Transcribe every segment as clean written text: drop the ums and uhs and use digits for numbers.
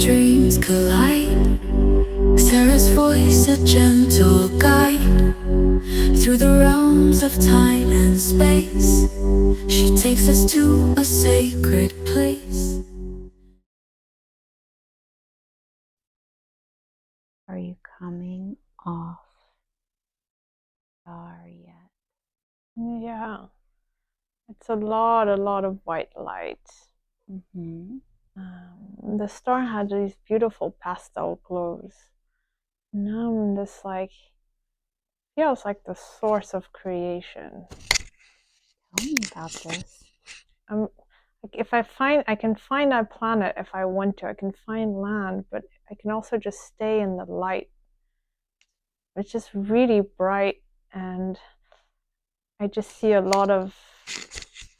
dreams collide. Sarah's voice a gentle guide through the realms of time and space. She takes us to a sacred place. Are you coming off star yet? Yeah. It's a lot of white light. The star had these beautiful pastel glows. Now I'm this feels like the source of creation. Tell me about this. If I can find that planet if I want to. I can find land, but I can also just stay in the light. It's just really bright, and I just see a lot of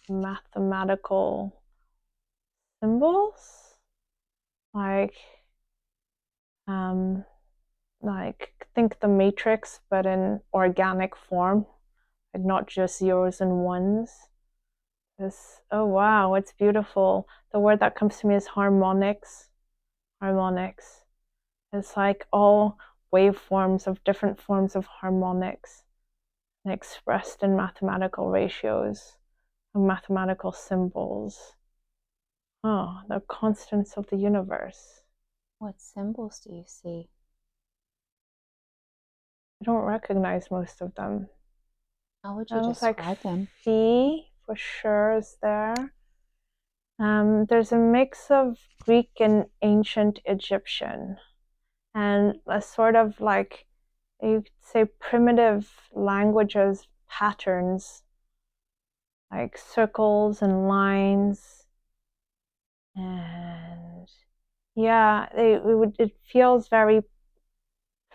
mathematical symbols, think the Matrix, but in organic form, like not just zeros and ones. Oh wow, it's beautiful. The word that comes to me is harmonics. Harmonics. It's like all waveforms of different forms of harmonics, and expressed in mathematical ratios and mathematical symbols. Oh, the constants of the universe. What symbols do you see? I don't recognize most of them. How would you describe them? Phi for sure is there. There's a mix of Greek and ancient Egyptian, and a sort of like, you could say, primitive languages patterns, like circles and lines, and yeah, it feels very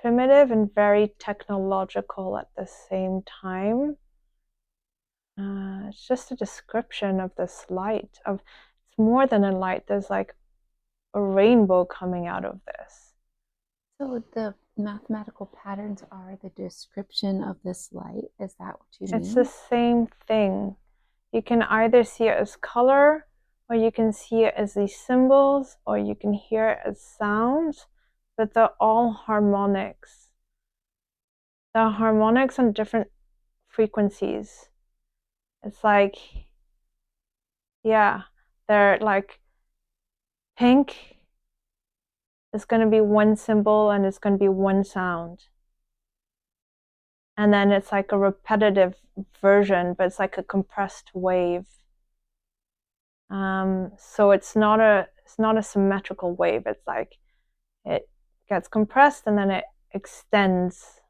primitive and very technological at the same time. It's just a description of this light. It's more than a light. There's like a rainbow coming out of this. So the mathematical patterns are the description of this light? Is that what you mean? It's the same thing. You can either see it as color, or you can see it as these symbols, or you can hear it as sounds, but they're all harmonics. They're harmonics on different frequencies. It's like, yeah, they're like pink is going to be one symbol and it's going to be one sound. And then it's like a repetitive version, but it's like a compressed wave. So it's not a symmetrical wave. It's like it gets compressed and then it extends.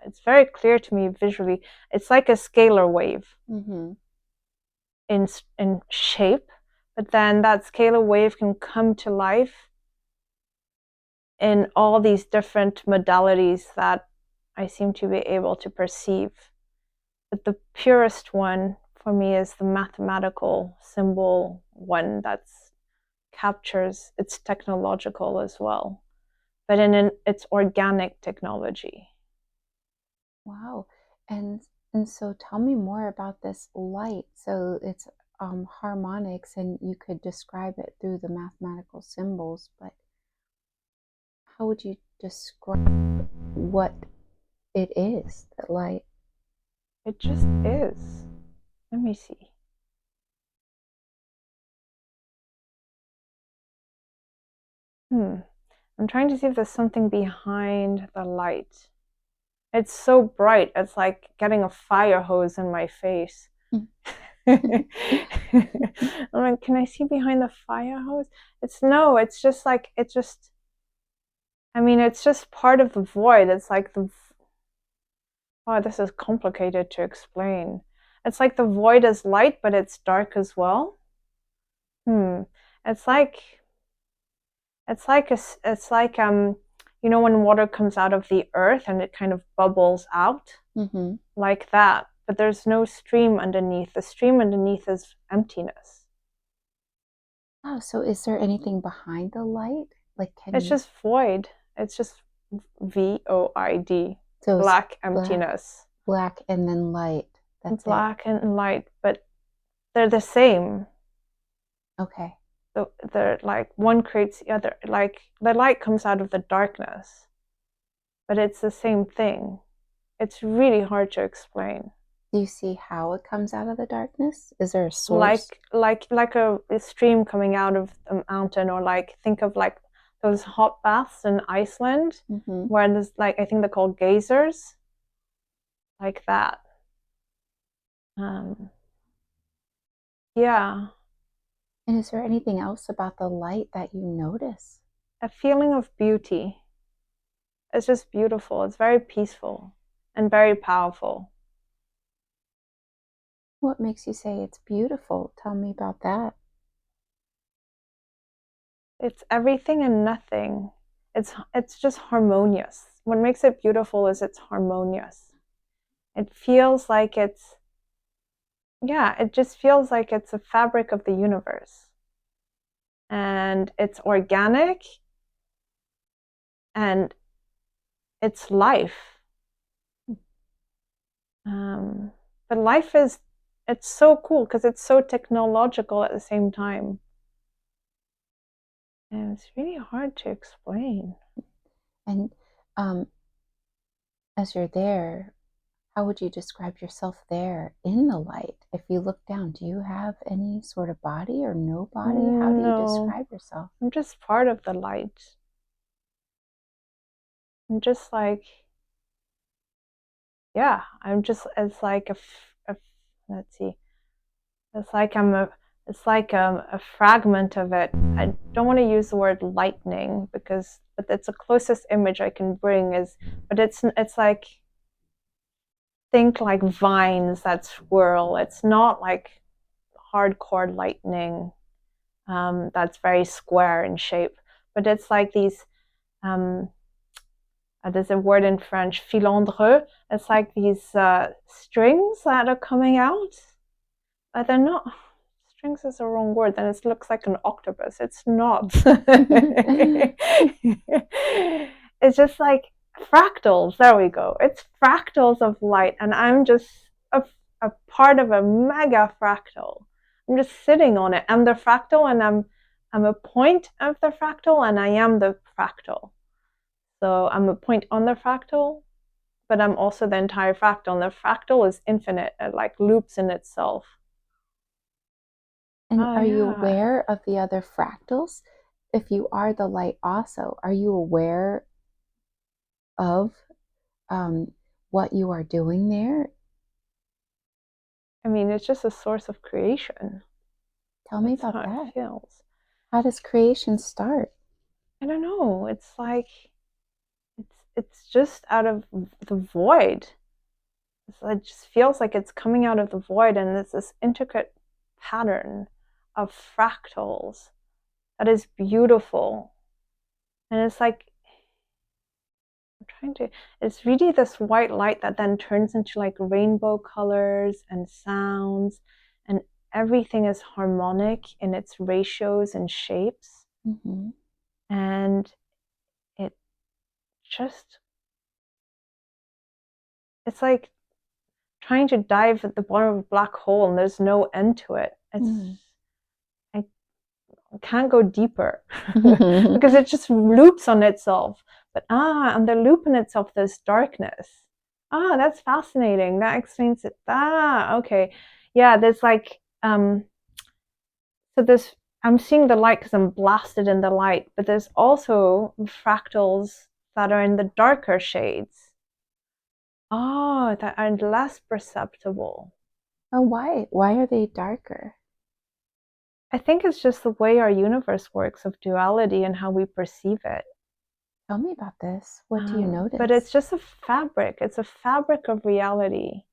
It's very clear to me visually. It's like a scalar wave in shape, but then that scalar wave can come to life in all these different modalities that I seem to be able to perceive. But the purest one for me is the mathematical symbol one that captures. It's technological as well, but it's organic technology. Wow. And so tell me more about this light. So it's harmonics, and you could describe it through the mathematical symbols, but how would you describe what it is, that light? It just is. Let me see. I'm trying to see if there's something behind the light. It's so bright. It's like getting a fire hose in my face. I'm like, can I see behind the fire hose? It's just part of the void. It's like this is complicated to explain. It's like the void is light, but it's dark as well. It's like when water comes out of the earth and it kind of bubbles out, like that. But there's no stream underneath. The stream underneath is emptiness. Oh, so is there anything behind the light? It's just void. It's just void. So black emptiness. Black and then light. That's black and light, but they're the same. Okay. the like one creates the other. Like the light comes out of the darkness, but it's the same thing. It's really hard to explain. Do you see how it comes out of the darkness? Is there a source? Like a stream coming out of a mountain, or like think of like those hot baths in Iceland, where there's like, I think they're called geysers, like that. Yeah. And is there anything else about the light that you notice? A feeling of beauty. It's just beautiful. It's very peaceful and very powerful. What makes you say it's beautiful? Tell me about that. It's everything and nothing. It's just harmonious. What makes it beautiful is it's harmonious. It feels like it's, yeah, it just feels like it's a fabric of the universe. And it's organic, and it's life. But life is, it's so cool because it's so technological at the same time. And it's really hard to explain. And as you're there, how would you describe yourself there in the light? If you look down, do you have any sort of body or no body? How do you describe yourself? I'm just part of the light. I'm just like, yeah, I'm just, it's like let's see, it's like it's like a fragment of it. I don't want to use the word lightning but it's the closest image I can bring but it's like, think like vines that swirl. It's not like hardcore lightning that's very square in shape, but it's like these, there's a word in French, filandreux. It's like these strings that are coming out, but they're not. Strings is the wrong word. Then it looks like an octopus. It's not. It's just like fractals. There we go. It's fractals of light, and I'm just a part of a mega fractal. I'm just sitting on it. I'm the fractal, and I'm a point of the fractal, and I am the fractal. So I'm a point on the fractal, but I'm also the entire fractal. And the fractal is infinite. It like loops in itself. And are you aware of the other fractals? If you are the light also, are you aware of what you are doing there? I mean, it's just a source of creation. Tell me about that. It feels. How does creation start? I don't know. It's like, it's just out of the void. It just feels like it's coming out of the void, and it's this intricate pattern of fractals that is beautiful. And it's like, it's really this white light that then turns into like rainbow colors and sounds, and everything is harmonic in its ratios and shapes. And it just, it's like trying to dive at the bottom of a black hole and there's no end to it. I can't go deeper because it just loops on itself. But on the loop in itself, there's darkness. That's fascinating. That explains it. Okay. Yeah, there's like, so there's, I'm seeing the light because I'm blasted in the light, but there's also fractals that are in the darker shades. That are less perceptible. Oh, why? Why are they darker? I think it's just the way our universe works, of duality and how we perceive it. Tell me about this. What do you notice? But it's just a fabric. It's a fabric of reality.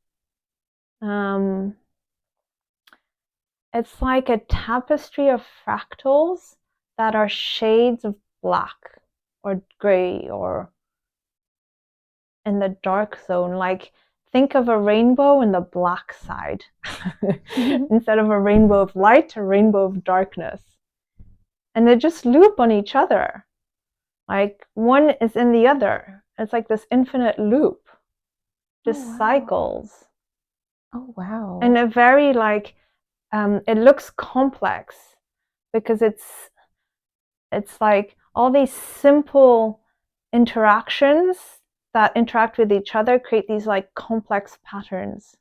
It's like a tapestry of fractals that are shades of black or gray or in the dark zone. Like, think of a rainbow in the black side. Instead of a rainbow of light, a rainbow of darkness. And they just loop on each other. Like, one is in the other. It's like this infinite loop. Just cycles. Oh, wow. And a very like, it looks complex, because it's like all these simple interactions that interact with each other create these like complex patterns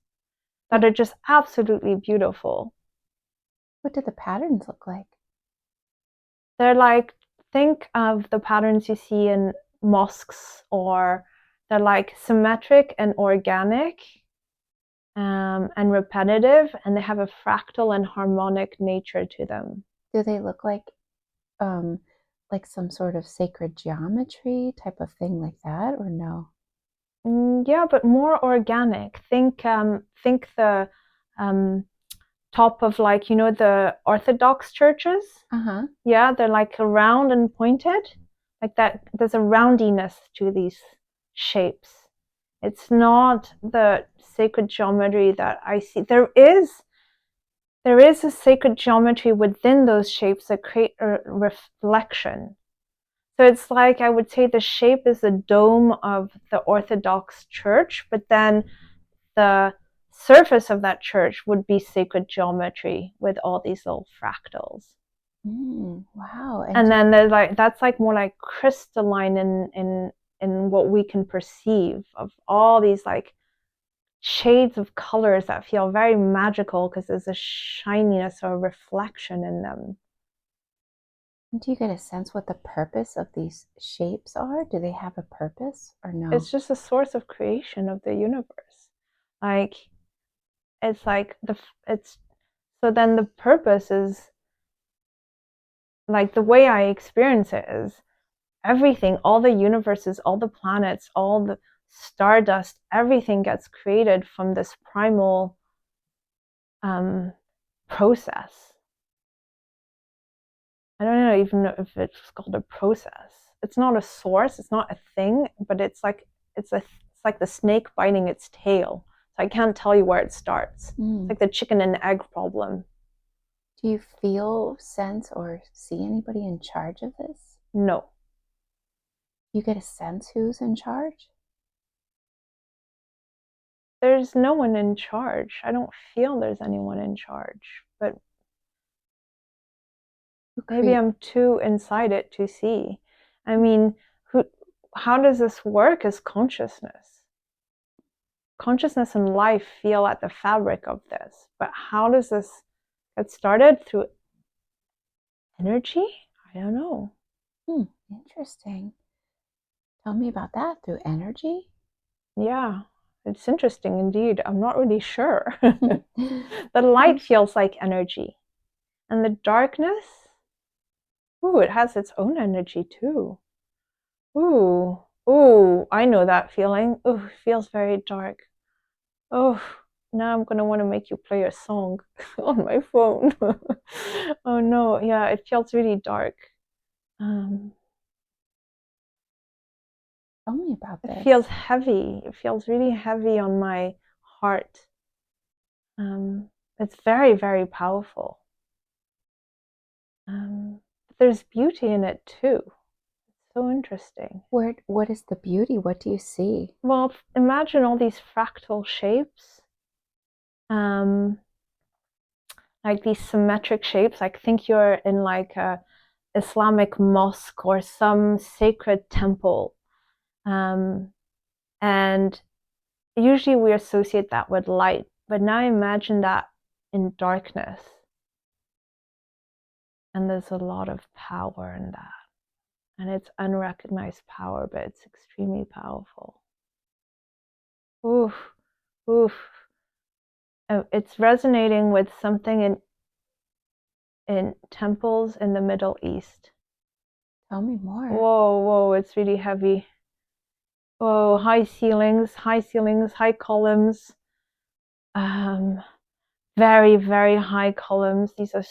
that are just absolutely beautiful. What do the patterns look like? They're like, think of the patterns you see in mosques, or they're like symmetric and organic, and repetitive, and they have a fractal and harmonic nature to them. Do they look like some sort of sacred geometry type of thing like that, or no? Yeah, but more organic. Think the top of, like, you know, the Orthodox churches. Yeah, they're like round and pointed, like that. There's a roundiness to these shapes. It's not the sacred geometry that I see. There is a sacred geometry within those shapes that create a reflection. So it's like, I would say the shape is the dome of the Orthodox Church, but then the surface of that church would be sacred geometry with all these little fractals. Wow. And then there's like, that's like more like crystalline in what we can perceive of all these like shades of colors that feel very magical because there's a shininess or a reflection in them. Do you get a sense what the purpose of these shapes are? Do they have a purpose or no? It's just a source of creation of the universe. Like, it's like so then the purpose is, like, the way I experience it is everything, all the universes, all the planets, all the stardust, everything gets created from this primal process. I don't even know if it's called a process. It's not a source, it's not a thing, but it's like the snake biting its tail. So I can't tell you where it starts. It's like the chicken and egg problem. Do you feel, sense, or see anybody in charge of this? No. You get a sense who's in charge? There's no one in charge. I don't feel there's anyone in charge, but maybe I'm too inside it to see. I mean, how does this work as consciousness? Consciousness and life feel at the fabric of this, but how does this get started? Through energy? I don't know. Interesting. Tell me about that. Through energy? Yeah, it's interesting indeed. I'm not really sure. The light feels like energy, and the darkness, ooh, it has its own energy too. Ooh, I know that feeling. Ooh, it feels very dark. Oh, now I'm gonna want to make you play a song on my phone. Oh no, yeah, it feels really dark. Tell me about this. It feels heavy. It feels really heavy on my heart. It's very, very powerful. There's beauty in it too. It's so interesting. What is the beauty? What do you see? Well, imagine all these fractal shapes. Like these symmetric shapes. Like, think you're in like a Islamic mosque or some sacred temple. And usually we associate that with light, but now imagine that in darkness. And there's a lot of power in that. And it's unrecognized power, but it's extremely powerful. Oof, oof. It's resonating with something in temples in the Middle East. Tell me more. Whoa, it's really heavy. Whoa, high ceilings, high columns. Very, very high columns. These are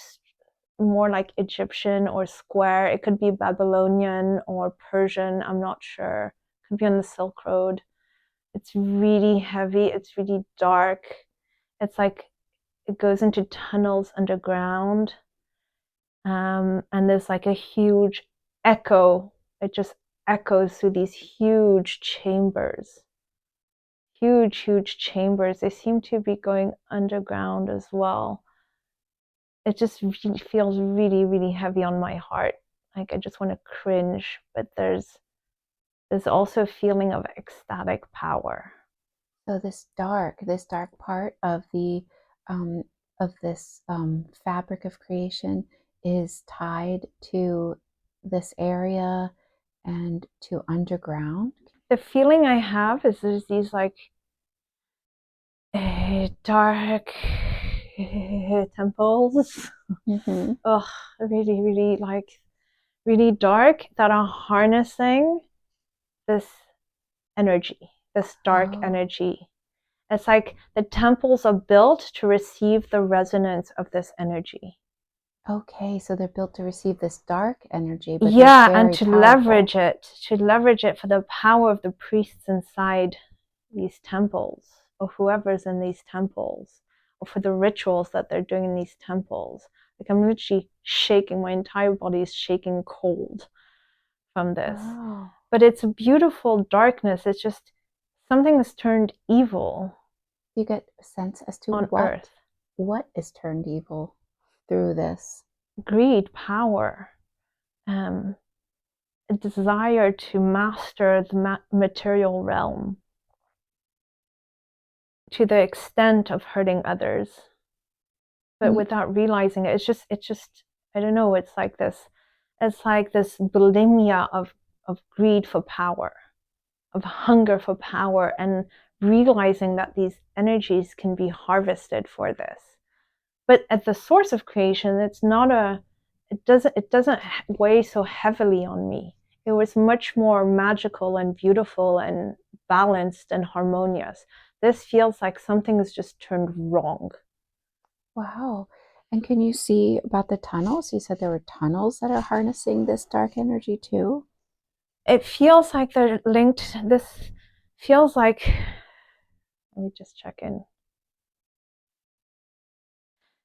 more like Egyptian or square. It could be Babylonian or Persian, I'm not sure. It could be on the Silk Road. It's really heavy, it's really dark. It's like it goes into tunnels underground. And there's like a huge echo. It just echoes through these huge chambers. Huge chambers. They seem to be going underground as well. it just feels really, really heavy on my heart. Like I just want to cringe, but there's also a feeling of ecstatic power. So this dark part of the this fabric of creation is tied to this area and to underground. The feeling I have is there's these like dark temples. Mm-hmm. Oh, really, really like really dark that are harnessing this energy, this dark energy. It's like the temples are built to receive the resonance of this energy. Okay, so they're built to receive this dark energy, but yeah, they're and very powerful. to leverage it for the power of the priests inside these temples, or whoever's in these temples, or for the rituals that they're doing in these temples. Like I'm literally shaking, my entire body is shaking cold from this. Wow. But it's a beautiful darkness. It's just something has turned evil. You get a sense as to on earth. What is turned evil through this? Greed, power, a desire to master the material realm to the extent of hurting others, but without realizing it. It's just I don't know, it's like this bulimia of greed for power, of hunger for power, and realizing that these energies can be harvested for this. But at the source of creation, it doesn't weigh so heavily on me. It was much more magical and beautiful and balanced and harmonious. This feels like something has just turned wrong. Wow. And can you see about the tunnels? You said there were tunnels that are harnessing this dark energy too? It feels like they're linked. This feels like, let me just check in.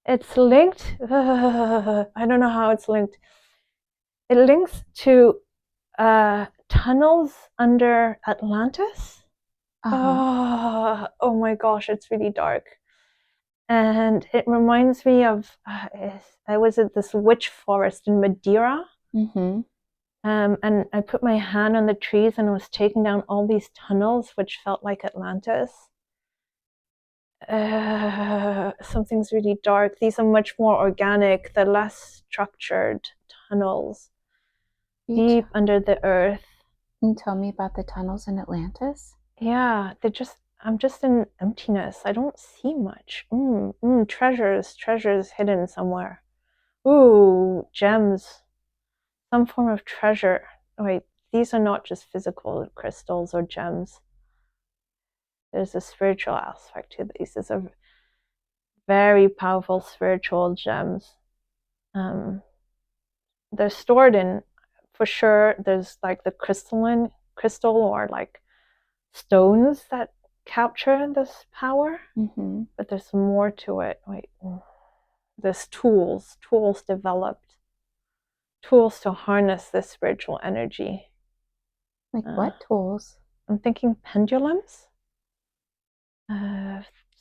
It's linked. I don't know how it's linked. It links to tunnels under Atlantis. Oh my gosh, it's really dark. And it reminds me of, I was at this witch forest in Madeira. Mm-hmm. And I put my hand on the trees and was taking down all these tunnels, which felt like Atlantis. Something's really dark. These are much more organic, they're less structured tunnels deep under the earth. Can you tell me about the tunnels in Atlantis? Yeah, I'm just in emptiness. I don't see much. Treasures hidden somewhere. Ooh, gems. Some form of treasure. Wait, these are not just physical crystals or gems. There's a spiritual aspect to these. These are very powerful spiritual gems. They're stored in, for sure, there's like the crystal or like stones that capture this power, but there's more to it. Wait, there's tools developed, tools to harness this spiritual energy. Like what tools? I'm thinking pendulums,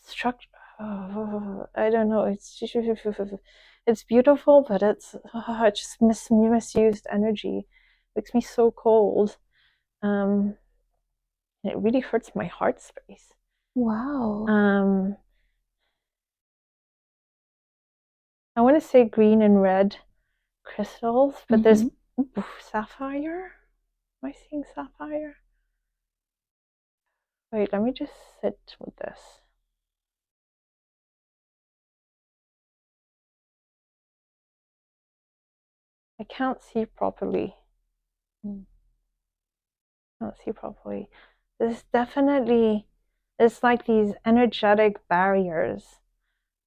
structure. I don't know. It's beautiful, but it's just misused energy. It makes me so cold. It really hurts my heart space. Wow. I want to say green and red crystals, but there's sapphire. Am I seeing sapphire? Wait, let me just sit with this. I can't see properly. There's definitely, it's like these energetic barriers.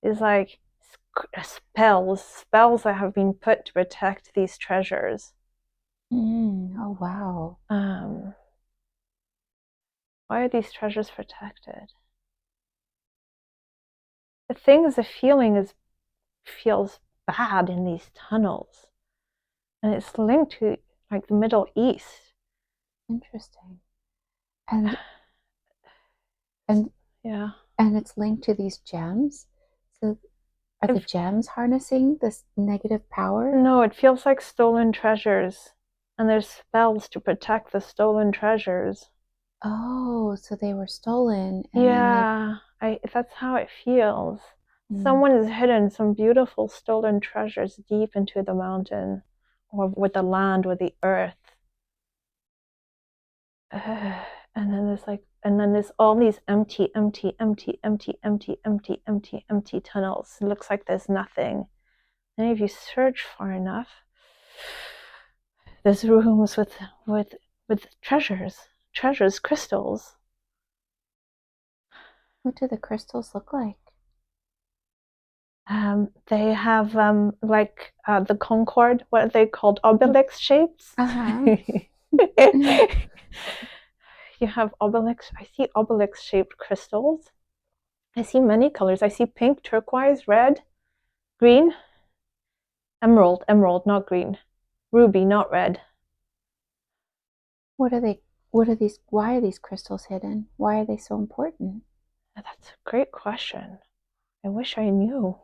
It's like spells that have been put to protect these treasures. Oh, wow. Why are these treasures protected? The thing is, the feeling feels bad in these tunnels, and it's linked to like the Middle East. Interesting. And yeah, and it's linked to these gems. So Are the gems harnessing this negative power? No, it feels like stolen treasures. And there's spells to protect the stolen treasures. Oh, so they were stolen. And yeah, that's how it feels. Someone has hidden some beautiful stolen treasures deep into the mountain, or with the land, or the earth. And then there's all these empty tunnels. It looks like there's nothing. And if you search far enough, there's rooms with treasures, crystals. What do the crystals look like? They have like the Concorde, what are they called? Obelix shapes. You have obelix. I see obelix shaped crystals. I see many colors. I see pink, turquoise, red, green, emerald, not green, ruby, not red. What are these? Why are these crystals hidden? Why are they so important? That's a great question. I wish I knew.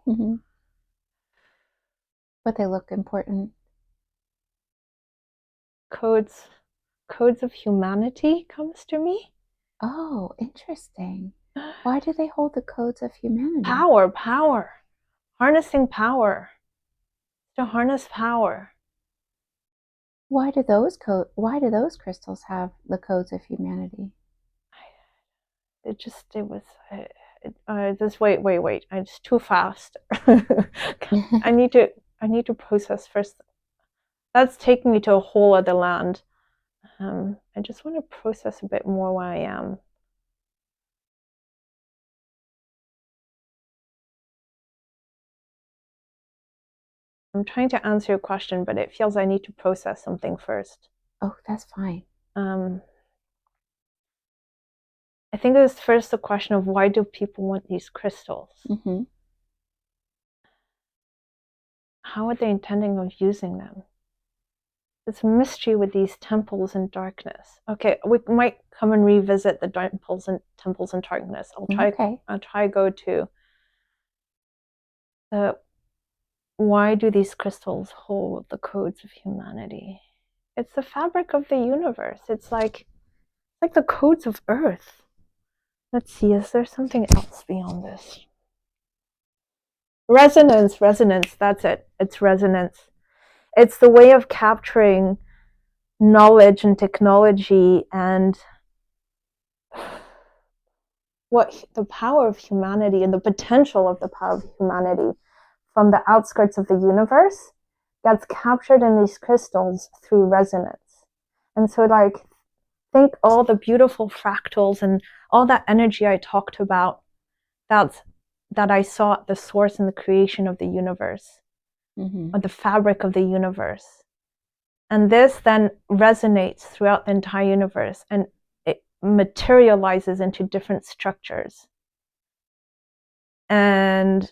But they look important. Codes of humanity comes to me. Oh, interesting. Why do they hold the codes of humanity? Power. Harnessing power. To harness power. Why do those crystals have the codes of humanity? Wait. It's too fast. I need to process first. That's taking me to a whole other land. I just want to process a bit more where I am. I'm trying to answer your question, but it feels I need to process something first. Oh, that's fine. I think it was first the question of why do people want these crystals? How are they intending on using them? There's a mystery with these temples in darkness. Okay, we might come and revisit the temples in darkness. I'll try go to the why do these crystals hold the codes of humanity? It's the fabric of the universe. It's like the codes of Earth. Let's see, is there something else beyond this? Resonance, that's it. It's resonance. It's the way of capturing knowledge and technology and what the power of humanity and the potential of the power of humanity from the outskirts of the universe gets captured in these crystals through resonance. And so like, think all the beautiful fractals and all that energy I talked about that I saw at the source in the creation of the universe, or the fabric of the universe. And this then resonates throughout the entire universe and it materializes into different structures. And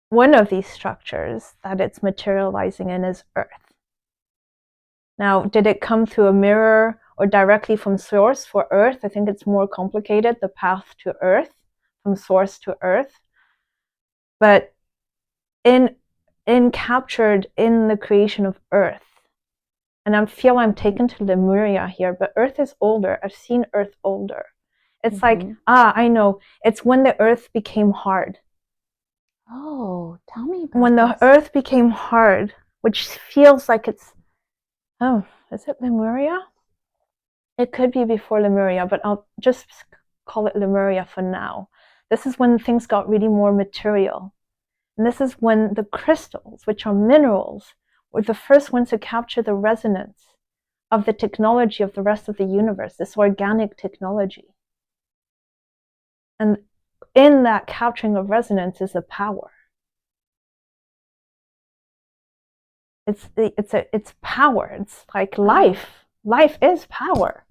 one of these structures that it's materializing in is Earth. Now, did it come through a mirror or directly from source for Earth? I think it's more complicated, the path to Earth, from source to Earth. But in captured in the creation of Earth, and I feel I'm taken to Lemuria here, but Earth is older. I've seen Earth older. It's like, I know. It's when the Earth became hard. Oh, tell me about when the Earth became hard, which feels like it's, is it Lemuria? It could be before Lemuria, but I'll just call it Lemuria for now. This is when things got really more material. And this is when the crystals, which are minerals, were the first ones to capture the resonance of the technology of the rest of the universe, this organic technology. And in that capturing of resonance is the power. It's power. It's like life. Life is power.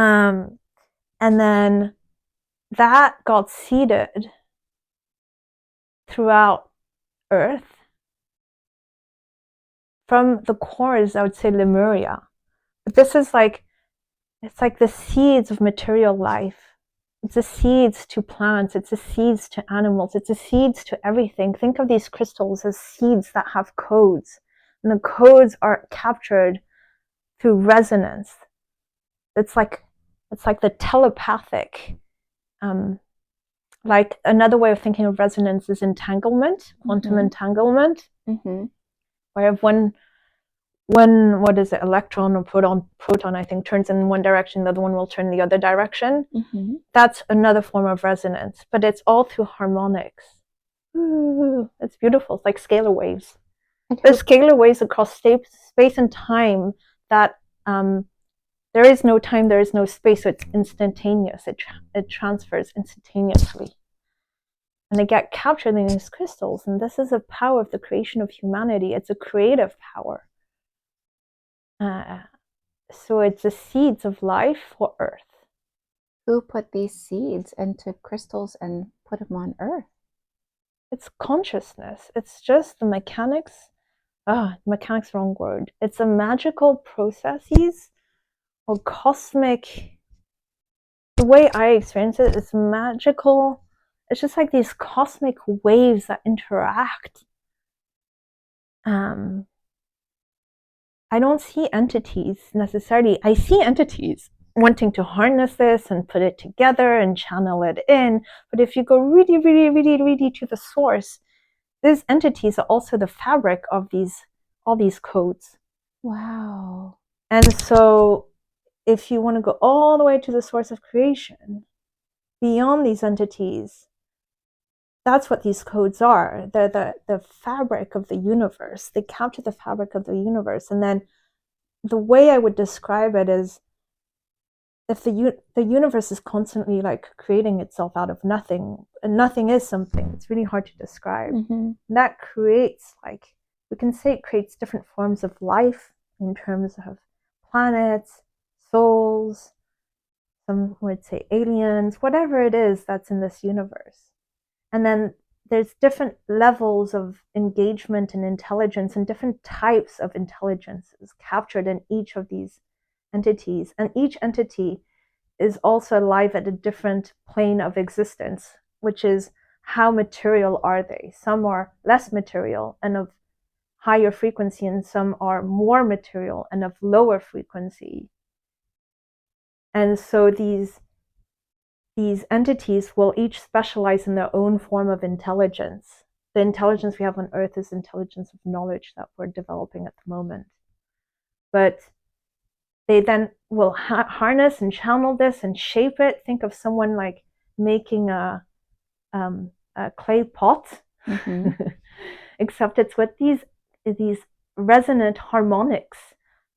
And then that got seeded throughout Earth. From the cores, I would say Lemuria. But this is like, it's like the seeds of material life. It's the seeds to plants, it's the seeds to animals, it's the seeds to everything. Think of these crystals as seeds that have codes, and the codes are captured through resonance. It's like the telepathic. Like another way of thinking of resonance is entanglement, quantum entanglement, where if one what is it, electron or proton, I think, turns in one direction, the other one will turn the other direction. That's another form of resonance, but it's all through harmonics. Ooh, it's beautiful. It's like scalar waves. There's scalar waves across space and time that there is no time, there is no space, so it's instantaneous. It transfers instantaneously. And they get captured in these crystals, and this is the power of the creation of humanity. It's a creative power. So it's the seeds of life for Earth. Who put these seeds into crystals and put them on Earth? It's consciousness. It's just the mechanics. Mechanics, wrong word. It's the magical processes or cosmic. The way I experience it is magical. It's just like these cosmic waves that interact. I don't see entities necessarily. I see entities wanting to harness this and put it together and channel it in. But if you go really, really, really, really to the source, these entities are also the fabric of all these codes. Wow. And so if you want to go all the way to the source of creation, beyond these entities, that's what these codes are. They're the fabric of the universe. They capture the fabric of the universe. And then the way I would describe it is, if the universe is constantly like creating itself out of nothing, and nothing is something, it's really hard to describe. That creates, like, we can say it creates different forms of life in terms of planets, souls, some would say aliens, whatever it is that's in this universe. And then there's different levels of engagement and intelligence, and different types of intelligences captured in each of these entities. And each entity is also alive at a different plane of existence, which is how material are they? Some are less material and of higher frequency, and some are more material and of lower frequency. And so these entities will each specialize in their own form of intelligence. The intelligence we have on Earth is intelligence of knowledge that we're developing at the moment. But they then will harness and channel this and shape it. Think of someone like making a clay pot, except it's with these resonant harmonics.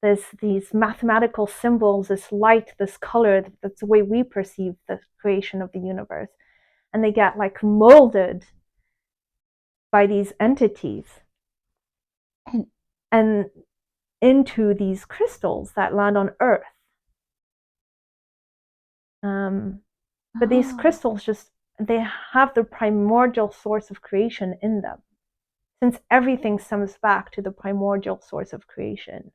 There's these mathematical symbols, this light, this color. That's the way we perceive the creation of the universe. And they get like molded by these entities and into these crystals that land on Earth. But these crystals they have the primordial source of creation in them, since everything stems back to the primordial source of creation.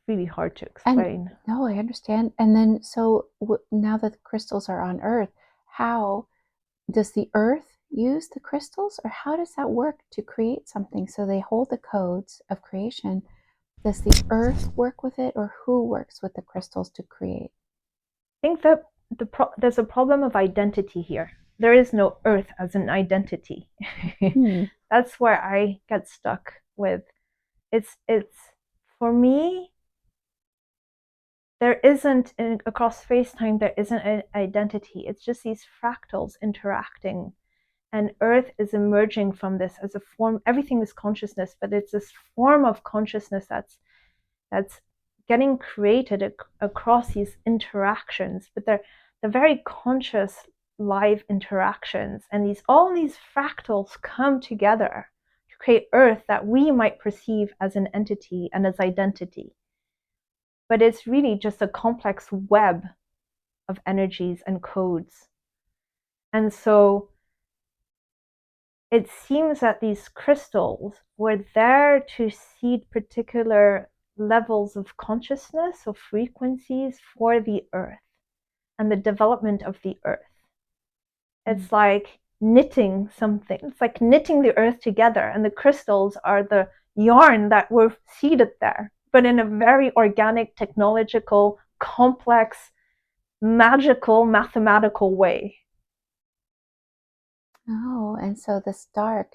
Really hard to explain. No, I understand. And then, so now that the crystals are on Earth, how does the Earth use the crystals, or how does that work to create something? So they hold the codes of creation. Does the Earth work with it, or who works with the crystals to create? I think that there's a problem of identity here. There is no Earth as an identity. That's where I get stuck with. It's for me, there isn't, across space-time, there isn't an identity. It's just these fractals interacting. And Earth is emerging from this as a form. Everything is consciousness, but it's this form of consciousness that's getting created across these interactions. But they're very conscious, live interactions. And all these fractals come together to create Earth that we might perceive as an entity and as identity. But it's really just a complex web of energies and codes. And so it seems that these crystals were there to seed particular levels of consciousness or frequencies for the Earth. and the development of the earth. It's like knitting something. It's like knitting the earth together, and the crystals are the yarn that were seeded there, but in a very organic, technological, complex, magical, mathematical way. Oh, and so this dark,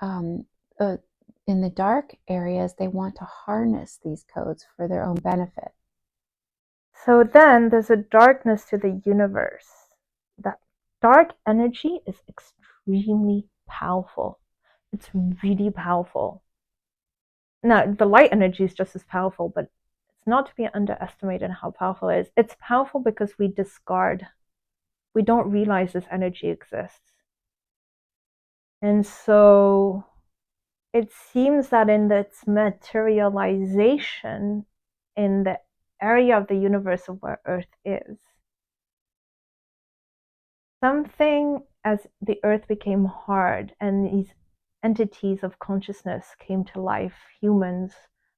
in the dark areas, they want to harness these codes for their own benefit. So then there's a darkness to the universe. That dark energy is extremely powerful. It's really powerful. Now, the light energy is just as powerful, but it's not to be underestimated how powerful it is. It's powerful because we discard. We don't realize this energy exists. And so it seems that in its materialization in the area of the universe of where Earth is, something as the Earth became hard and these entities of consciousness came to life, humans,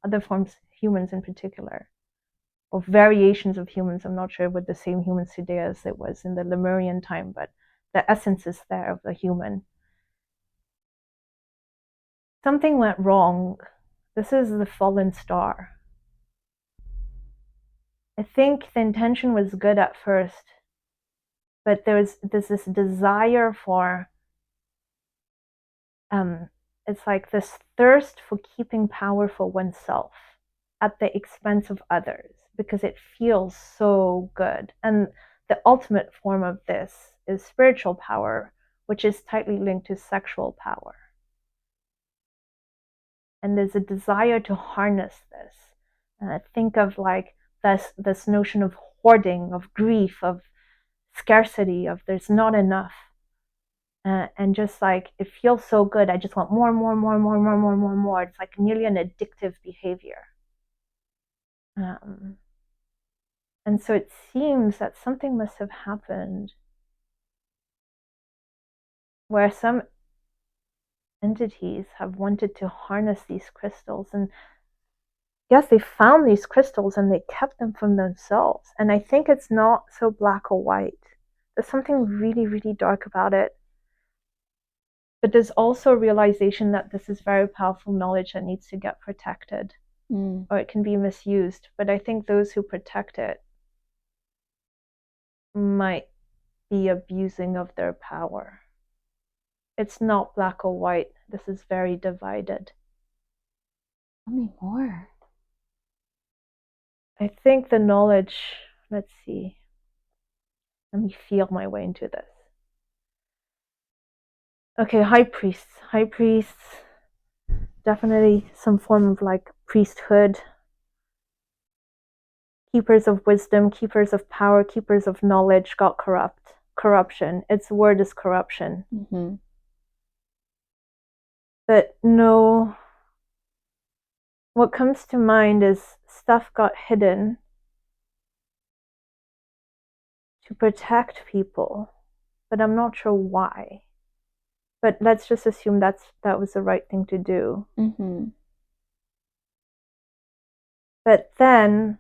other forms, humans in particular, or variations of humans. I'm not sure with the same humans today as it was in the Lemurian time, but the essence is there of the human. Something went wrong. This is the fallen star. I think the intention was good at first, but there's this desire for, it's like this thirst for keeping power for oneself at the expense of others, because it feels so good. And the ultimate form of this is spiritual power, which is tightly linked to sexual power. And there's a desire to harness this. Think of like this notion of hoarding, of grief, of scarcity, of there's not enough. And just like, it feels so good. I just want more, more, more, more, more, more, more, more. It's like nearly an addictive behavior. And so it seems that something must have happened where some entities have wanted to harness these crystals. And yes, they found these crystals and they kept them from themselves. And I think it's not so black or white. There's something really, really dark about it. But there's also a realization that this is very powerful knowledge that needs to get protected, or it can be misused. But I think those who protect it might be abusing of their power. It's not black or white. This is very divided. Tell me more. I think the knowledge, let's see. Let me feel my way into this. Okay, high priests. High priests, definitely some form of like priesthood. Keepers of wisdom, keepers of power, keepers of knowledge got corruption. Its word is corruption. But no, what comes to mind is stuff got hidden to protect people, but I'm not sure why. But let's just assume that was the right thing to do. But then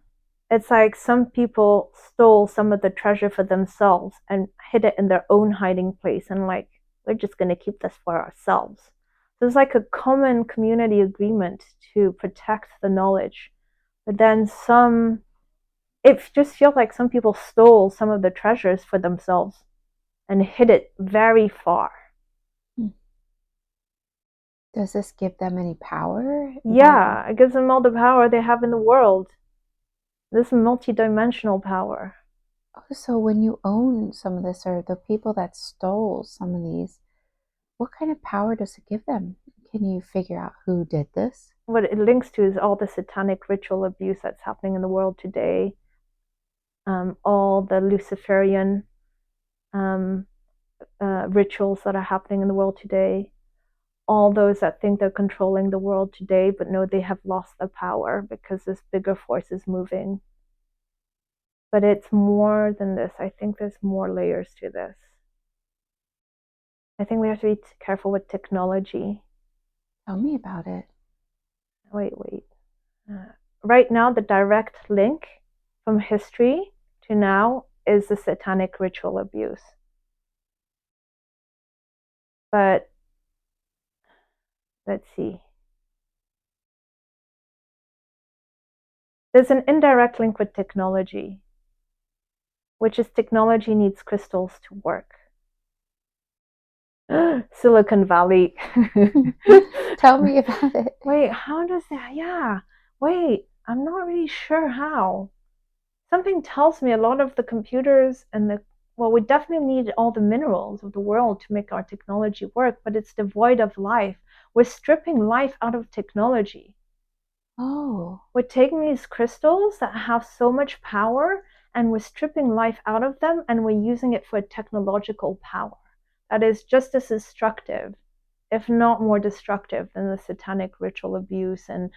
it's like some people stole some of the treasure for themselves and hid it in their own hiding place, and like, we're just going to keep this for ourselves. There's like a common community agreement to protect the knowledge, but then it just feels like some people stole some of the treasures for themselves and hid it very far. Does this give them any power? Yeah, it gives them all the power they have in the world. This multi-dimensional power. Oh, so when you own some of this, or the people that stole some of these, what kind of power does it give them? Can you figure out who did this? What it links to is all the satanic ritual abuse that's happening in the world today. All the Luciferian rituals that are happening in the world today. All those that think they're controlling the world today, but know they have lost their power because this bigger force is moving. But it's more than this. I think there's more layers to this. I think we have to be careful with technology. Tell me about it. Wait. Right now, the direct link from history to now is the satanic ritual abuse. But let's see. There's an indirect link with technology, which is technology needs crystals to work. Silicon Valley. Tell me about it. Wait, how does that? Yeah. Wait, I'm not really sure how. Something tells me a lot of the computers and the, well, we definitely need all the minerals of the world to make our technology work, but it's devoid of life. We're stripping life out of technology. Oh. We're taking these crystals that have so much power and we're stripping life out of them and we're using it for technological power that is just as destructive, if not more destructive, than the satanic ritual abuse and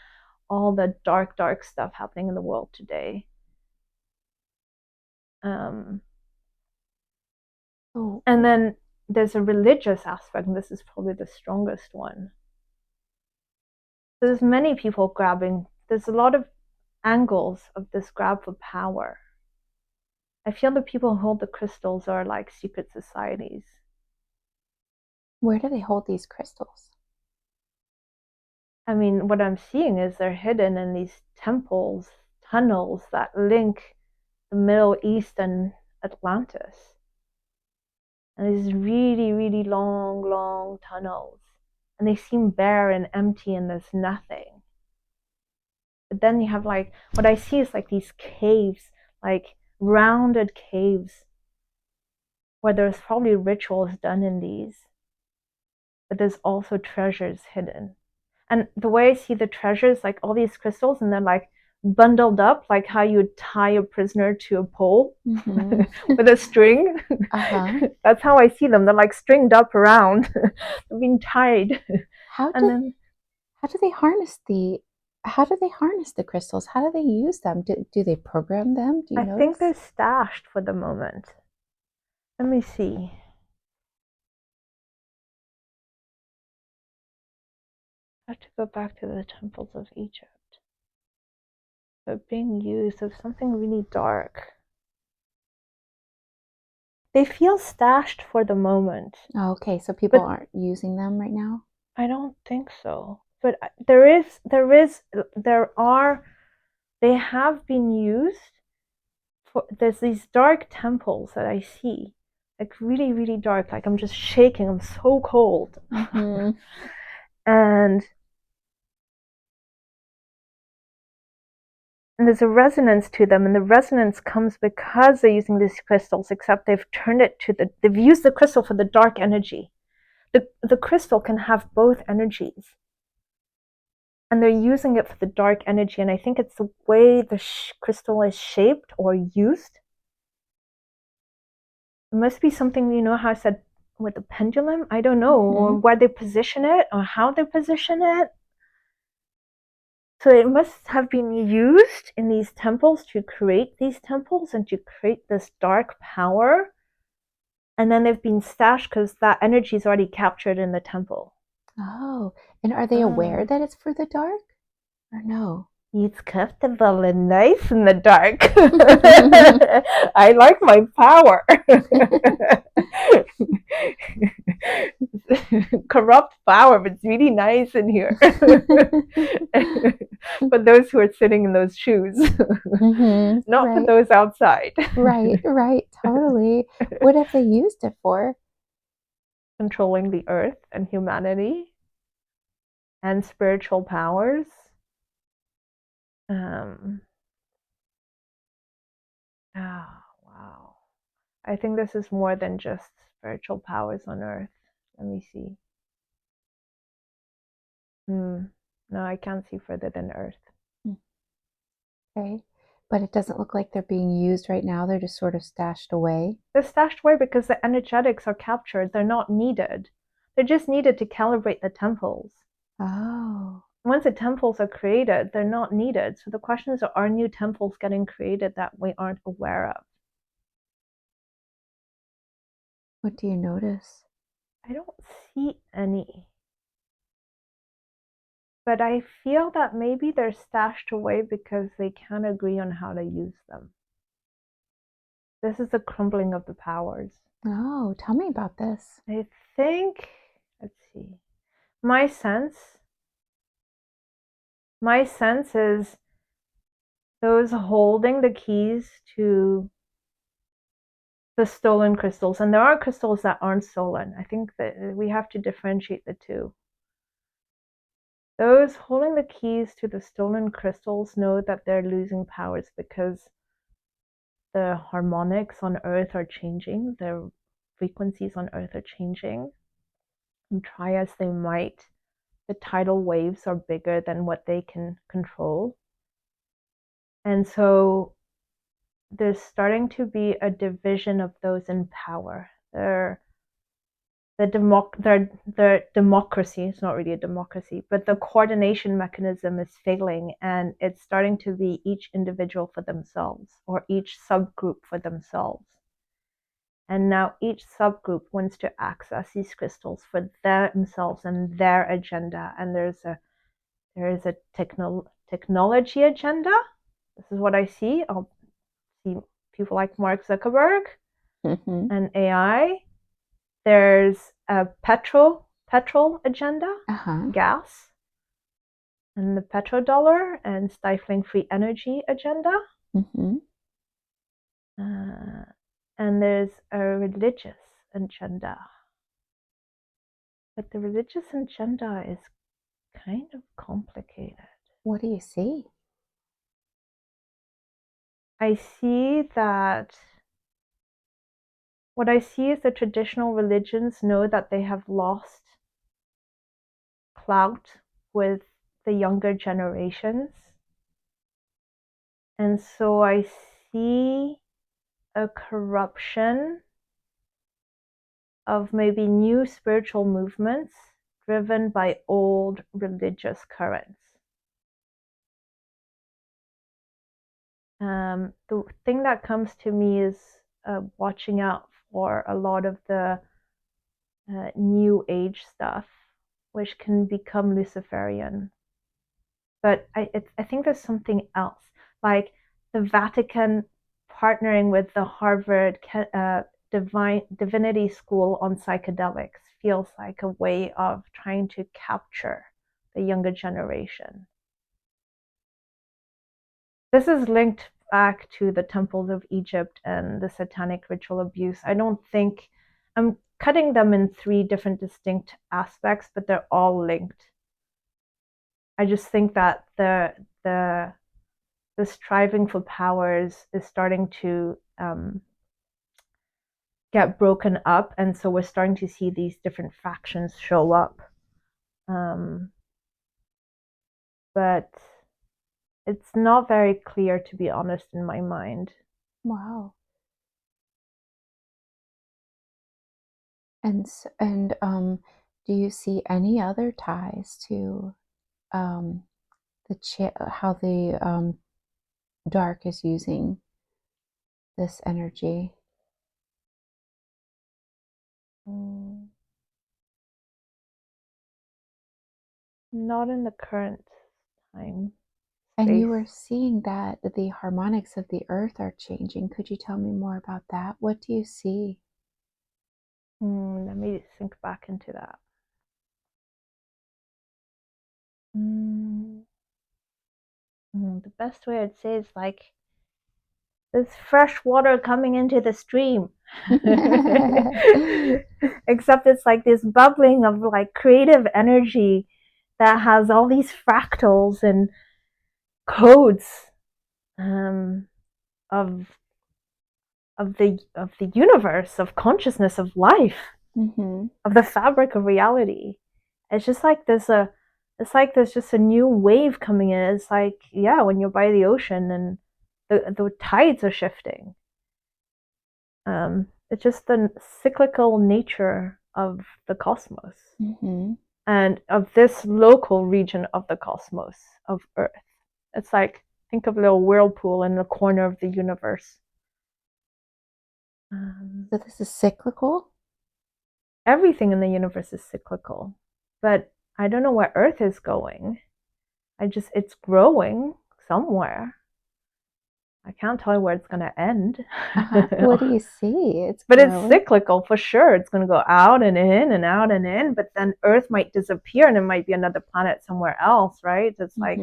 all the dark, dark stuff happening in the world today. And then there's a religious aspect, and this is probably the strongest one. There's many people grabbing, there's a lot of angles of this grab for power. I feel the people who hold the crystals are like secret societies. Where do they hold these crystals? I mean, what I'm seeing is they're hidden in these temples, tunnels that link the Middle East and Atlantis. And these really, really long, long tunnels. And they seem bare and empty and there's nothing. But then you have like, what I see is like these caves, like rounded caves, where there's probably rituals done in these. But there's also treasures hidden. And the way I see the treasures, like all these crystals, and they're like bundled up, like how you would tie a prisoner to a pole with a string. That's how I see them. They're like stringed up around, they're being tied. How do they harness the crystals? How do they use them? Do they program them? Do you notice? I think they're stashed for the moment. Let me see. I have to go back to the temples of Egypt. But being used as something really dark. They feel stashed for the moment. Oh, okay, so people aren't using them right now? I don't think so. But they have been used for, there's these dark temples that I see, like really, really dark, like I'm just shaking, I'm so cold. And there's a resonance to them, and the resonance comes because they're using these crystals, except they've turned it to they've used the crystal for the dark energy. The crystal can have both energies. And they're using it for the dark energy, and I think it's the way the crystal is shaped or used. It must be something, you know how I said with the pendulum? I don't know, or where they position it, or how they position it. So it must have been used in these temples to create these temples and to create this dark power. And then they've been stashed because that energy is already captured in the temple. Oh, and are they aware that it's for the dark? Or no? It's comfortable and nice in the dark. I like my power. Corrupt power, but it's really nice in here. For those who are sitting in those shoes, not for those outside. Right, totally. What have they used it for? Controlling the earth and humanity and spiritual powers. Wow. I think this is more than just spiritual powers on earth. Let me see. No, I can't see further than earth. Okay. But it doesn't look like they're being used right now. They're just sort of stashed away. They're stashed away because the energetics are captured. They're not needed. They're just needed to calibrate the temples. Oh. Once the temples are created, they're not needed. So the question is, are new temples getting created that we aren't aware of? What do you notice? I don't see any. But I feel that maybe they're stashed away because they can't agree on how to use them. This is the crumbling of the powers. Oh, tell me about this. I think, let's see, my sense is those holding the keys to the stolen crystals, and there are crystals that aren't stolen. I think that we have to differentiate the two. Those holding the keys to the stolen crystals know that they're losing powers because the harmonics on Earth are changing, the frequencies on Earth are changing, and try as they might, the tidal waves are bigger than what they can control. And so there's starting to be a division of those in power. The democracy, it's not really a democracy, but the coordination mechanism is failing, and it's starting to be each individual for themselves, or each subgroup for themselves. And now each subgroup wants to access these crystals for themselves and their agenda. And there is a technology agenda. This is what I see. I'll see people like Mark Zuckerberg and AI. There's a petrol agenda, gas, and the petrodollar, and stifling free energy agenda. And there's a religious agenda. But the religious agenda is kind of complicated. What do you see? I see that what I see is the traditional religions know that they have lost clout with the younger generations. And so I see a corruption of maybe new spiritual movements driven by old religious currents. The thing that comes to me is watching out for a lot of the new age stuff, which can become Luciferian. But I think there's something else, like the Vatican partnering with the Harvard Divinity School on psychedelics feels like a way of trying to capture the younger generation. This is linked back to the temples of Egypt and the satanic ritual abuse. I don't think I'm cutting them in 3 different distinct aspects, but they're all linked. I just think that the striving for powers is starting to get broken up, and so we're starting to see these different factions show up. But it's not very clear, to be honest, in my mind. Wow. And do you see any other ties to how the dark is using this energy? Not in the current time. And you were seeing that the harmonics of the earth are changing. Could you tell me more about that? What do you see? Let me sink back into that. The best way I'd say is like there's fresh water coming into the stream. Except it's like this bubbling of like creative energy that has all these fractals and codes of the universe, of consciousness, of life, of the fabric of reality. It's just like there's just a new wave coming in. It's like, yeah, when you're by the ocean and the tides are shifting. It's just the cyclical nature of the cosmos and of this local region of the cosmos, of Earth. It's like, think of a little whirlpool in the corner of the universe. So this is cyclical? Everything in the universe is cyclical, but I don't know where Earth is going. It's growing somewhere. I can't tell you where it's going to end. What do you see? It's But growing. it's cyclical for sure. It's going to go out and in and out and in, but then Earth might disappear and it might be another planet somewhere else, right? It's like,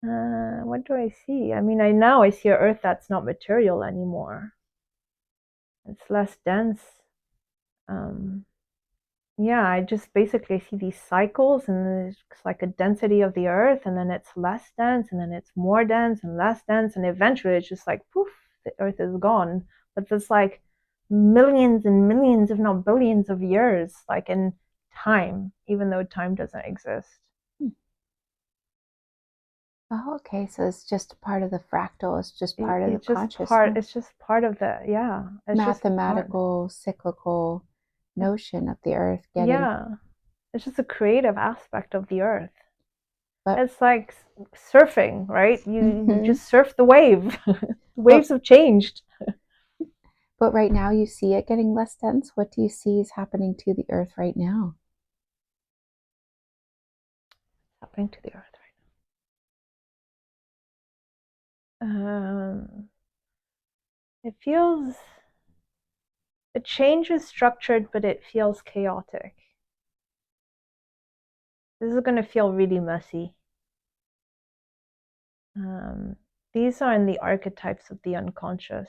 what do I see? I mean, I see an Earth that's not material anymore. It's less dense. Yeah, I just basically see these cycles, and it's like a density of the Earth, and then it's less dense, and then it's more dense and less dense, and eventually it's just like poof, the Earth is gone. But there's like millions and millions, if not billions, of years, like in time, even though time doesn't exist. Oh, okay. So it's just part of the fractal. It's just part of the It's just consciousness. It's just part of the It's Mathematical, cyclical notion of the Earth getting. Yeah, it's just a creative aspect of the Earth. But it's like surfing, right? You just surf the wave. Waves have changed. But right now you see it getting less dense. What do you see is happening to the Earth right now? Happening to the Earth right now. It feels, the change is structured, but it feels chaotic. This is going to feel really messy. These are in the archetypes of the unconscious.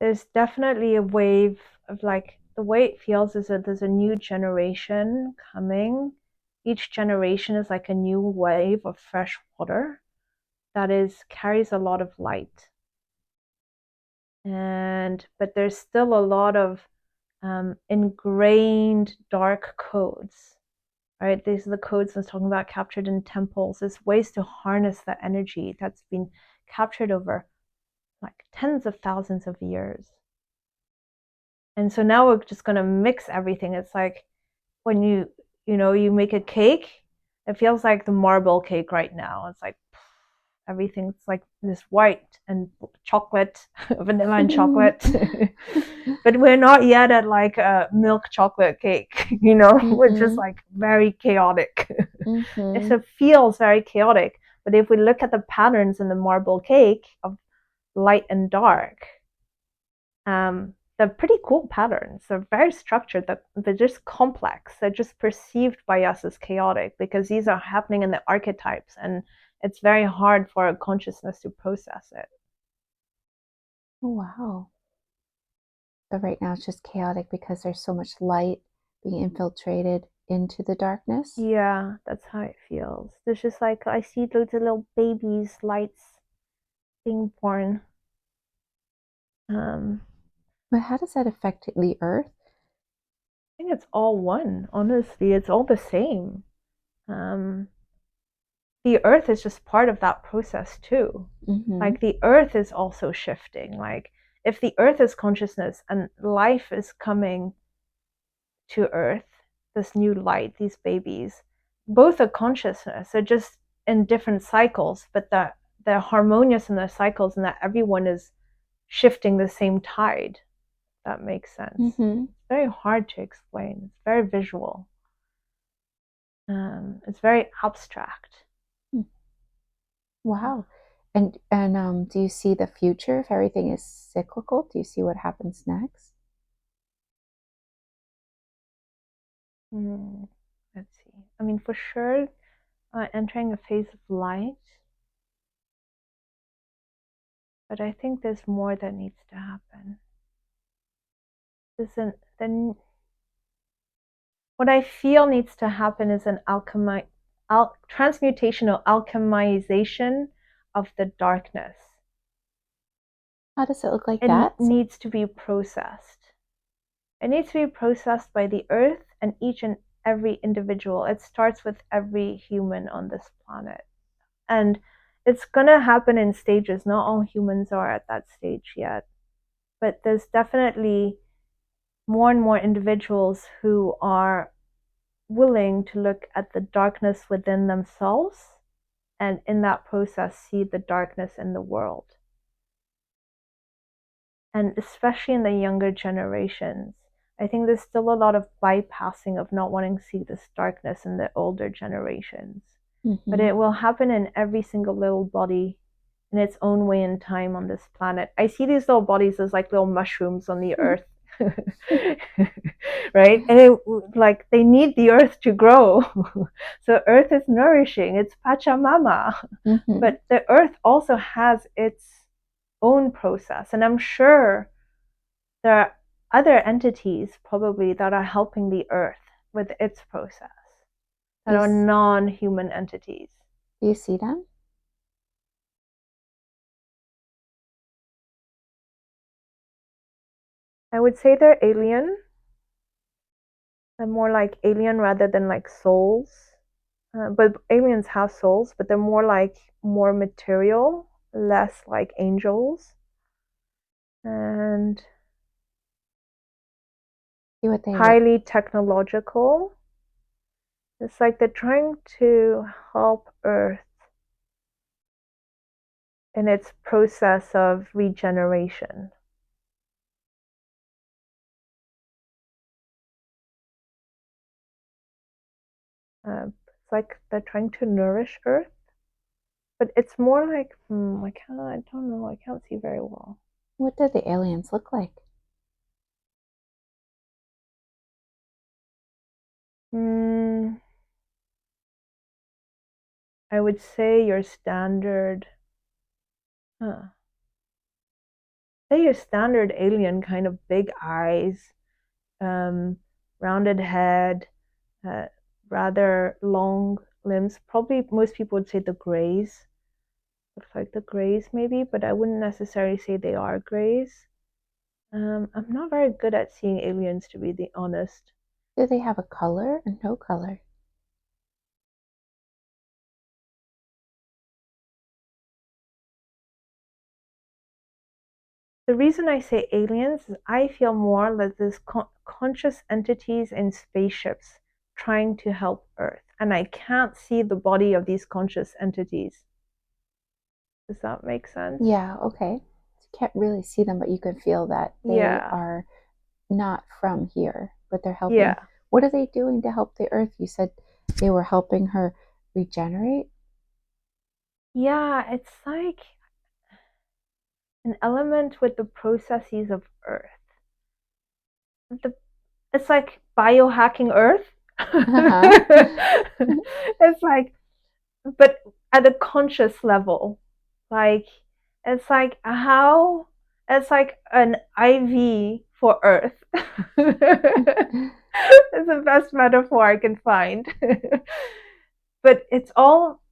There's definitely a wave of, like, the way it feels is that there's a new generation coming. Each generation is like a new wave of fresh water that carries a lot of light. But there's still a lot of ingrained dark codes, right? These are the codes I was talking about, captured in temples. There's ways to harness that energy that's been captured over like tens of thousands of years. And so now we're just going to mix everything. It's like when you make a cake, it feels like the marble cake right now. It's like everything's like this white and chocolate, vanilla and chocolate. But we're not yet at like a milk chocolate cake, We're just like very chaotic. It feels very chaotic. But if we look at the patterns in the marble cake of light and dark, they're pretty cool patterns. They're very structured. They're just complex. They're just perceived by us as chaotic because these are happening in the archetypes, and it's very hard for a consciousness to process it. Oh, wow. But right now it's just chaotic because there's so much light being infiltrated into the darkness. Yeah, that's how it feels. There's just like, I see those little babies, lights being born. But how does that affect the Earth? I think it's all one, honestly. It's all the same. The Earth is just part of that process too. Like the Earth is also shifting. Like if the Earth is consciousness and life is coming to Earth, this new light, these babies, both are consciousness. They're just in different cycles, but they're harmonious in their cycles, and that everyone is shifting the same tide. That makes sense. It's very hard to explain. It's very visual. It's very abstract. Wow. And do you see the future if everything is cyclical? Do you see what happens next? Let's see. I mean, for sure, entering a phase of light. But I think there's more that needs to happen. What I feel needs to happen is an transmutational alchemization of the darkness. How does it look like that? It needs to be processed. It needs to be processed by the Earth and each and every individual. It starts with every human on this planet. And it's going to happen in stages. Not all humans are at that stage yet. But there's definitely more and more individuals who are willing to look at the darkness within themselves, and in that process see the darkness in the world. And especially in the younger generations, I think there's still a lot of bypassing of not wanting to see this darkness in the older generations. But it will happen in every single little body in its own way and time on this planet. I see these little bodies as like little mushrooms on the earth. Right? And it, like, they need the earth to grow. So earth is nourishing, it's Pachamama. But the earth also has its own process, and I'm sure there are other entities probably that are helping the earth with its process that are non-human entities. Do you see them? I would say they're alien. They're more like alien rather than like souls. But aliens have souls, but they're more material, less like angels. And See what they highly technological. It's like they're trying to help Earth in its process of regeneration. It's like they're trying to nourish Earth, but it's more like I don't know. I can't see very well. What do the aliens look like? I would say your standard. Say your standard alien, kind of big eyes, rounded head, rather long limbs. Probably most people would say the Greys. Looks like the Greys maybe, but I wouldn't necessarily say they are Greys. I'm not very good at seeing aliens, to be honest. Do they have a color or no color? The reason I say aliens is I feel more like there's conscious entities in spaceships trying to help Earth, and I can't see the body of these conscious entities. Does that make sense? Yeah, okay. You can't really see them, but you can feel that they are not from here, but they're helping. Yeah. What are they doing to help the earth? You said they were helping her regenerate? Yeah, it's like an element with the processes of Earth. It's like biohacking Earth. It's like, but at a conscious level. Like, it's like it's like an IV for Earth. It's the best metaphor I can find. But it's all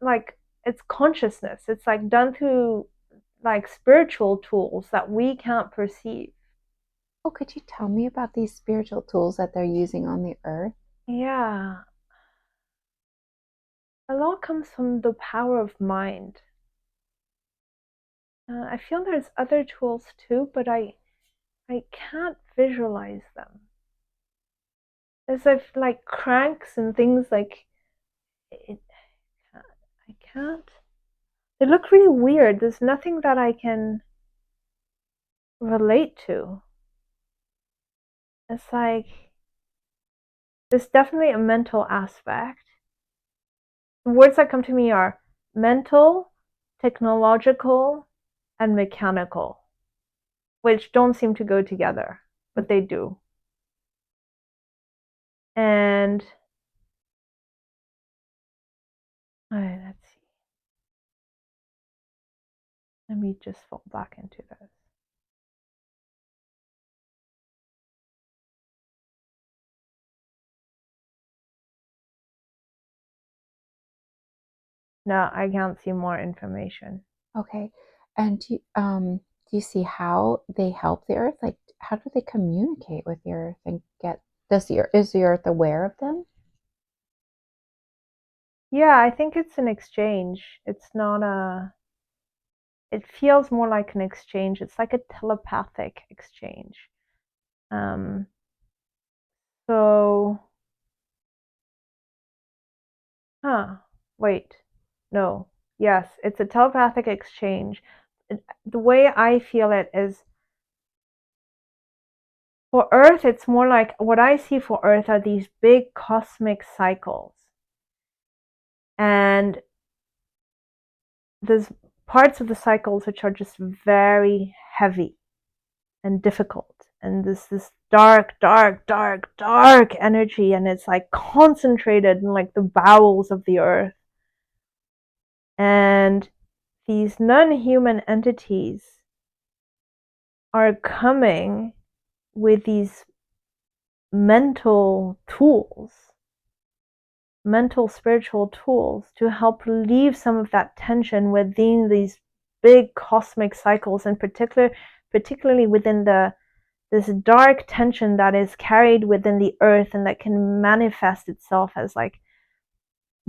like, it's consciousness. It's like done through like spiritual tools that we can't perceive. Oh, could you tell me about these spiritual tools that they're using on the earth? Yeah. A lot comes from the power of mind. I feel there's other tools too, but I can't visualize them. There's like cranks and things like it. I can't. They look really weird. There's nothing that I can relate to. It's like there's definitely a mental aspect. The words that come to me are mental, technological, and mechanical, which don't seem to go together, but they do. And let's see. Let me just fall back into this. No, I can't see more information. Okay. And do you see how they help the earth? Like, how do they communicate with the earth and is the earth aware of them? Yeah, I think it's an exchange. It's not it feels more like an exchange. It's like a telepathic exchange. So, wait, no, yes, it's a telepathic exchange. The way I feel it is For Earth, it's more like, what I see for Earth are these big cosmic cycles. And there's parts of the cycles which are just very heavy and difficult. And this dark energy, and it's like concentrated in like the bowels of the Earth. And these non-human entities are coming with these mental tools, mental spiritual tools, to help relieve some of that tension within these big cosmic cycles, and particularly within this dark tension that is carried within the Earth, and that can manifest itself as like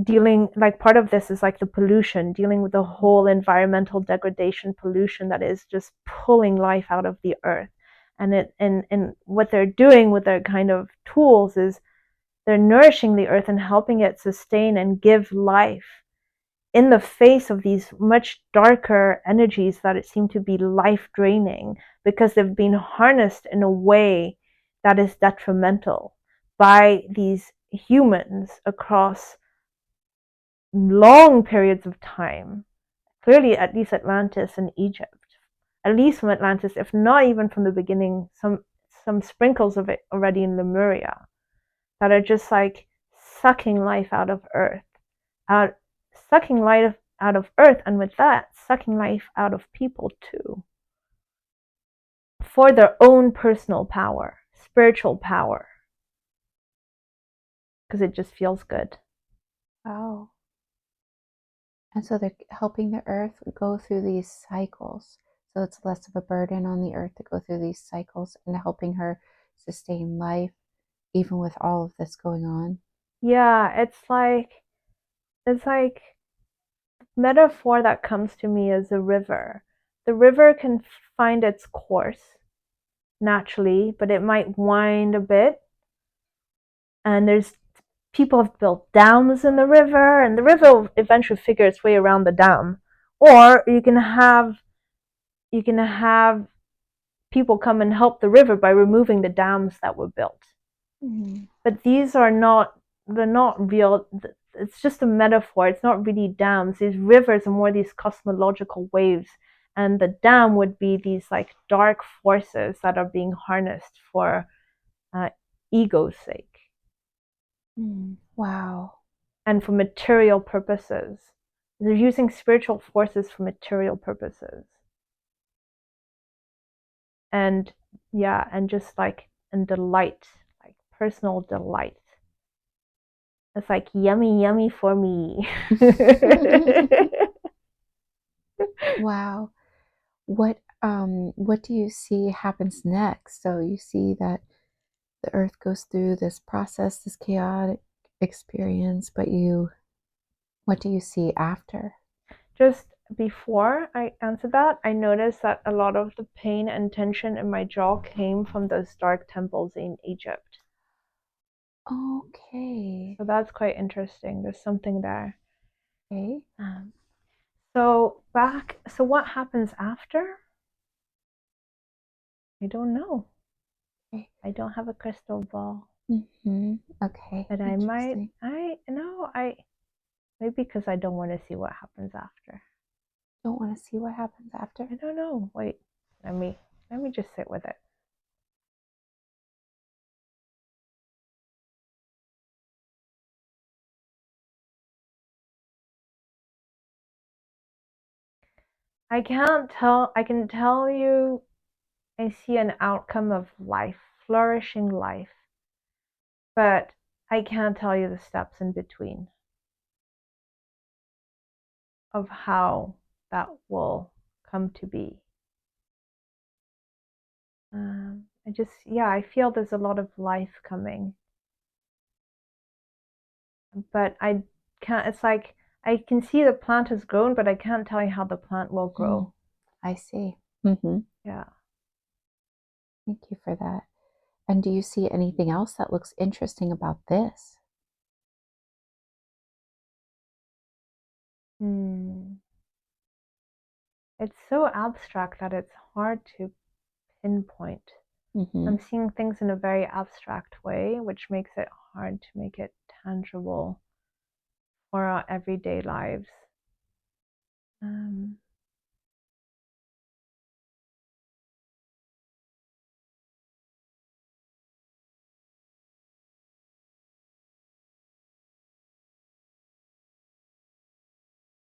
dealing, like part of this is like the pollution, dealing with the whole environmental degradation, pollution that is just pulling life out of the Earth. And what they're doing with their kind of tools is they're nourishing the Earth and helping it sustain and give life in the face of these much darker energies that it seem to be life draining, because they've been harnessed in a way that is detrimental by these humans across long periods of time. Clearly, at least Atlantis and Egypt, at least from Atlantis, if not even from the beginning, some sprinkles of it already in Lemuria, that are just like sucking life out of Earth, sucking life out of Earth, and with that, sucking life out of people too, for their own personal power, spiritual power, because it just feels good. Wow. And so they're helping the earth go through these cycles. So it's less of a burden on the earth to go through these cycles, and helping her sustain life even with all of this going on. Yeah, it's like metaphor that comes to me is a river. The river can find its course naturally, but it might wind a bit. And there's people have built dams in the river, and the river will eventually figure its way around the dam. Or you can have people come and help the river by removing the dams that were built. Mm-hmm. But they're not real. It's just a metaphor. It's not really dams. These rivers are more these cosmological waves, and the dam would be these like dark forces that are being harnessed for ego's sake. Wow. And for material purposes. They're using spiritual forces for material purposes. And yeah, and just like, and delight, like personal delight. It's like yummy, yummy for me. Wow. What do you see happens next? So you see that the earth goes through this process, this chaotic experience, but what do you see after? Just before I answer that, I noticed that a lot of the pain and tension in my jaw came from those dark temples in Egypt. Okay. So that's quite interesting. There's something there. Okay. So what happens after? I don't know. Okay. I don't have a crystal ball. Mm-hmm. Okay. But maybe because I don't want to see what happens after. Don't want to see what happens after? I don't know. Wait, let me just sit with it. I can tell you I see an outcome of life, flourishing life, but I can't tell you the steps in between of how that will come to be. I feel there's a lot of life coming, but I can't, it's like, I can see the plant has grown, but I can't tell you how the plant will grow. I see. Mm-hmm. Yeah. Thank you for that. And do you see anything else that looks interesting about this? It's so abstract that it's hard to pinpoint. I'm seeing things in a very abstract way, which makes it hard to make it tangible for our everyday lives.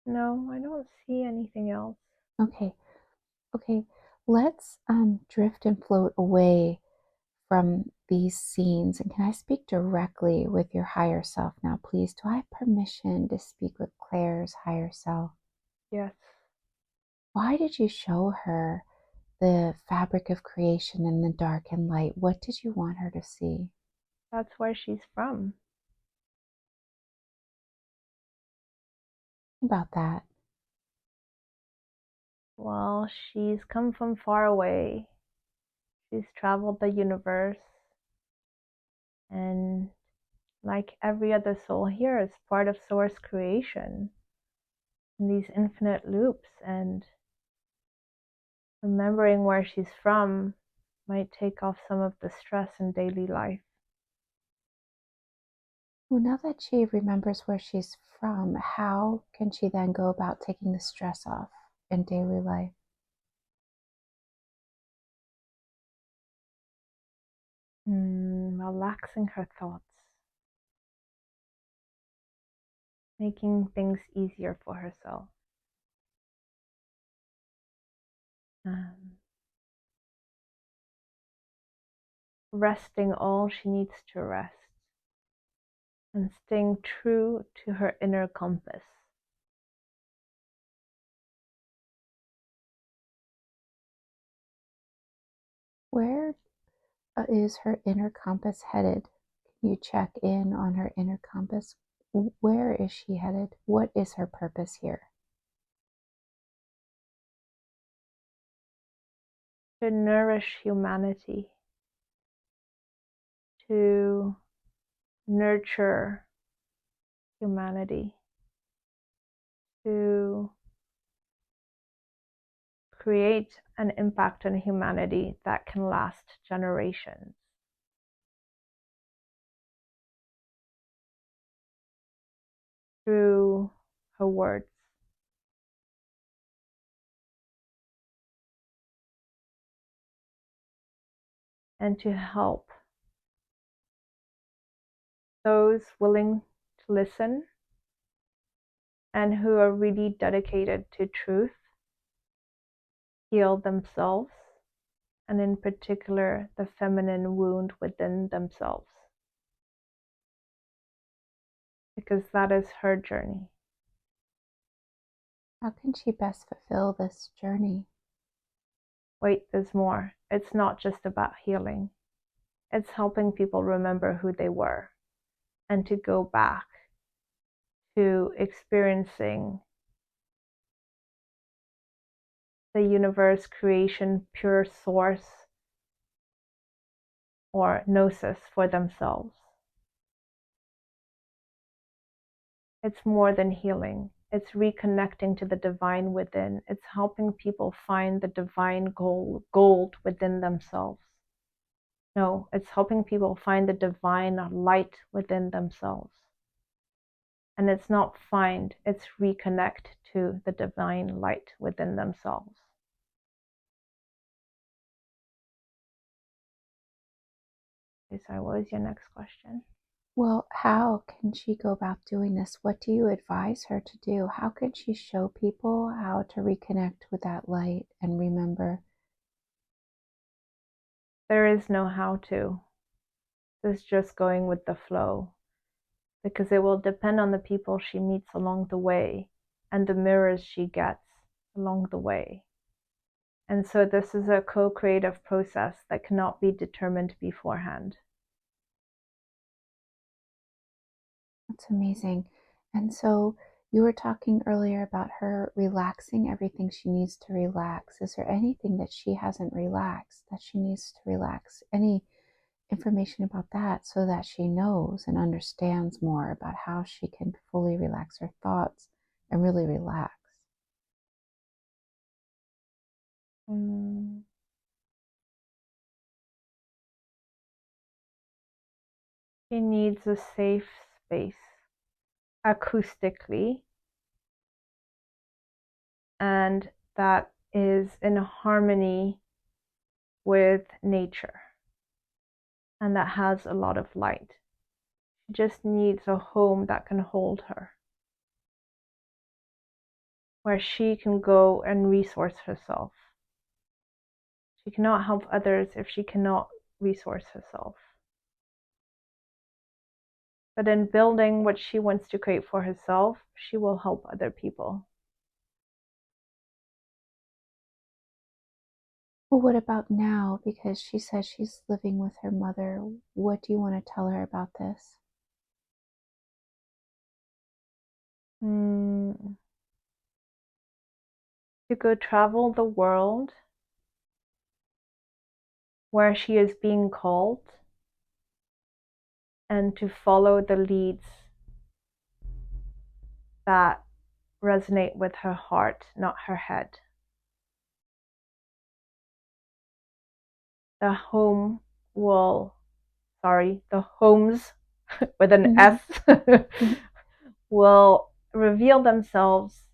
No, I don't see anything else. Okay. Okay. Let's drift and float away from these scenes. And can I speak directly with your higher self now, please? Do I have permission to speak with Claire's higher self? Yes. Why did you show her the fabric of creation in the dark and light? What did you want her to see? That's where she's from. About that. Well, she's come from far away. She's traveled the universe. And like every other soul here, is part of source creation in these infinite loops. And remembering where she's from might take off some of the stress in daily life. Well, now that she remembers where she's from, how can she then go about taking the stress off in daily life? Relaxing her thoughts, making things easier for herself. Resting all she needs to rest, and staying true to her inner compass. Where is her inner compass headed? Can you check in on her inner compass? Where is she headed? What is her purpose here? To nourish humanity, to nurture humanity, to create an impact on humanity that can last generations. Through her words. And to help those willing to listen and who are really dedicated to truth heal themselves, and in particular the feminine wound within themselves, because that is her journey. How can she best fulfill this journey? Wait, there's more. It's not just about healing. It's helping people remember who they were and to go back to experiencing the universe, creation, pure source, or gnosis for themselves. It's more than healing. It's reconnecting to the divine within. It's helping people find the divine gold within themselves. No, it's helping people find the divine light within themselves. And it's not find, it's reconnect to the divine light within themselves. Okay, so what was your next question? Well, how can she go about doing this? What do you advise her to do? How can she show people how to reconnect with that light and remember? There is no how to. It's just going with the flow, because it will depend on the people she meets along the way and the mirrors she gets along the way. And so this is a co-creative process that cannot be determined beforehand. That's amazing. And so you were talking earlier about her relaxing everything she needs to relax. Is there anything that she hasn't relaxed that she needs to relax? Any information about that so that she knows and understands more about how she can fully relax her thoughts and really relax? She needs a safe space, acoustically, and that is in harmony with nature and that has a lot of light. She just needs a home that can hold her, where she can go and resource herself. She cannot help others if she cannot resource herself. But in building what she wants to create for herself, she will help other people. Well, what about now? Because she says she's living with her mother. What do you want to tell her about this? To go travel the world where she is being called and to follow the leads that resonate with her heart, not her head. The homes with an S will reveal themselves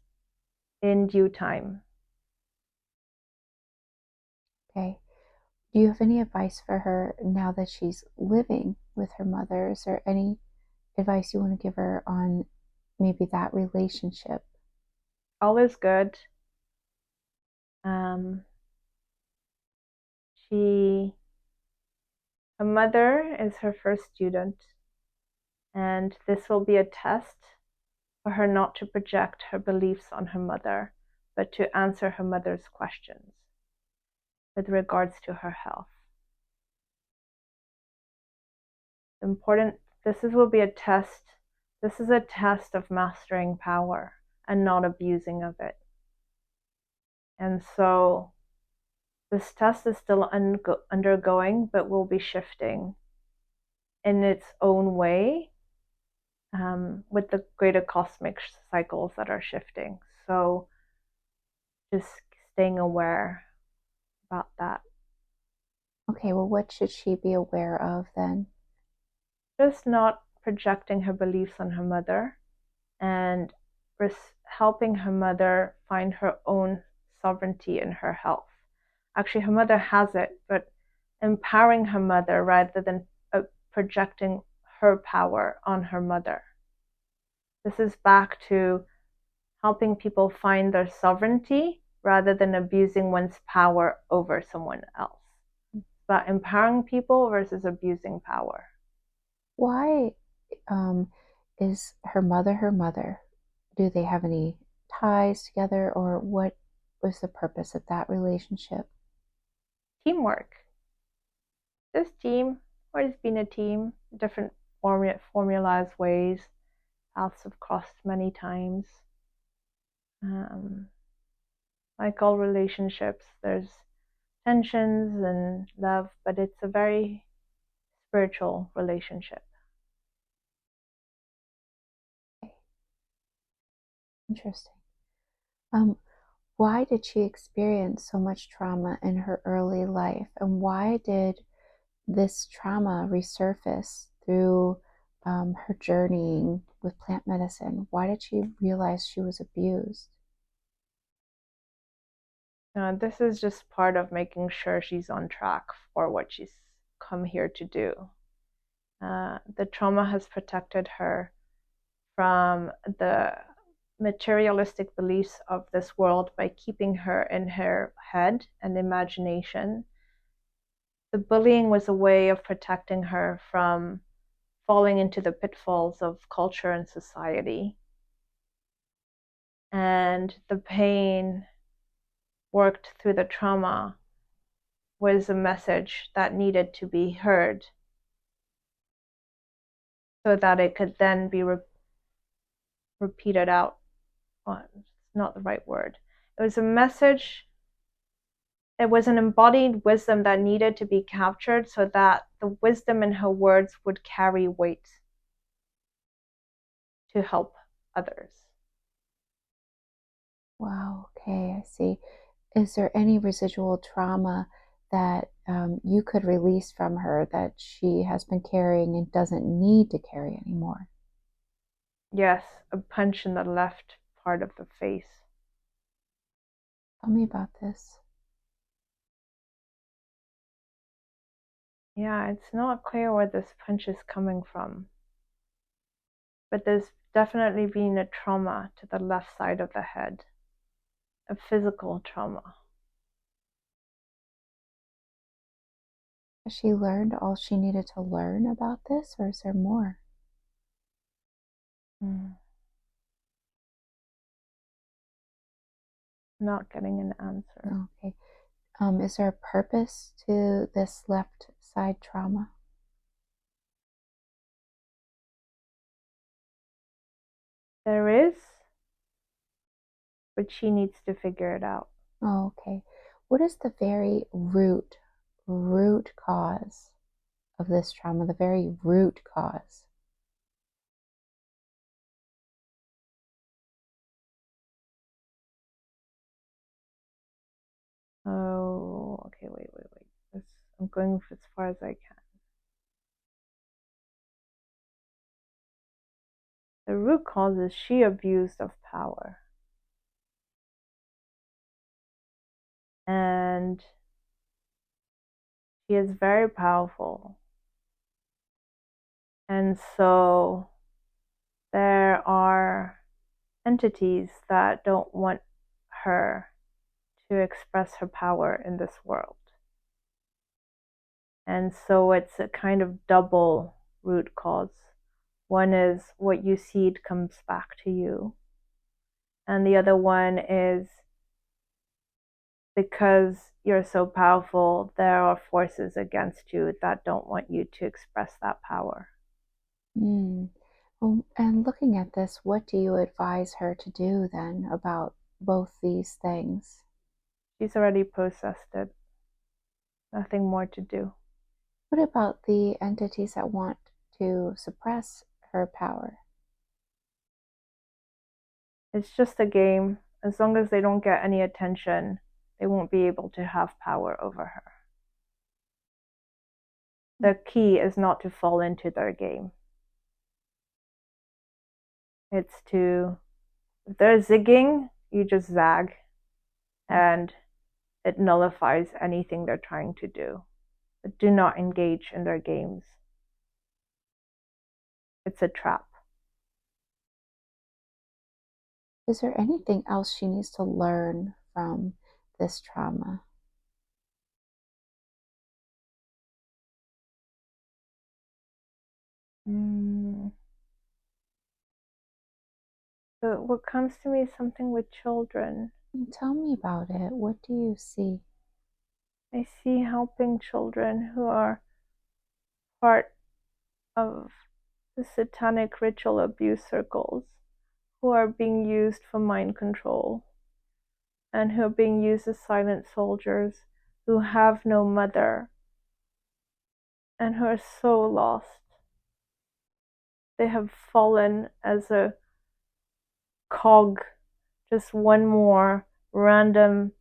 in due time. Okay. Do you have any advice for her now that she's living with her mother? Is there any advice you want to give her on maybe that relationship? All is good. Her mother is her first student, and this will be a test for her not to project her beliefs on her mother, but to answer her mother's questions with regards to her health. This will be a test. This is a test of mastering power and not abusing of it. And so this test is still undergoing, but will be shifting in its own way with the greater cosmic cycles that are shifting. So just staying aware about that. Okay, well, what should she be aware of then? Just not projecting her beliefs on her mother and helping her mother find her own sovereignty in her health. Actually, her mother has it, but empowering her mother rather than projecting her power on her mother. This is back to helping people find their sovereignty rather than abusing one's power over someone else. But empowering people versus abusing power. Why is her mother her mother? Do they have any ties together, or what was the purpose of that relationship? Teamwork. This team, or it's been a team, different formalized ways, paths have crossed many times. Like all relationships, there's tensions and love, but it's a very spiritual relationship. Interesting. Why did she experience so much trauma in her early life, and why did this trauma resurface through her journeying with plant medicine? Why did she realize she was abused? This is just part of making sure she's on track for what she's come here to do. The trauma has protected her from the materialistic beliefs of this world by keeping her in her head and imagination. The bullying was a way of protecting her from falling into the pitfalls of culture and society. And the pain worked through the trauma was a message that needed to be heard so that it could then be repeated out. Well, it's not the right word. It was a message. It was an embodied wisdom that needed to be captured so that the wisdom in her words would carry weight to help others. Wow, okay, I see. Is there any residual trauma that you could release from her that she has been carrying and doesn't need to carry anymore? Yes, a punch in the left part of the face. Tell me about this. Yeah, it's not clear where this punch is coming from, but there's definitely been a trauma to the left side of the head, a physical trauma. Has she learned all she needed to learn about this, or is there more? Not getting an answer. Okay. Is there a purpose to this left side trauma? There is, but she needs to figure it out. Oh, okay. What is the very root cause of this trauma? The very root cause? Oh, okay, wait. I'm going as far as I can. The root cause is she abused of power. And she is very powerful. And so there are entities that don't want her to express her power in this world. And so it's a kind of double root cause. One is what you seed comes back to you. And the other one is because you're so powerful, there are forces against you that don't want you to express that power. Well, and looking at this, what do you advise her to do then about both these things? She's already processed it. Nothing more to do. What about the entities that want to suppress her power? It's just a game. As long as they don't get any attention, they won't be able to have power over her. The key is not to fall into their game. It's to, if they're zigging, you just zag, and it nullifies anything they're trying to do. But do not engage in their games. It's a trap. Is there anything else she needs to learn from this trauma? So what comes to me is something with children. Tell me about it. What do you see? I see helping children who are part of the satanic ritual abuse circles, who are being used for mind control, and who are being used as silent soldiers, who have no mother, and who are so lost. They have fallen as a cog, just one more random,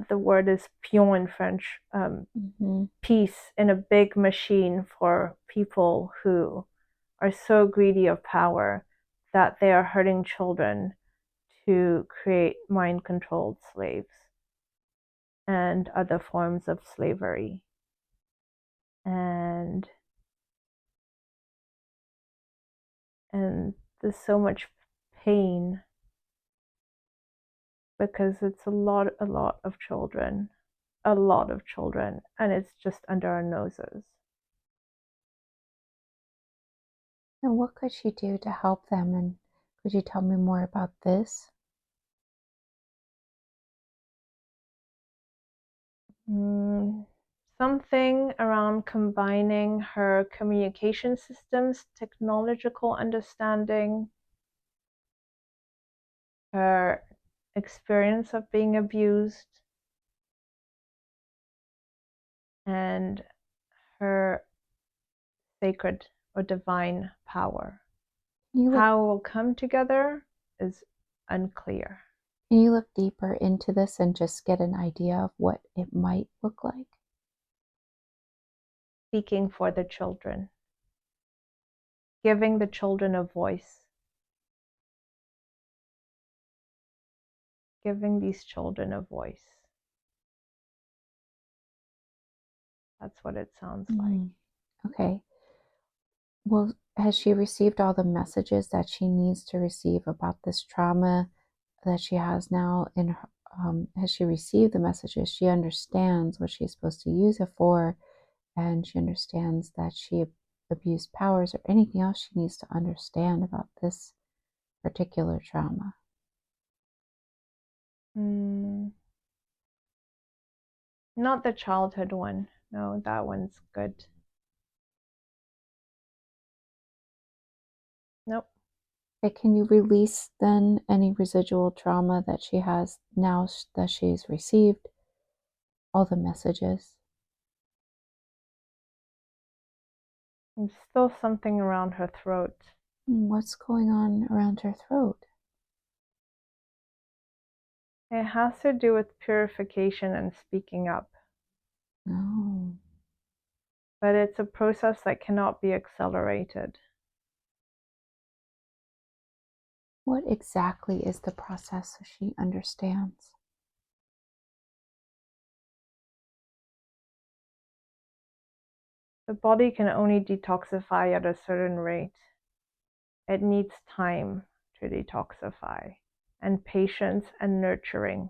the word is pion in French, piece in a big machine for people who are so greedy of power that they are hurting children to create mind-controlled slaves and other forms of slavery. And there's so much pain because it's a lot of children, and it's just under our noses. And what could she do to help them? And could you tell me more about this? Something around combining her communication systems, technological understanding, her experience of being abused, and her sacred or divine power. How it will come together is unclear. Can you look deeper into this and just get an idea of what it might look like? Speaking for the children, giving the children a voice, giving these children a voice. That's what it sounds like. Okay. Well, has she received all the messages that she needs to receive about this trauma that she has now? Has she received the messages? She understands what she's supposed to use it for, and she understands that she abused powers, or anything else she needs to understand about this particular trauma. Not the childhood one. No, that one's good. Nope. Okay, can you release then any residual trauma that she has now that she's received all the messages? There's still something around her throat. What's going on around her throat? It has to do with purification and speaking up. No. But it's a process that cannot be accelerated. What exactly is the process so she understands? The body can only detoxify at a certain rate. It needs time to detoxify, and patience and nurturing.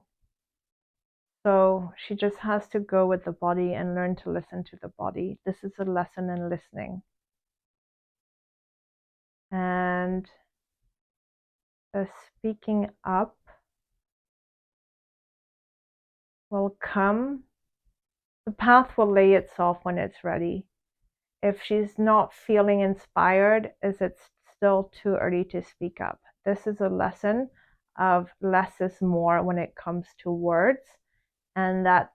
So she just has to go with the body and learn to listen to the body. This is a lesson in listening. And the speaking up will come. The path will lay itself when it's ready. If she's not feeling inspired, is it's still too early to speak up. This is a lesson of less is more when it comes to words, and that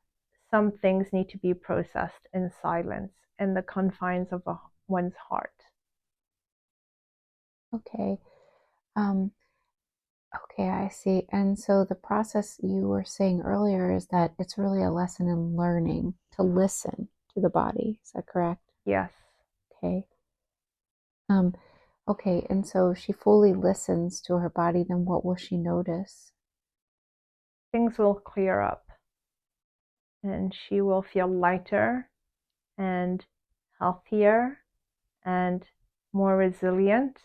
some things need to be processed in silence, in the confines of one's heart. Okay. Okay, I see. And so the process you were saying earlier is that it's really a lesson in learning to listen to the body. Is that correct? Yes. Okay. Okay, and so she fully listens to her body, then what will she notice? Things will clear up, and she will feel lighter and healthier and more resilient.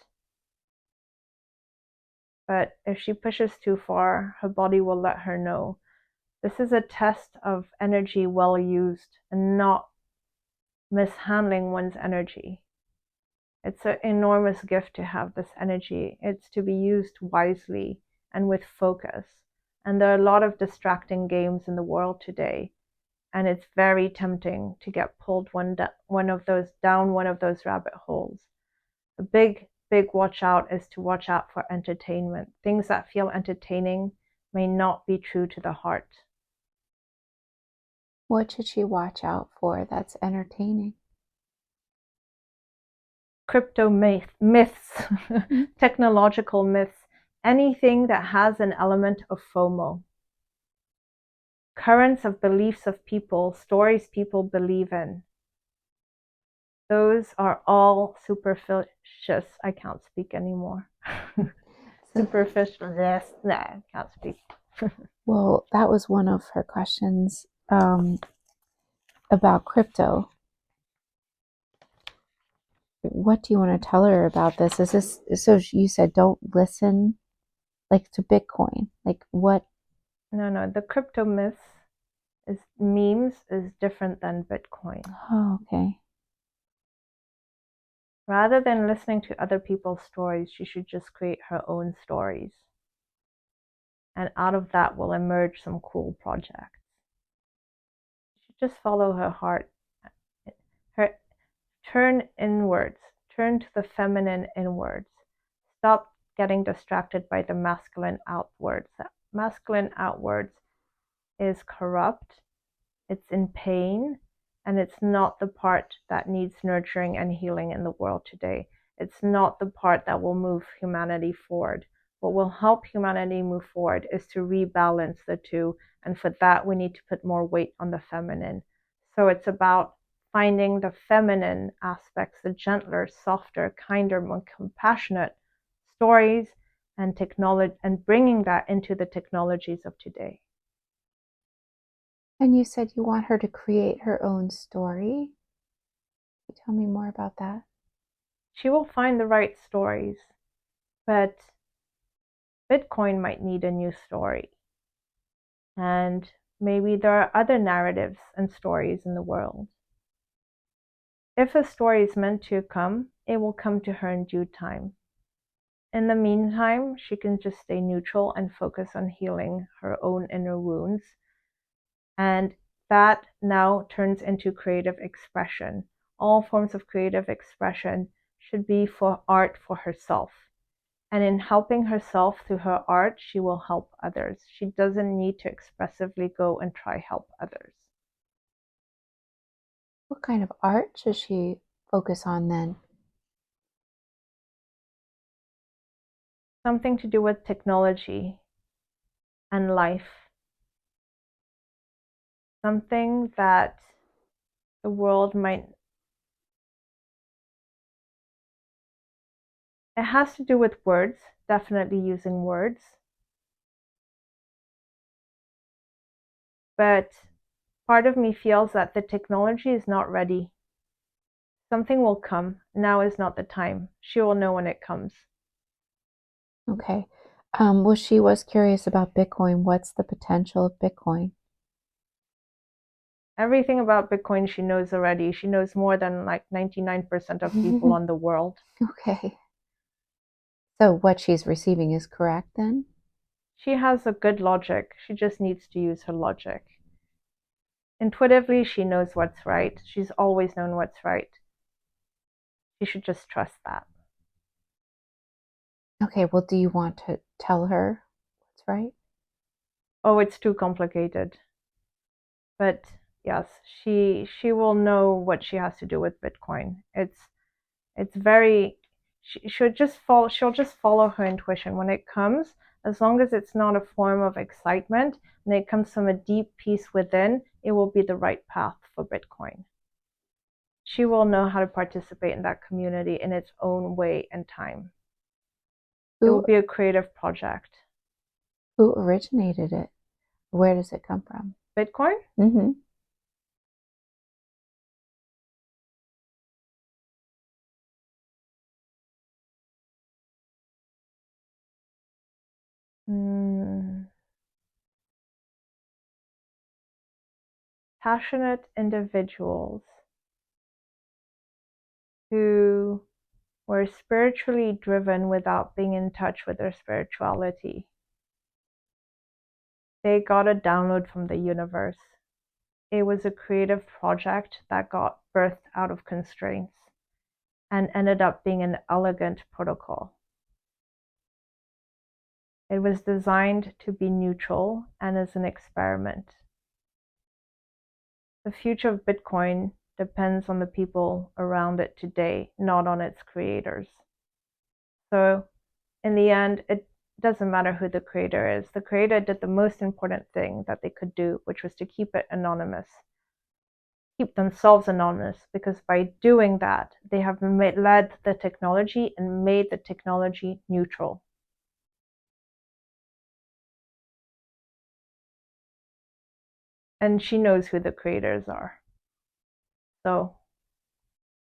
But if she pushes too far, her body will let her know. This is a test of energy well used and not mishandling one's energy. It's an enormous gift to have this energy. It's to be used wisely and with focus. And there are a lot of distracting games in the world today. And it's very tempting to get pulled one of those rabbit holes. The big watch out is to watch out for entertainment. Things that feel entertaining may not be true to the heart. What should she watch out for that's entertaining? Crypto myths, technological myths, anything that has an element of FOMO. Currents of beliefs of people, stories people believe in. Those are all superficious. I can't speak anymore. Superficial. Nah, I can't speak. Well, that was one of her questions about crypto. What do you want to tell her about this? Is this so? You said don't listen, like to Bitcoin. Like what? No. The crypto myths is memes is different than Bitcoin. Oh, okay. Rather than listening to other people's stories, she should just create her own stories. And out of that will emerge some cool projects. She should just follow her heart. Turn inwards. Turn to the feminine inwards. Stop getting distracted by the masculine outwards. That masculine outwards is corrupt, it's in pain, and it's not the part that needs nurturing and healing in the world today. It's not the part that will move humanity forward. what will help humanity move forward is to rebalance the two. And for that, we need to put more weight on the feminine. So it's about finding the feminine aspects, the gentler, softer, kinder, more compassionate stories and technology, and bringing that into the technologies of today. And you said you want her to create her own story. Can you tell me more about that? She will find the right stories, but Bitcoin might need a new story. And maybe there are other narratives and stories in the world. If a story is meant to come, it will come to her in due time. In the meantime, she can just stay neutral and focus on healing her own inner wounds. And that now turns into creative expression. All forms of creative expression should be for art for herself. And in helping herself through her art, she will help others. She doesn't need to expressively go and try help others. What kind of art should she focus on then? Something to do with technology and life. Something that the world might... It has to do with words, definitely using words. But part of me feels that the technology is not ready. Something will come. Now is not the time. She will know when it comes. Okay. Well, she was curious about Bitcoin. What's the potential of Bitcoin? Everything about Bitcoin she knows already. She knows more than like 99% of people on the world. Okay. So what she's receiving is correct then? She has a good logic. She just needs to use her logic. Intuitively, she knows what's right. She's always known what's right. She should just trust that. Okay, well, do you want to tell her what's right? Oh, it's too complicated. But yes, she will know what she has to do with Bitcoin. It's very... she'll just follow her intuition when it comes, as long as it's not a form of excitement and it comes from a deep peace within, it will be the right path for Bitcoin. She will know how to participate in that community in its own way and time. It will be a creative project. Who originated it? Where does it come from? Bitcoin? Mm-hmm. Passionate individuals who were spiritually driven without being in touch with their spirituality. They got a download from the universe. It was a creative project that got birthed out of constraints and ended up being an elegant protocol. It was designed to be neutral and as an experiment. The future of Bitcoin depends on the people around it today, not on its creators. So in the end, it doesn't matter who the creator is. The creator did the most important thing that they could do, which was to keep it anonymous. Keep themselves anonymous, because by doing that, they have led the technology and made the technology neutral. And she knows who the creators are. So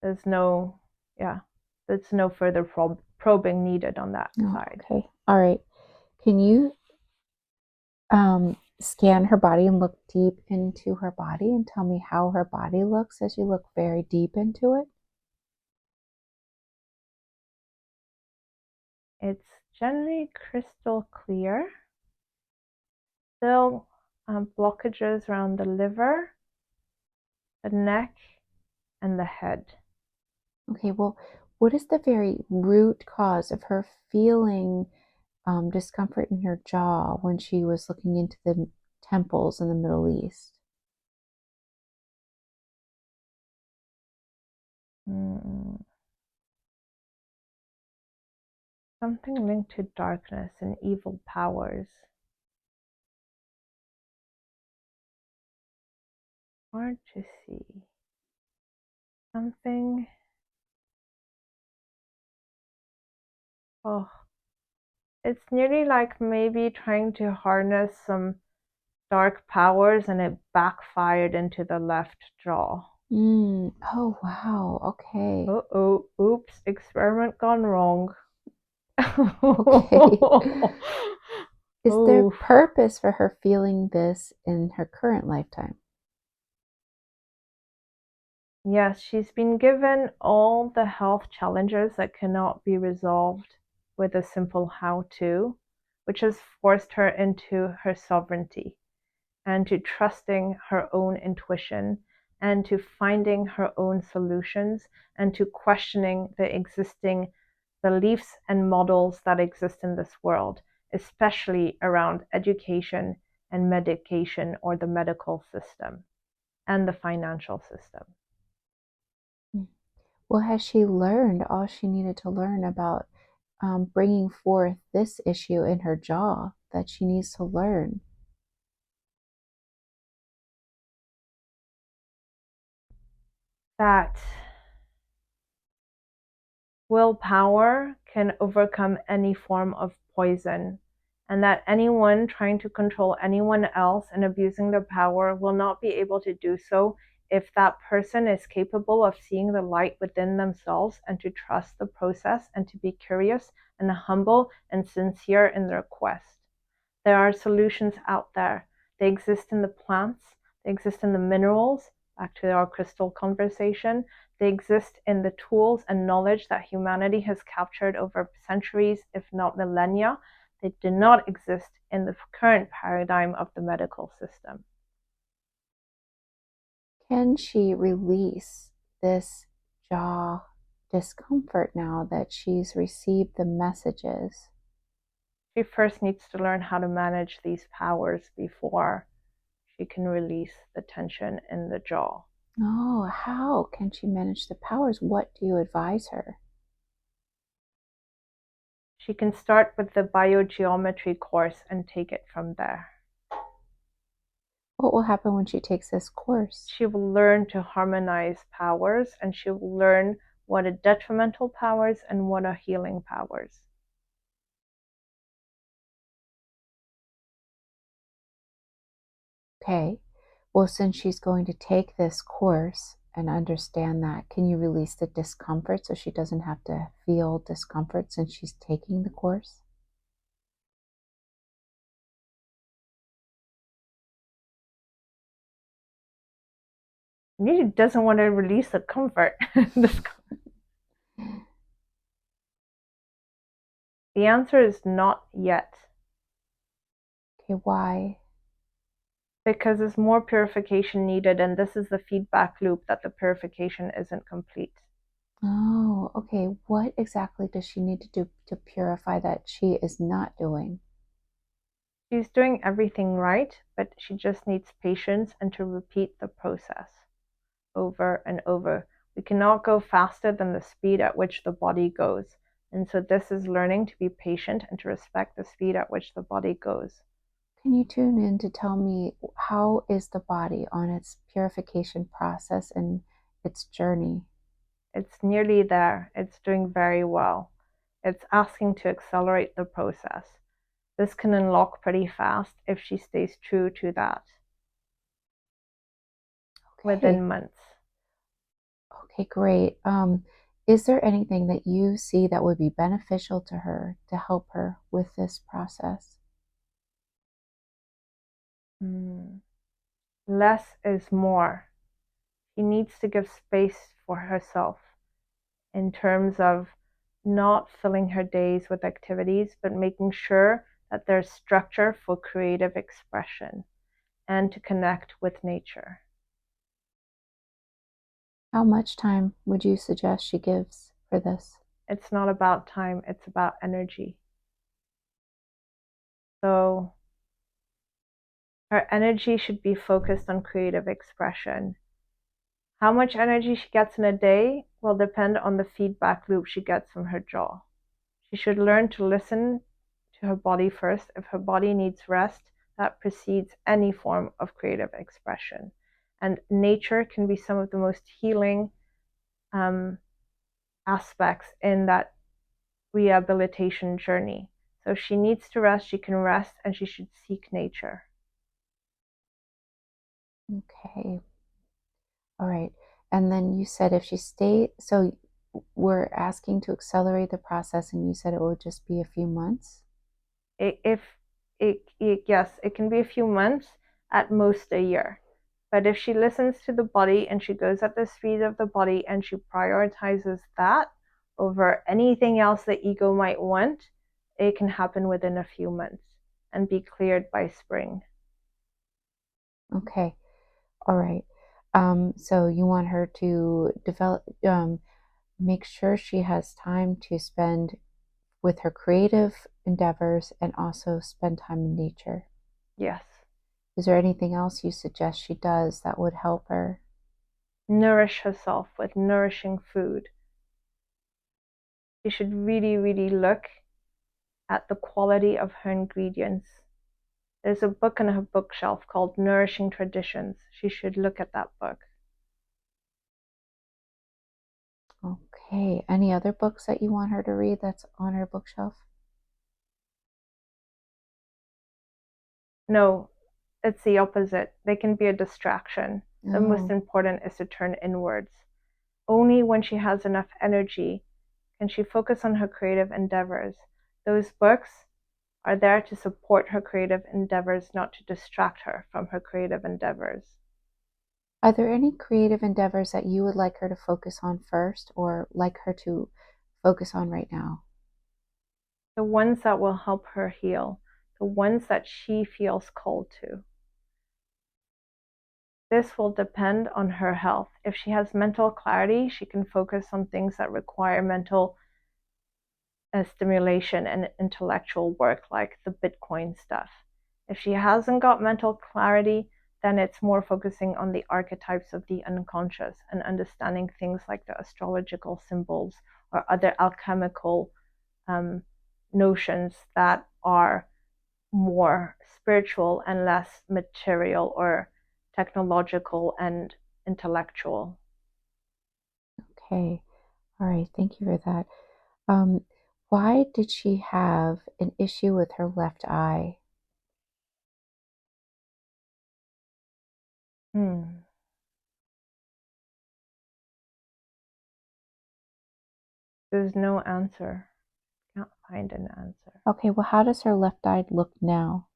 there's no further probing needed on that side. Okay. All right. Can you scan her body and look deep into her body and tell me how her body looks as you look very deep into it? It's generally crystal clear. Still blockages around the liver, the neck, and the head. Okay, well, what is the very root cause of her feeling discomfort in her jaw when she was looking into the temples in the Middle East? Something linked to darkness and evil powers. Hard to see. Something. Oh, it's nearly like maybe trying to harness some dark powers and it backfired into the left jaw. Oh, wow. Okay. Uh-oh. Oops. Experiment gone wrong. Okay. Is there Oof. purpose for her feeling this in her current lifetime? Yes, she's been given all the health challenges that cannot be resolved with a simple how-to, which has forced her into her sovereignty and to trusting her own intuition and to finding her own solutions and to questioning the existing beliefs and models that exist in this world, especially around education and medication or the medical system and the financial system. Well, has she learned all she needed to learn about bringing forth this issue in her jaw that she needs to learn? That willpower can overcome any form of poison, and that anyone trying to control anyone else and abusing their power will not be able to do so if that person is capable of seeing the light within themselves and to trust the process and to be curious and humble and sincere in their quest. There are solutions out there. They exist in the plants, they exist in the minerals, back to our crystal conversation. They exist in the tools and knowledge that humanity has captured over centuries, if not millennia. They do not exist in the current paradigm of the medical system. Can she release this jaw discomfort now that she's received the messages? She first needs to learn how to manage these powers before she can release the tension in the jaw. Oh, how can she manage the powers? What do you advise her? She can start with the biogeometry course and take it from there. What will happen when she takes this course? She will learn to harmonize powers, and she will learn what are detrimental powers and what are healing powers. Okay. Well, since she's going to take this course and understand that, can you release the discomfort so she doesn't have to feel discomfort since she's taking the course? She doesn't want to release the comfort. The answer is not yet. Okay, why? Because there's more purification needed, and this is the feedback loop that the purification isn't complete. Oh, okay. What exactly does she need to do to purify that she is not doing? She's doing everything right, but she just needs patience and to repeat the process over and over. We cannot go faster than the speed at which the body goes. And so this is learning to be patient and to respect the speed at which the body goes. Can you tune in to tell me how is the body on its purification process and its journey? It's nearly there. It's doing very well. It's asking to accelerate the process. This can unlock pretty fast if she stays true to that within months. Okay, great. Is there anything that you see that would be beneficial to her to help her with this process? Less is more. She needs to give space for herself in terms of not filling her days with activities, but making sure that there's structure for creative expression and to connect with nature. How much time would you suggest she gives for this? It's not about time, it's about energy. So her energy should be focused on creative expression. How much energy she gets in a day will depend on the feedback loop she gets from her jaw. She should learn to listen to her body first. If her body needs rest, that precedes any form of creative expression. And nature can be some of the most healing aspects in that rehabilitation journey. So if she needs to rest, she can rest, and she should seek nature. Okay. All right. And then you said if she stayed, so we're asking to accelerate the process, and you said it would just be a few months? Yes, it can be a few months, at most a year. But if she listens to the body and she goes at the speed of the body and she prioritizes that over anything else the ego might want, it can happen within a few months and be cleared by spring. Okay. All right. So you want her to develop, make sure she has time to spend with her creative endeavors and also spend time in nature. Yes. Is there anything else you suggest she does that would help her? Nourish herself with nourishing food. She should really, really look at the quality of her ingredients. There's a book on her bookshelf called Nourishing Traditions. She should look at that book. Okay. Any other books that you want her to read that's on her bookshelf? No, it's the opposite. They can be a distraction. The most Oh, important is to turn inwards. Only when she has enough energy can she focus on her creative endeavors. Those books are there to support her creative endeavors, not to distract her from her creative endeavors. are there any creative endeavors that you would like her to focus on first or like her to focus on right now? The ones that will help her heal, the ones that she feels called to. This will depend on her health. If she has mental clarity, she can focus on things that require mental stimulation and intellectual work, like the Bitcoin stuff. If she hasn't got mental clarity, then it's more focusing on the archetypes of the unconscious and understanding things like the astrological symbols or other alchemical notions that are more spiritual and less material or technological and intellectual. Okay. All right. Thank you for that. Um, why did she have an issue with her left eye? There's no answer. Can't find an answer. Okay, well, how does her left eye look now?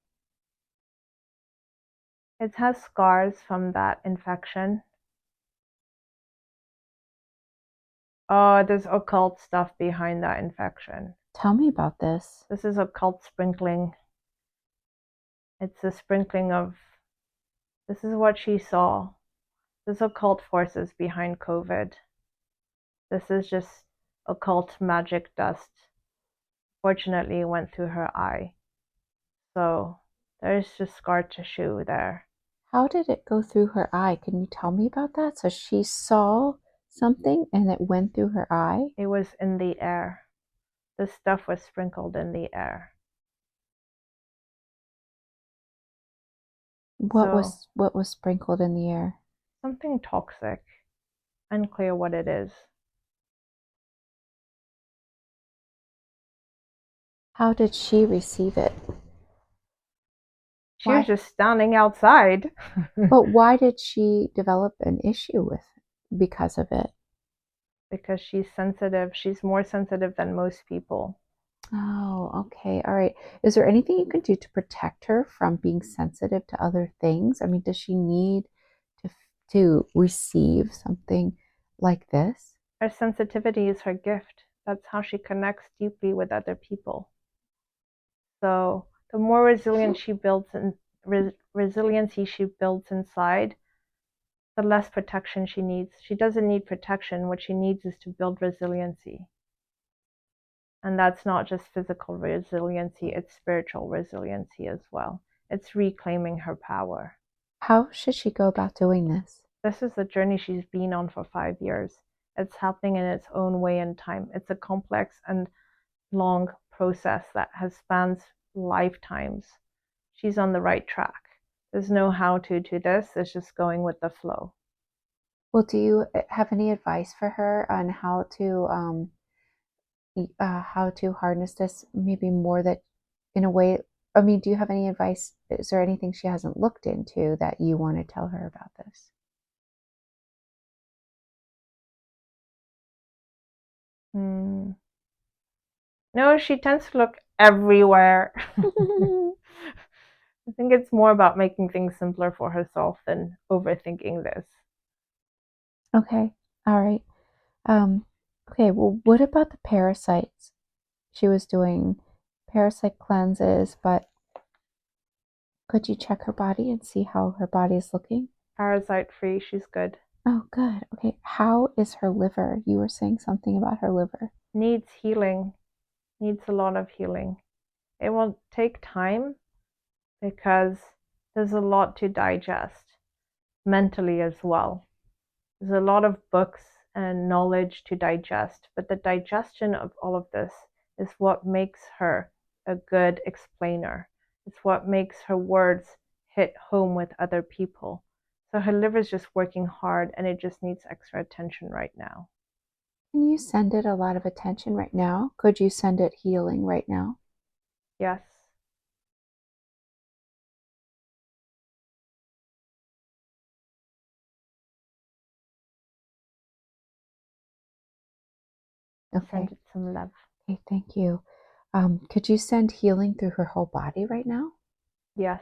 It has scars from that infection. Oh, there's occult stuff behind that infection. Tell me about this. This is occult sprinkling. It's a sprinkling of, this is what she saw. There's occult forces behind COVID. This is just occult magic dust. Fortunately, it went through her eye. So there's just scar tissue there. How did it go through her eye? Can you tell me about that? So she saw something and it went through her eye? It was in the air. The stuff was sprinkled in the air. What was sprinkled in the air? Something toxic. Unclear what it is. How did she receive it? She was just standing outside. But why did she develop an issue with because of it? Because she's sensitive. She's more sensitive than most people. Oh, okay. All right. Is there anything you can do to protect her from being sensitive to other things? I mean, does she need to receive something like this? Her sensitivity is her gift. That's how she connects deeply with other people. So the more resilience she builds in resiliency she builds inside, the less protection she needs. She doesn't need protection. What she needs is to build resiliency. And that's not just physical resiliency, it's spiritual resiliency as well. It's reclaiming her power. How should she go about doing this? This is the journey she's been on for 5 years. It's happening in its own way and time. It's a complex and long process that has spans lifetimes. She's on the right track. There's no how to this. It's just going with the flow. Well, do you have any advice for her on how to harness this? Maybe more that, in a way. I mean, do you have any advice? Is there anything she hasn't looked into that you want to tell her about this? No, she tends to look everywhere. I think it's more about making things simpler for herself than overthinking this. Okay. All right. Okay, well, what about the parasites? She was doing parasite cleanses, but could you check her body and see how her body is looking? Parasite free, she's good. Oh, good. Okay, how is her liver? You were saying something about her liver. Needs healing, needs a lot of healing. It will take time because there's a lot to digest mentally as well. There's a lot of books and knowledge to digest, but the digestion of all of this is what makes her a good explainer. It's what makes her words hit home with other people. So her liver is just working hard and it just needs extra attention right now. Can you send it a lot of attention right now? Could you send it healing right now? Yes. Okay. Send it some love. Okay, thank you. Could you send healing through her whole body right now? Yes.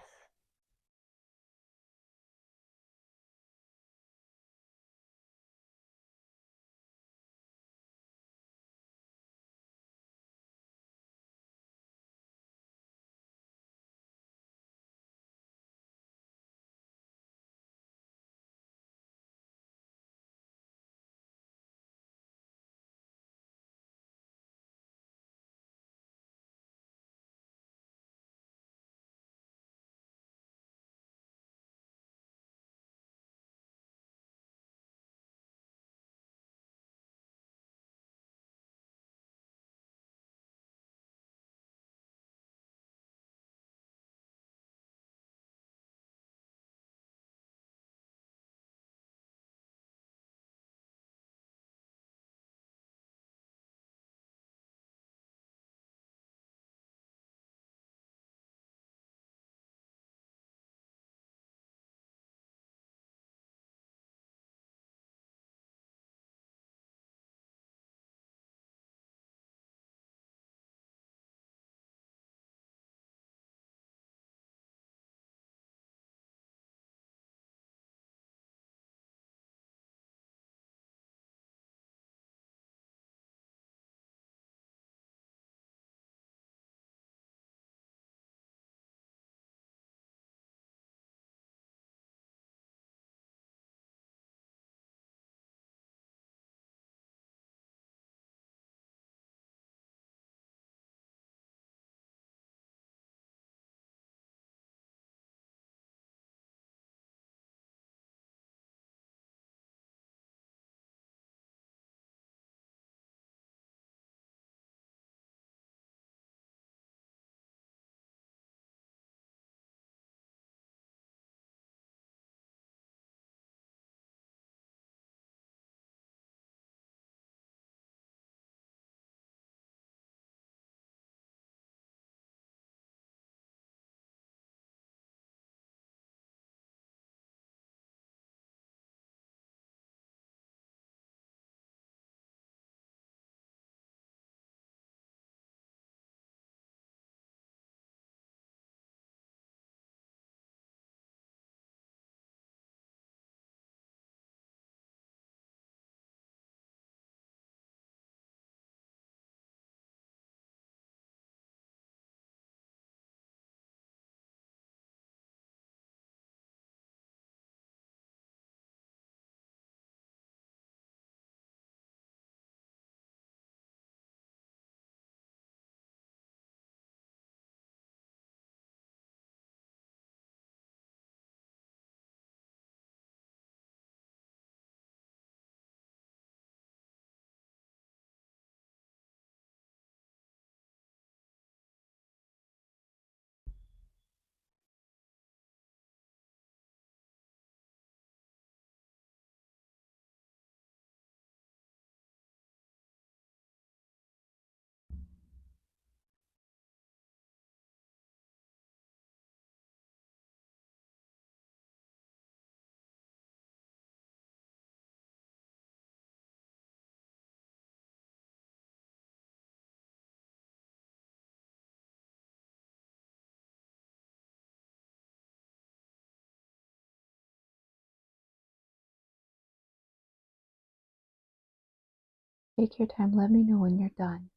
Take your time. Let me know when you're done.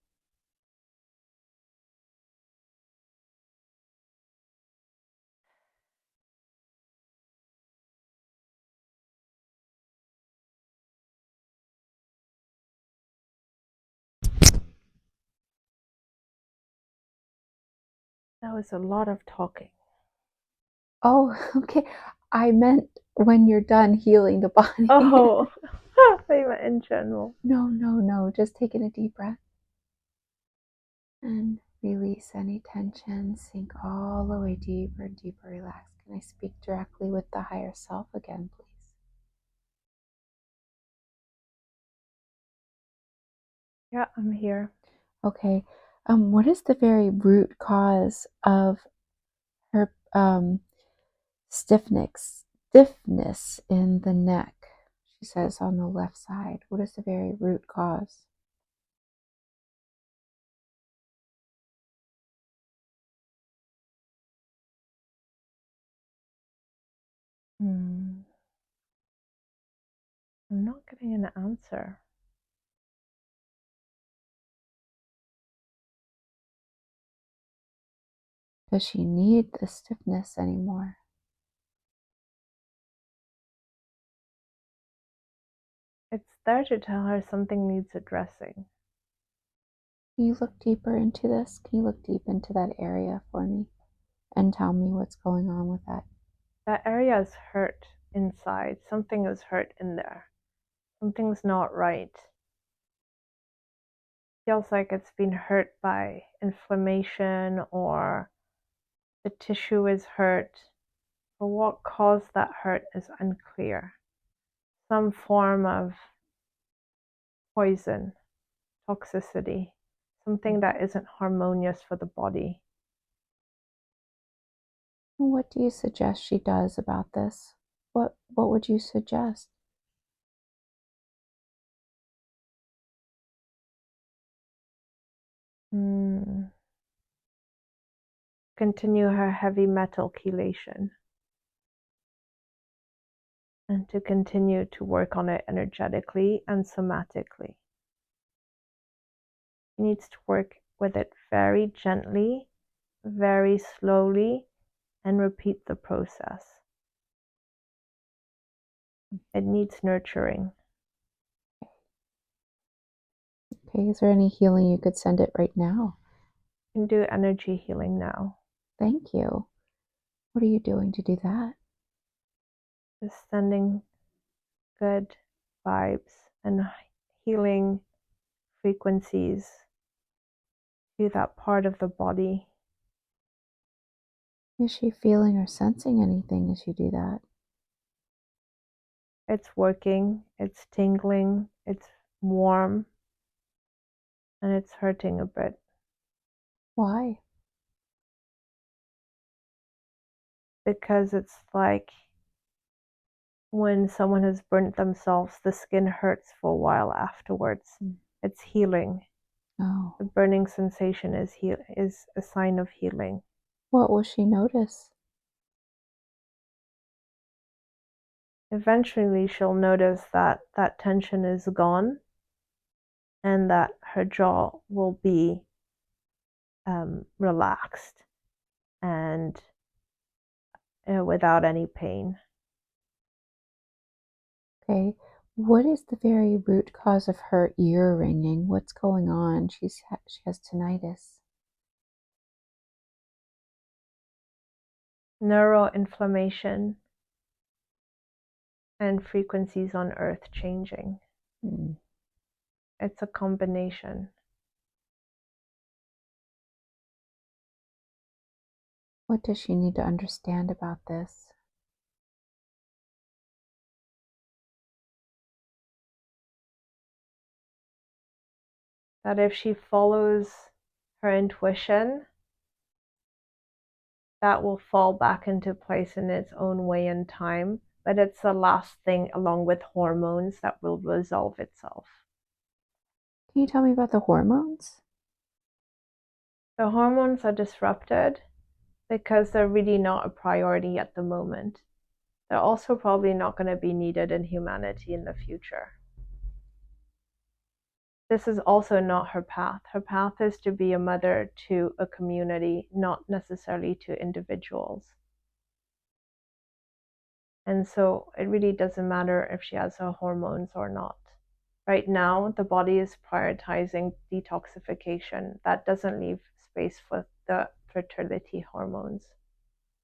That was a lot of talking. Oh, okay. I meant when you're done healing the body. Oh, I meant in general. No. Just taking a deep breath. And release any tension. Sink all the way deeper and deeper. Relax. Can I speak directly with the higher self again, please? Yeah, I'm here. Okay. What is the very root cause of her stiffness in the neck? She says on the left side. What is the very root cause? I'm not getting an answer. Does she need the stiffness anymore? It's there to tell her something needs addressing. Can you look deeper into this? Can you look deep into that area for me and tell me what's going on with that? That area is hurt inside. Something is hurt in there. Something's not right. Feels like it's been hurt by inflammation, or the tissue is hurt, but what caused that hurt is unclear. Some form of poison, toxicity, something that isn't harmonious for the body. What do you suggest she does about this? What would you suggest? Continue her heavy metal chelation, and to continue to work on it energetically and somatically. She needs to work with it very gently, very slowly, and repeat the process. It needs nurturing. Okay, is there any healing you could send it right now? You can do energy healing now. Thank you. What are you doing to do that? Just sending good vibes and healing frequencies to that part of the body. Is she feeling or sensing anything as you do that? It's working, it's tingling, it's warm, and it's hurting a bit. Why? Because it's like when someone has burnt themselves, the skin hurts for a while afterwards. It's healing. Oh. The burning sensation is a sign of healing. What will she notice? Eventually, she'll notice that that tension is gone, and that her jaw will be relaxed and without any pain. Okay. What is the very root cause of her ear ringing? What's going on? She has tinnitus. Neuroinflammation and frequencies on Earth changing. It's a combination. What does she need to understand about this? That if she follows her intuition, that will fall back into place in its own way and time, but it's the last thing, along with hormones, that will resolve itself. Can you tell me about the hormones? The hormones are disrupted because they're really not a priority at the moment. They're also probably not going to be needed in humanity in the future. this is also not her path. Her path is to be a mother to a community, not necessarily to individuals. And so it really doesn't matter if she has her hormones or not. Right now, the body is prioritizing detoxification. That doesn't leave space for the fertility hormones.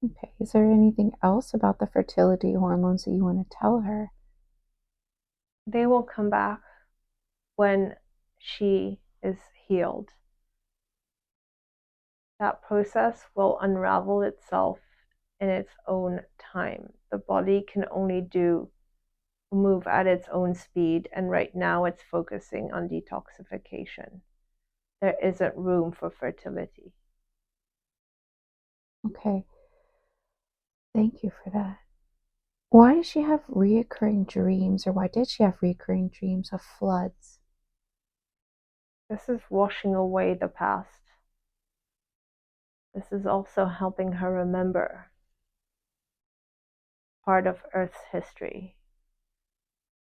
Okay, is there anything else about the fertility hormones that you want to tell her? They will come back when she is healed. That process will unravel itself in its own time. The body can only move at its own speed, and right now it's focusing on detoxification. There isn't room for fertility. Okay, thank you for that. Why does she have reoccurring dreams, or why did she have reoccurring dreams of floods? This is washing away the past. This is also helping her remember part of Earth's history.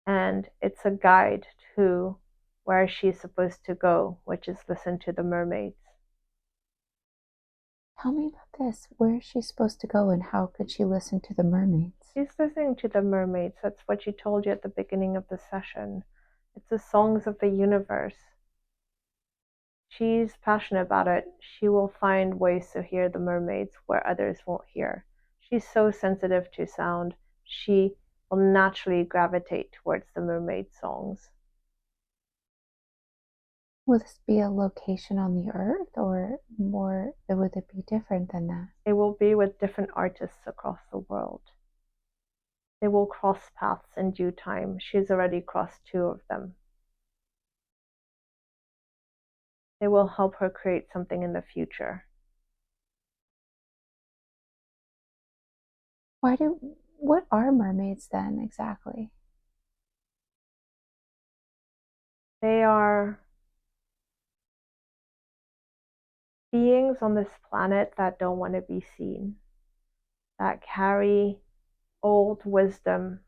And it's a guide to where she's supposed to go, which is listen to the mermaids. Tell me about this. Where is she supposed to go, and how could she listen to the mermaids? She's listening to the mermaids. That's what she told you at the beginning of the session. It's the songs of the universe. She's passionate about it. She will find ways to hear the mermaids where others won't hear. She's so sensitive to sound. She will naturally gravitate towards the mermaid songs. Will this be a location on the earth, or more, would it be different than that? It will be with different artists across the world. They will cross paths in due time. She's already crossed 2 of them. They will help her create something in the future. What are mermaids then exactly? They are beings on this planet that don't want to be seen, that carry old wisdom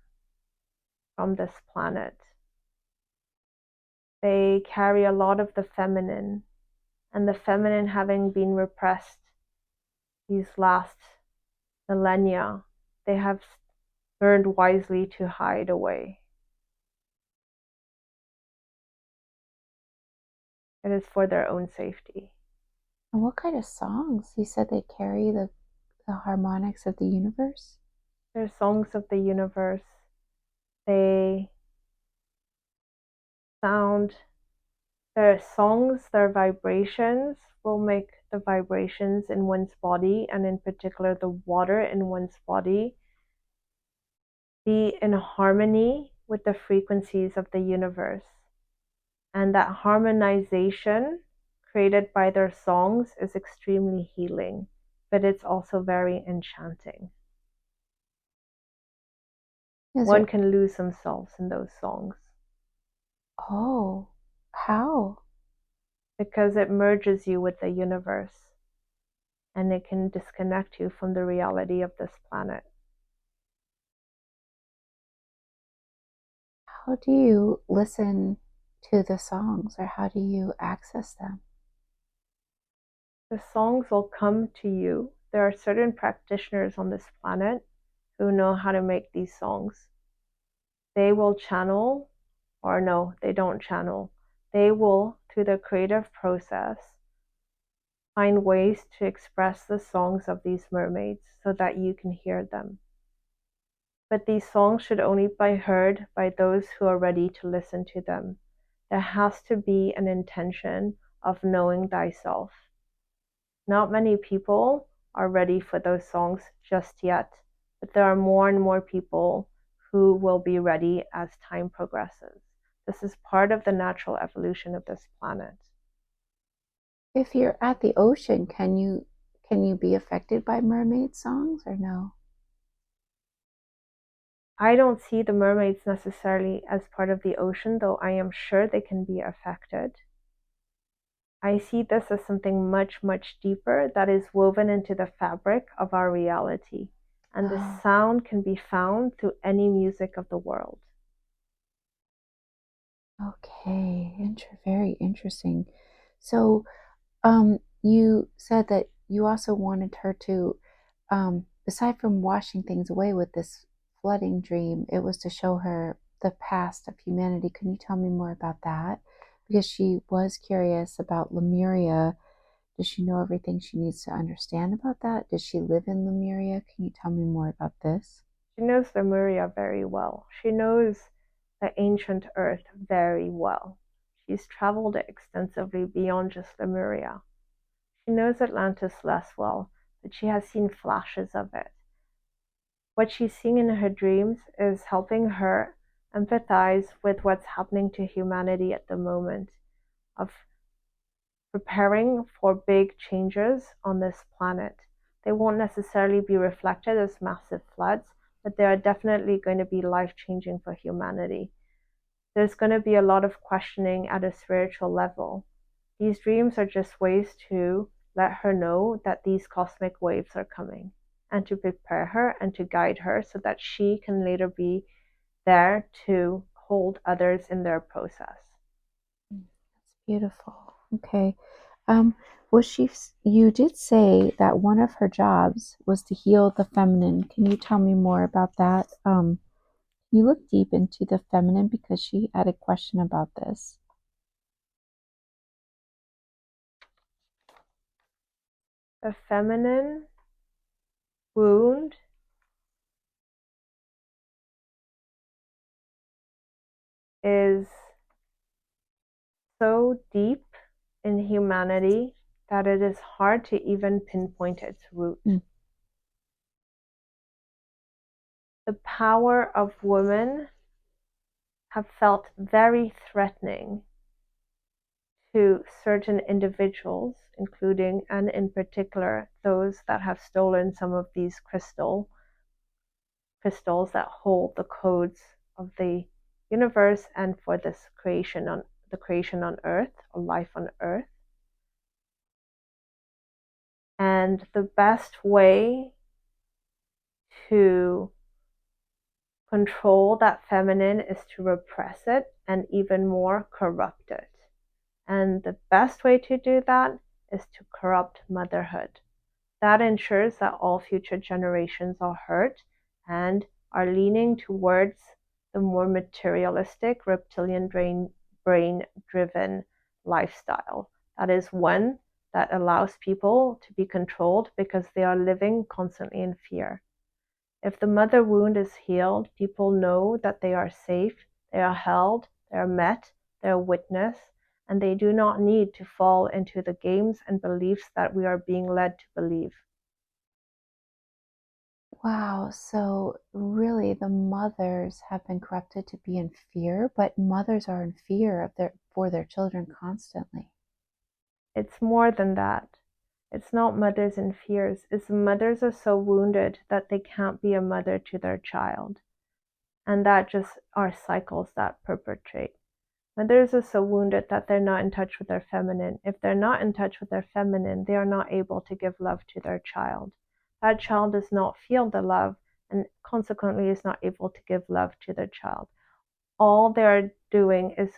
from this planet. They carry a lot of the feminine, and the feminine having been repressed these last millennia, they have learned wisely to hide away. It is for their own safety. And what kind of songs? You said they carry the harmonics of the universe? They're songs of the universe. They sound, their songs, their vibrations will make the vibrations in one's body, and in particular the water in one's body, be in harmony with the frequencies of the universe. And that harmonization created by their songs is extremely healing, but it's also very enchanting. One can lose themselves in those songs. Oh, how? Because it merges you with the universe, and it can disconnect you from the reality of this planet. How do you listen to the songs, or how do you access them? The songs will come to you. There are certain practitioners on this planet who know how to make these songs. They will channel, or no, they don't channel. They will, through the creative process, find ways to express the songs of these mermaids so that you can hear them. But these songs should only be heard by those who are ready to listen to them. There has to be an intention of knowing thyself. Not many people are ready for those songs just yet, but there are more and more people who will be ready as time progresses. This is part of the natural evolution of this planet. If you're at the ocean, can you be affected by mermaid songs, or no? I don't see the mermaids necessarily as part of the ocean, though I am sure they can be affected. I see this as something much, much deeper that is woven into the fabric of our reality. And the sound can be found through any music of the world. Okay, very interesting. So, you said that you also wanted her to, aside from washing things away with this flooding dream, it was to show her the past of humanity. Can you tell me more about that? Because she was curious about Lemuria. Does she know everything she needs to understand about that? Does she live in Lemuria? Can you tell me more about this? She knows Lemuria very well. She knows the ancient Earth very well. She's traveled extensively beyond just Lemuria. She knows Atlantis less well, but she has seen flashes of it. What she's seeing in her dreams is helping her empathize with what's happening to humanity at the moment, of preparing for big changes on this planet. They won't necessarily be reflected as massive floods, but they are definitely going to be life-changing for humanity. There's going to be a lot of questioning at a spiritual level. These dreams are just ways to let her know that these cosmic waves are coming, and to prepare her and to guide her so that she can later be there to hold others in their process. That's beautiful. Okay. Was she, you did say that one of her jobs was to heal the feminine. Can you tell me more about that? You look deep into the feminine because she had a question about this. The feminine wound is so deep in humanity that it is hard to even pinpoint its root. The power of women have felt very threatening to certain individuals, including and in particular those that have stolen some of these crystals that hold the codes of the universe and for this creation on earth, or life on earth. And the best way to control that feminine is to repress it and even more corrupt it. And the best way to do that is to corrupt motherhood. That ensures that all future generations are hurt and are leaning towards the more materialistic, reptilian brain-driven lifestyle. That is one that allows people to be controlled because they are living constantly in fear. If the mother wound is healed, people know that they are safe, they are held, they are met, they are witnessed, and they do not need to fall into the games and beliefs that we are being led to believe. Wow, so really the mothers have been corrupted to be in fear, but mothers are in fear of for their children constantly. It's more than that. It's not mothers in fears. It's mothers are so wounded that they can't be a mother to their child. And that just are cycles that perpetrate. Mothers are so wounded that they're not in touch with their feminine. If they're not in touch with their feminine, they are not able to give love to their child. That child does not feel the love and consequently is not able to give love to their child. All they're doing is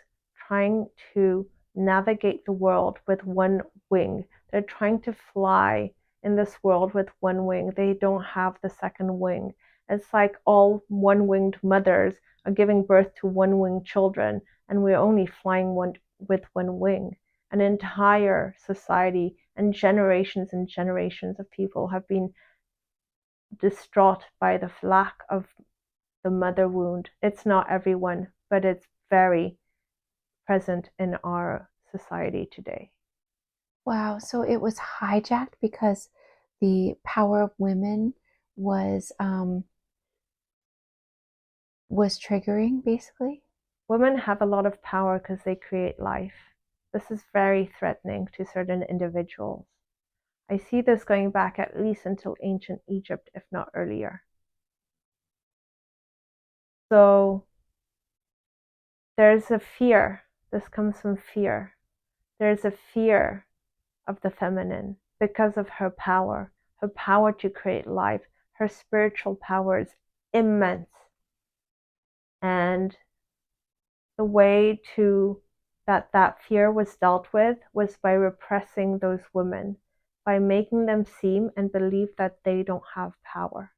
trying to navigate the world with one wing. They're trying to fly in this world with one wing. They don't have the second wing. It's like all one-winged mothers are giving birth to one-winged children, and we're only flying with one wing. An entire society and generations of people have been distraught by the lack of the mother wound. It's not everyone, but it's very present in our society today. Wow, so it was hijacked because the power of women was triggering basically. Women have a lot of power because they create life. This is very threatening to certain individuals. I see this going back at least until ancient Egypt, if not earlier. So there's a fear. This comes from fear. There's a fear of the feminine because of her power to create life. Her spiritual power is immense. And the way to that fear was dealt with was by repressing those women, by making them seem and believe that they don't have power,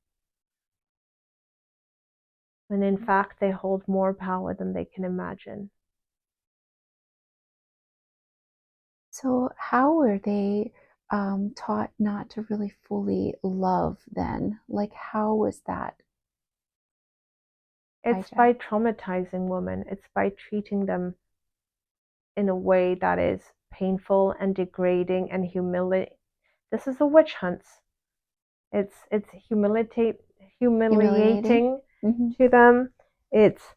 when in fact they hold more power than they can imagine. So how were they taught not to really fully love then? Like, how was that? It's by traumatizing women. It's by treating them in a way that is painful and degrading and humiliating. This is a witch hunt. It's humiliating Mm-hmm. to them. It's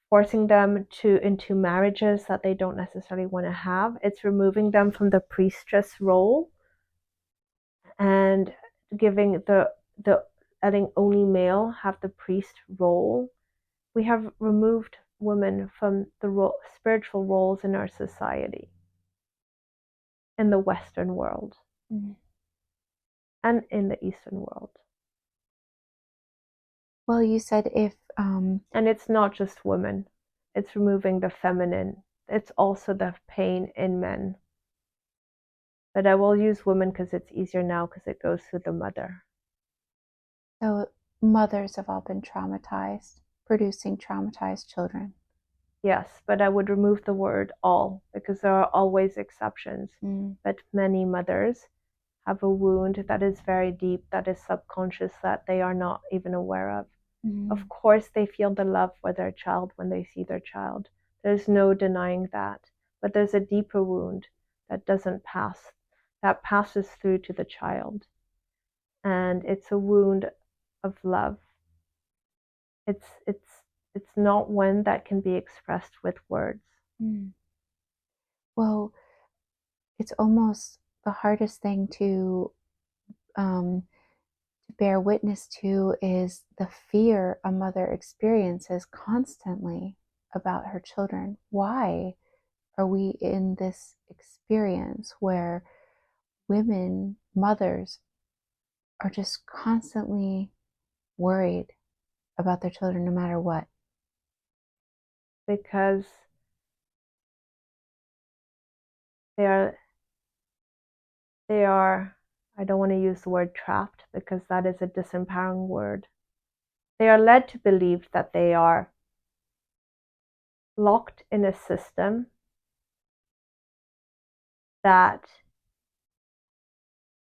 forcing them into marriages that they don't necessarily want to have. It's removing them from the priestess role and giving the letting only male have the priest role. We have removed women from the spiritual roles in our society, in the Western world, Mm-hmm. and in the Eastern world. Well, you said if And it's not just women, it's removing the feminine. It's also the pain in men. But I will use women because it's easier now because it goes through the mother. so mothers have all been traumatized, producing traumatized children. Yes, but I would remove the word all because there are always exceptions. But many mothers have a wound that is very deep, that is subconscious, that they are not even aware of. Of course, they feel the love for their child when they see their child. There's no denying that. But there's a deeper wound that doesn't pass, that passes through to the child. And it's a wound of love. It's not one that can be expressed with words. Well, it's almost the hardest thing to bear witness to is the fear a mother experiences constantly about her children. Why are we in this experience where women, mothers, are just constantly worried about their children no matter what? Because they are, I don't want to use the word trapped because that is a disempowering word. They are led to believe that they are locked in a system that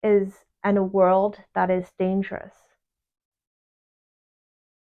is in a world that is dangerous.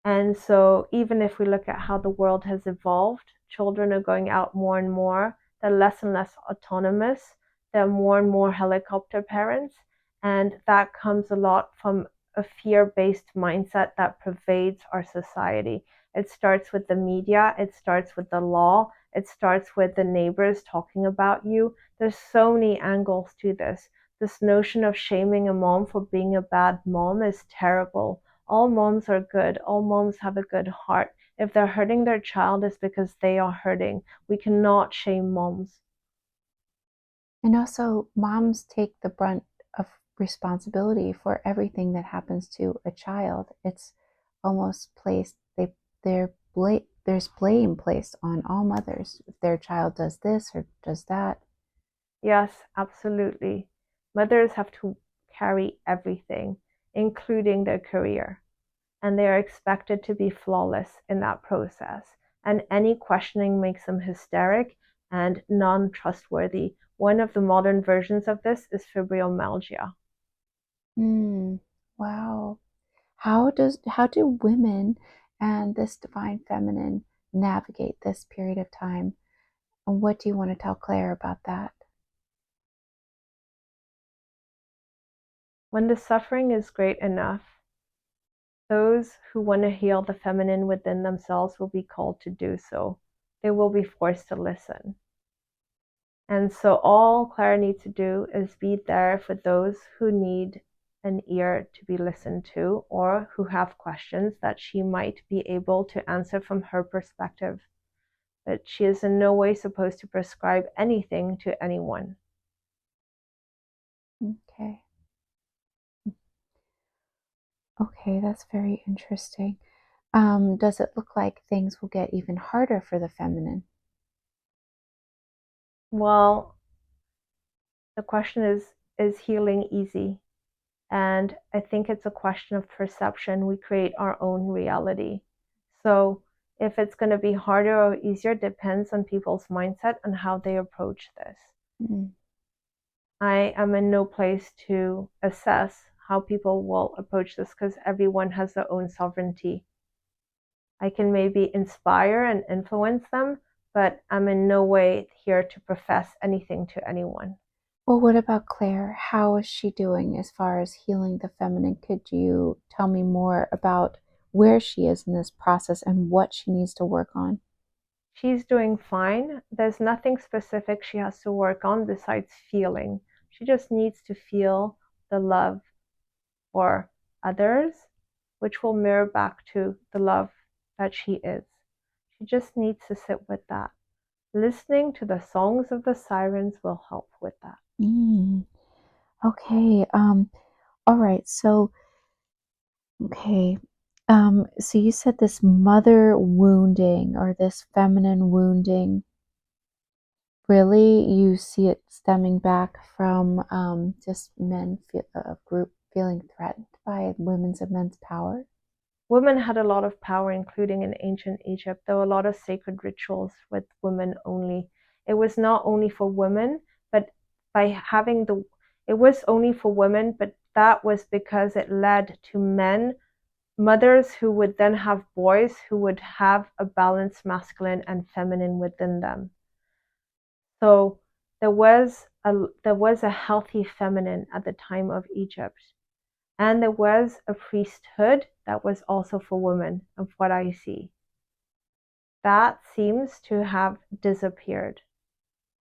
And so even if we look at how the world has evolved, children are going out more and more, they're less and less autonomous, they're more and more helicopter parents, and that comes a lot from a fear-based mindset that pervades our society. It starts with the media, it starts with the law, it starts with the neighbors talking about you. There's so many angles to this. This notion of shaming a mom for being a bad mom is terrible. All moms are good. All moms have a good heart. If they're hurting their child, it's because they are hurting. We cannot shame moms. And also, moms take the brunt of responsibility for everything that happens to a child. It's almost placed, there's blame placed on all mothers if their child does this or does that. Yes, absolutely. Mothers have to carry everything, including their career, and they are expected to be flawless in that process. And any questioning makes them hysteric and non-trustworthy. One of the modern versions of this is fibromyalgia. Wow. How do women and this divine feminine navigate this period of time? And what do you want to tell Claire about that? When the suffering is great enough, those who want to heal the feminine within themselves will be called to do so. They will be forced to listen. And so all Clara needs to do is be there for those who need an ear to be listened to or who have questions that she might be able to answer from her perspective. But she is in no way supposed to prescribe anything to anyone. Okay. Okay, that's very interesting. Does it look like things will get even harder for the feminine? Well, the question is healing easy? And I think it's a question of perception. We create our own reality. So if it's going to be harder or easier depends on people's mindset and how they approach this. Mm. I am in no place to assess how people will approach this because everyone has their own sovereignty. I can maybe inspire and influence them, but I'm in no way here to profess anything to anyone. Well, what about Claire? How is she doing as far as healing the feminine? Could you tell me more about where she is in this process and what she needs to work on? She's doing fine. There's nothing specific she has to work on besides feeling. She just needs to feel the love for others, which will mirror back to the love that she is. She just needs to sit with that. Listening to the songs of the sirens will help with that. Okay. All right. So, okay. So you said this mother wounding or this feminine wounding, really you see it stemming back from just a group feeling threatened by women's and men's power? Women had a lot of power, including in ancient Egypt. There were a lot of sacred rituals with women only. It was not only for women, but by having it was only for women, but that was because it led to mothers who would then have boys who would have a balanced masculine and feminine within them. So there was a healthy feminine at the time of Egypt. And there was a priesthood that was also for women, of what I see. That seems to have disappeared.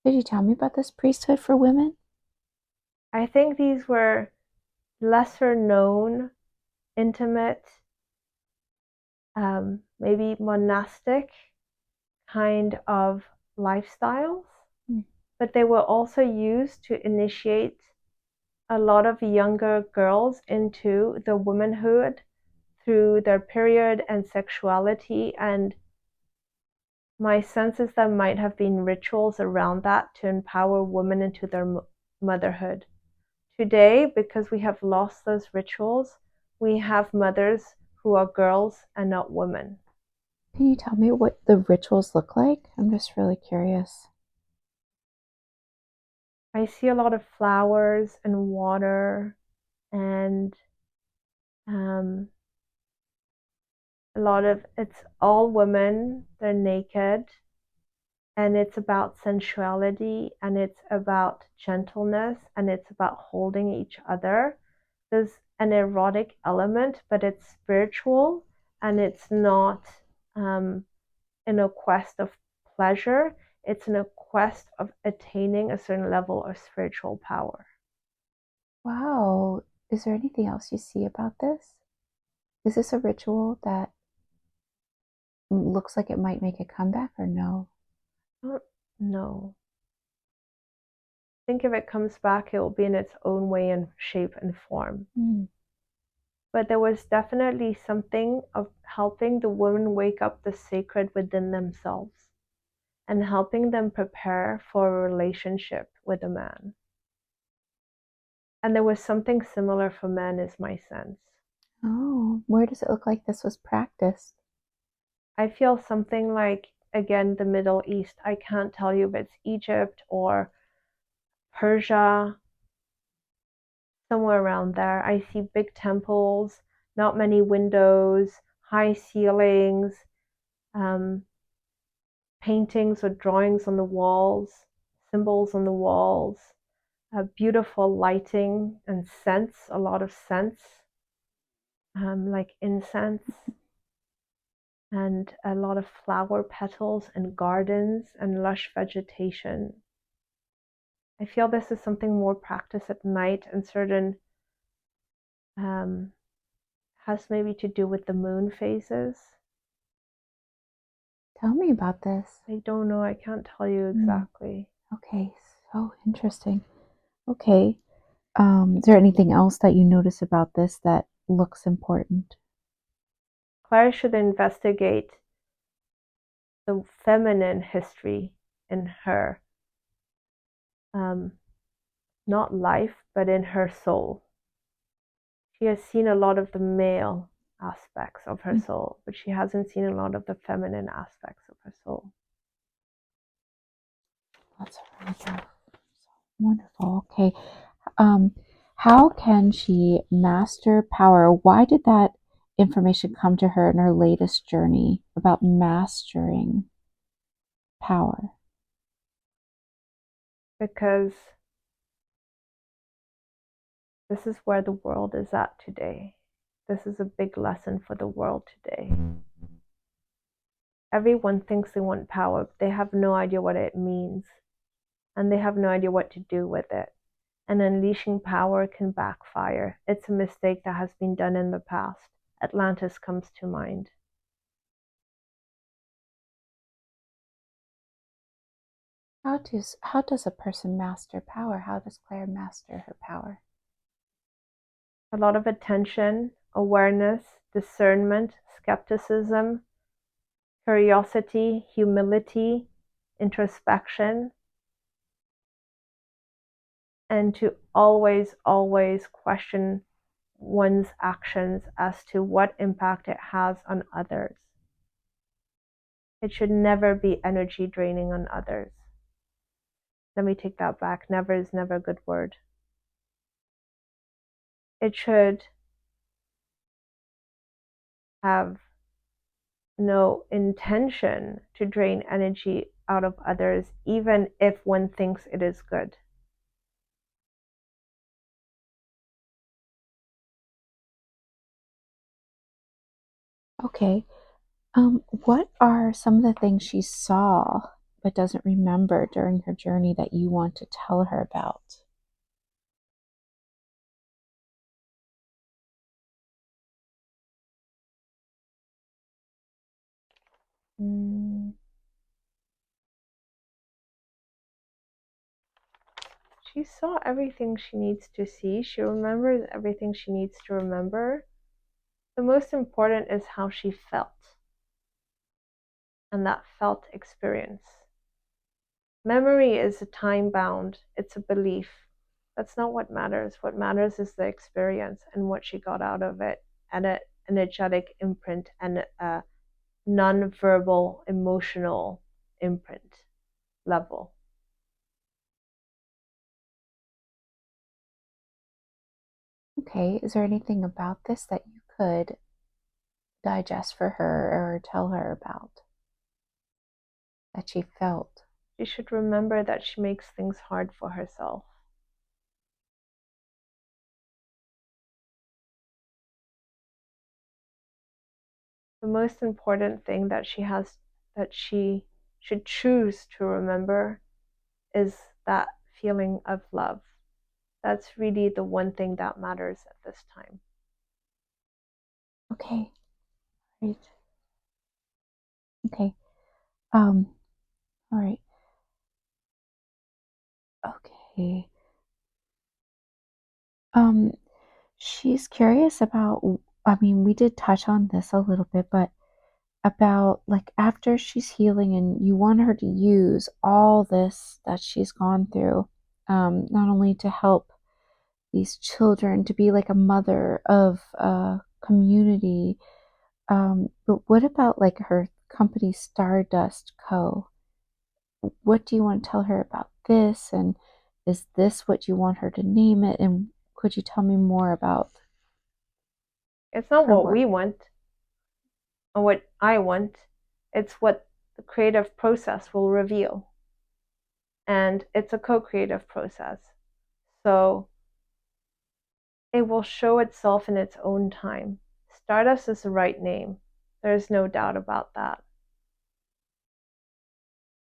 Could you tell me about this priesthood for women? I think these were lesser known, intimate, maybe monastic kind of lifestyles, but they were also used to initiate a lot of younger girls into the womanhood through their period and sexuality, and my sense is there might have been rituals around that to empower women into their motherhood. Today, because we have lost those rituals, we have mothers who are girls and not women. Can you tell me what the rituals look like? I'm just really curious. I see a lot of flowers and water and a lot of, it's all women, they're naked, and it's about sensuality and it's about gentleness and it's about holding each other. There's an erotic element, but it's spiritual and it's not in a quest of pleasure. It's in a quest of attaining a certain level of spiritual power. Wow. Is there anything else you see about this? Is this a ritual that looks like it might make a comeback or no? I don't know. I think if it comes back, it will be in its own way and shape and form. But there was definitely something of helping the women wake up the sacred within themselves and helping them prepare for a relationship with a man. And there was something similar for men, is my sense. Oh, where does it look like this was practiced? I feel something like, again, the Middle East. I can't tell you if it's Egypt or Persia, somewhere around there. I see big temples, not many windows, high ceilings, paintings or drawings on the walls, symbols on the walls, beautiful lighting and scents, a lot of scents, like incense, and a lot of flower petals and gardens and lush vegetation. I feel this is something more practiced at night and certain has maybe to do with the moon phases. Tell me about this. I don't know, I can't tell you exactly. Okay, so interesting. Okay. Is there anything else that you notice about this that looks important? Claire should investigate the feminine history in her, not life, but in her soul. She has seen a lot of the male aspects of her soul, but she hasn't seen a lot of the feminine aspects of her soul. That's really good. Wonderful. Okay. How can she master power? Why did that information come to her in her latest journey about mastering power? Because this is where the world is at today. This is a big lesson for the world today. Everyone thinks they want power, but they have no idea what it means. And they have no idea what to do with it. And unleashing power can backfire. It's a mistake that has been done in the past. Atlantis comes to mind. How does a person master power? How does Claire master her power? A lot of attention, awareness, discernment, skepticism, curiosity, humility, introspection, and to always, always question one's actions as to what impact it has on others. It should never be energy draining on others. Let me take that back. Never is never a good word. It should have no intention to drain energy out of others, even if one thinks it is good. Okay. What are some of the things she saw but doesn't remember during her journey that you want to tell her about? She saw everything she needs to see. She remembers everything she needs to remember. The most important is how she felt and that felt experience. Memory is a time bound, it's a belief. That's not what matters. What matters is the experience and what she got out of it, and an energetic imprint and a non-verbal emotional imprint level. Okay, is there anything about this that you could digest for her or tell her about that she felt? She should remember that she makes things hard for herself. The most important thing that she should choose to remember is that feeling of love. That's really the one thing that matters at this time. Okay. Great. Okay. All right. Okay. She's curious about, I mean, we did touch on this a little bit, but about like after she's healing and you want her to use all this that she's gone through, not only to help these children, to be like a mother of a community, but what about like her company Stardust Co? What do you want to tell her about this? And is this what you want her to name it? And could you tell me more about It's not her what work? we want or what I want. It's what the creative process will reveal. And it's a co-creative process. So it will show itself in its own time. Stardust is the right name. There's no doubt about that.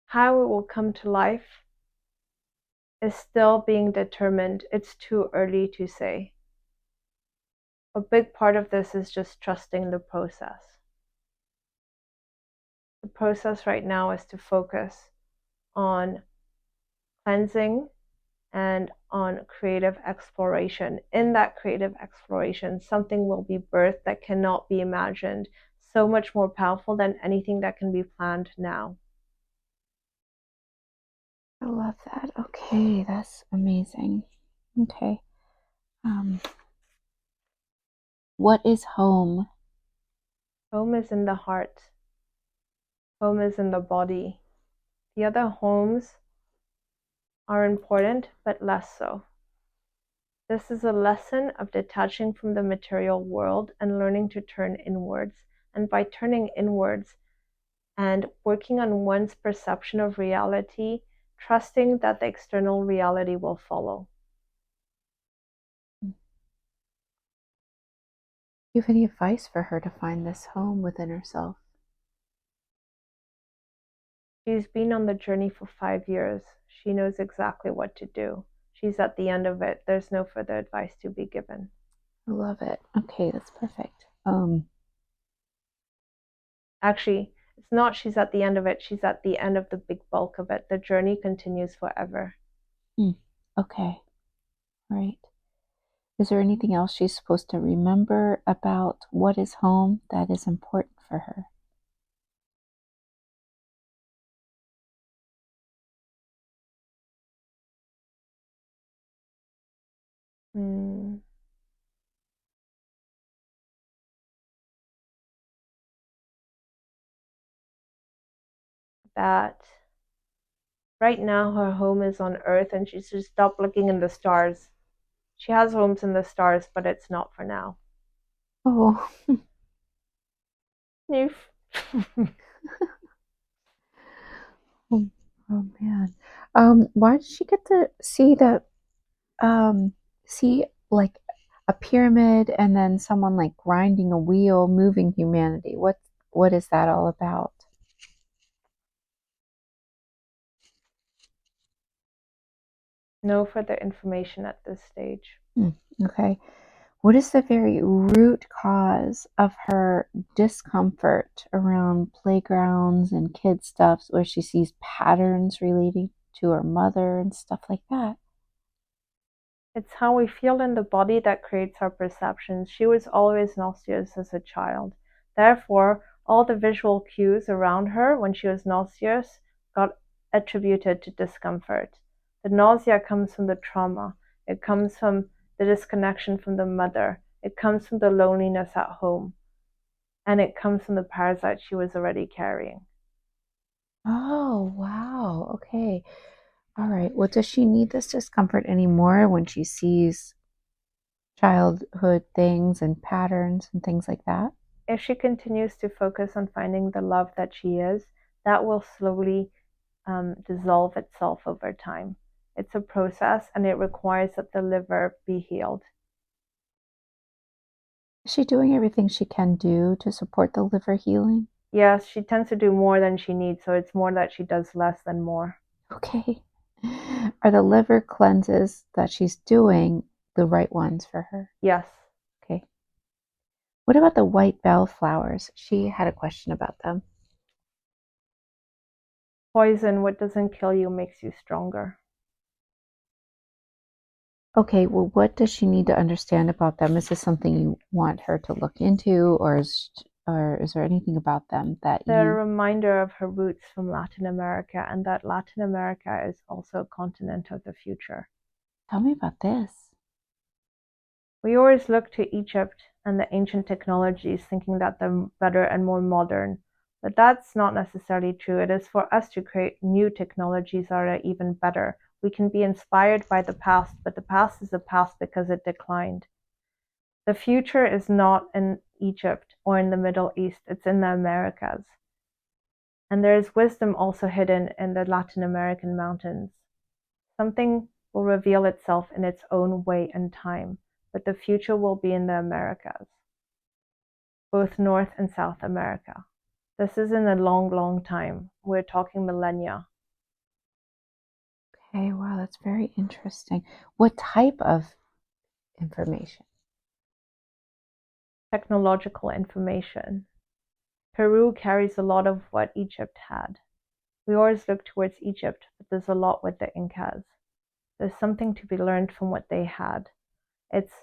How it will come to life is still being determined. It's too early to say. A big part of this is just trusting the process. The process right now is to focus on cleansing and on creative exploration. In that creative exploration, something will be birthed that cannot be imagined. so much more powerful than anything that can be planned now. I love that. Okay, that's amazing. Okay. What is home? Home is in the heart. Home is in the body. The other homes are important, but less so. This is a lesson of detaching from the material world and learning to turn inwards. And by turning inwards and working on one's perception of reality, trusting that the external reality will follow. Do you have any advice for her to find this home within herself? She's been on the journey for 5 years. She knows exactly what to do. She's at the end of it. There's no further advice to be given. I love it. Okay, that's perfect. Actually, it's not she's at the end of it. She's at the end of the big bulk of it. The journey continues forever. Okay. Right. Is there anything else she's supposed to remember about what is home that is important for her? That right now her home is on Earth and she should stop looking in the stars. She has homes in the stars, but it's not for now. Oh, Noof. oh, oh man. Why did she get to see see like a pyramid and then someone like grinding a wheel, moving humanity? What is that all about? No further information at this stage. Okay. What is the very root cause of her discomfort around playgrounds and kid stuff where she sees patterns relating to her mother and stuff like that? It's how we feel in the body that creates our perceptions. She was always nauseous as a child. Therefore, all the visual cues around her when she was nauseous got attributed to discomfort. The nausea comes from the trauma. It comes from the disconnection from the mother. It comes from the loneliness at home. And it comes from the parasite she was already carrying. Oh, wow. Okay. All right. Well, does she need this discomfort anymore when she sees childhood things and patterns and things like that? If she continues to focus on finding the love that she is, that will slowly dissolve itself over time. It's a process and it requires that the liver be healed. Is she doing everything she can do to support the liver healing? Yes, she tends to do more than she needs, so it's more that she does less than more. Okay. Are the liver cleanses that she's doing the right ones for her? Yes. Okay. What about the white bellflowers? She had a question about them. Poison, what doesn't kill you makes you stronger. Okay, well, what does she need to understand about them? Is this something you want her to look into, or is there anything about them that They're you... a reminder of her roots from Latin America and that Latin America is also a continent of the future. Tell me about this. We always look to Egypt and the ancient technologies thinking that they're better and more modern, but that's not necessarily true. It is for us to create new technologies that are even better. We can be inspired by the past, but the past is the past because it declined. The future is not in Egypt or in the Middle East, it's in the Americas. And there is wisdom also hidden in the Latin American mountains. Something will reveal itself in its own way and time, but the future will be in the Americas, both North and South America. This is in a long, long time. We're talking millennia. Okay, wow, that's very interesting. What type of information? Technological information. Peru carries a lot of what Egypt had. We always look towards Egypt, but there's a lot with the Incas. There's something to be learned from what they had. It's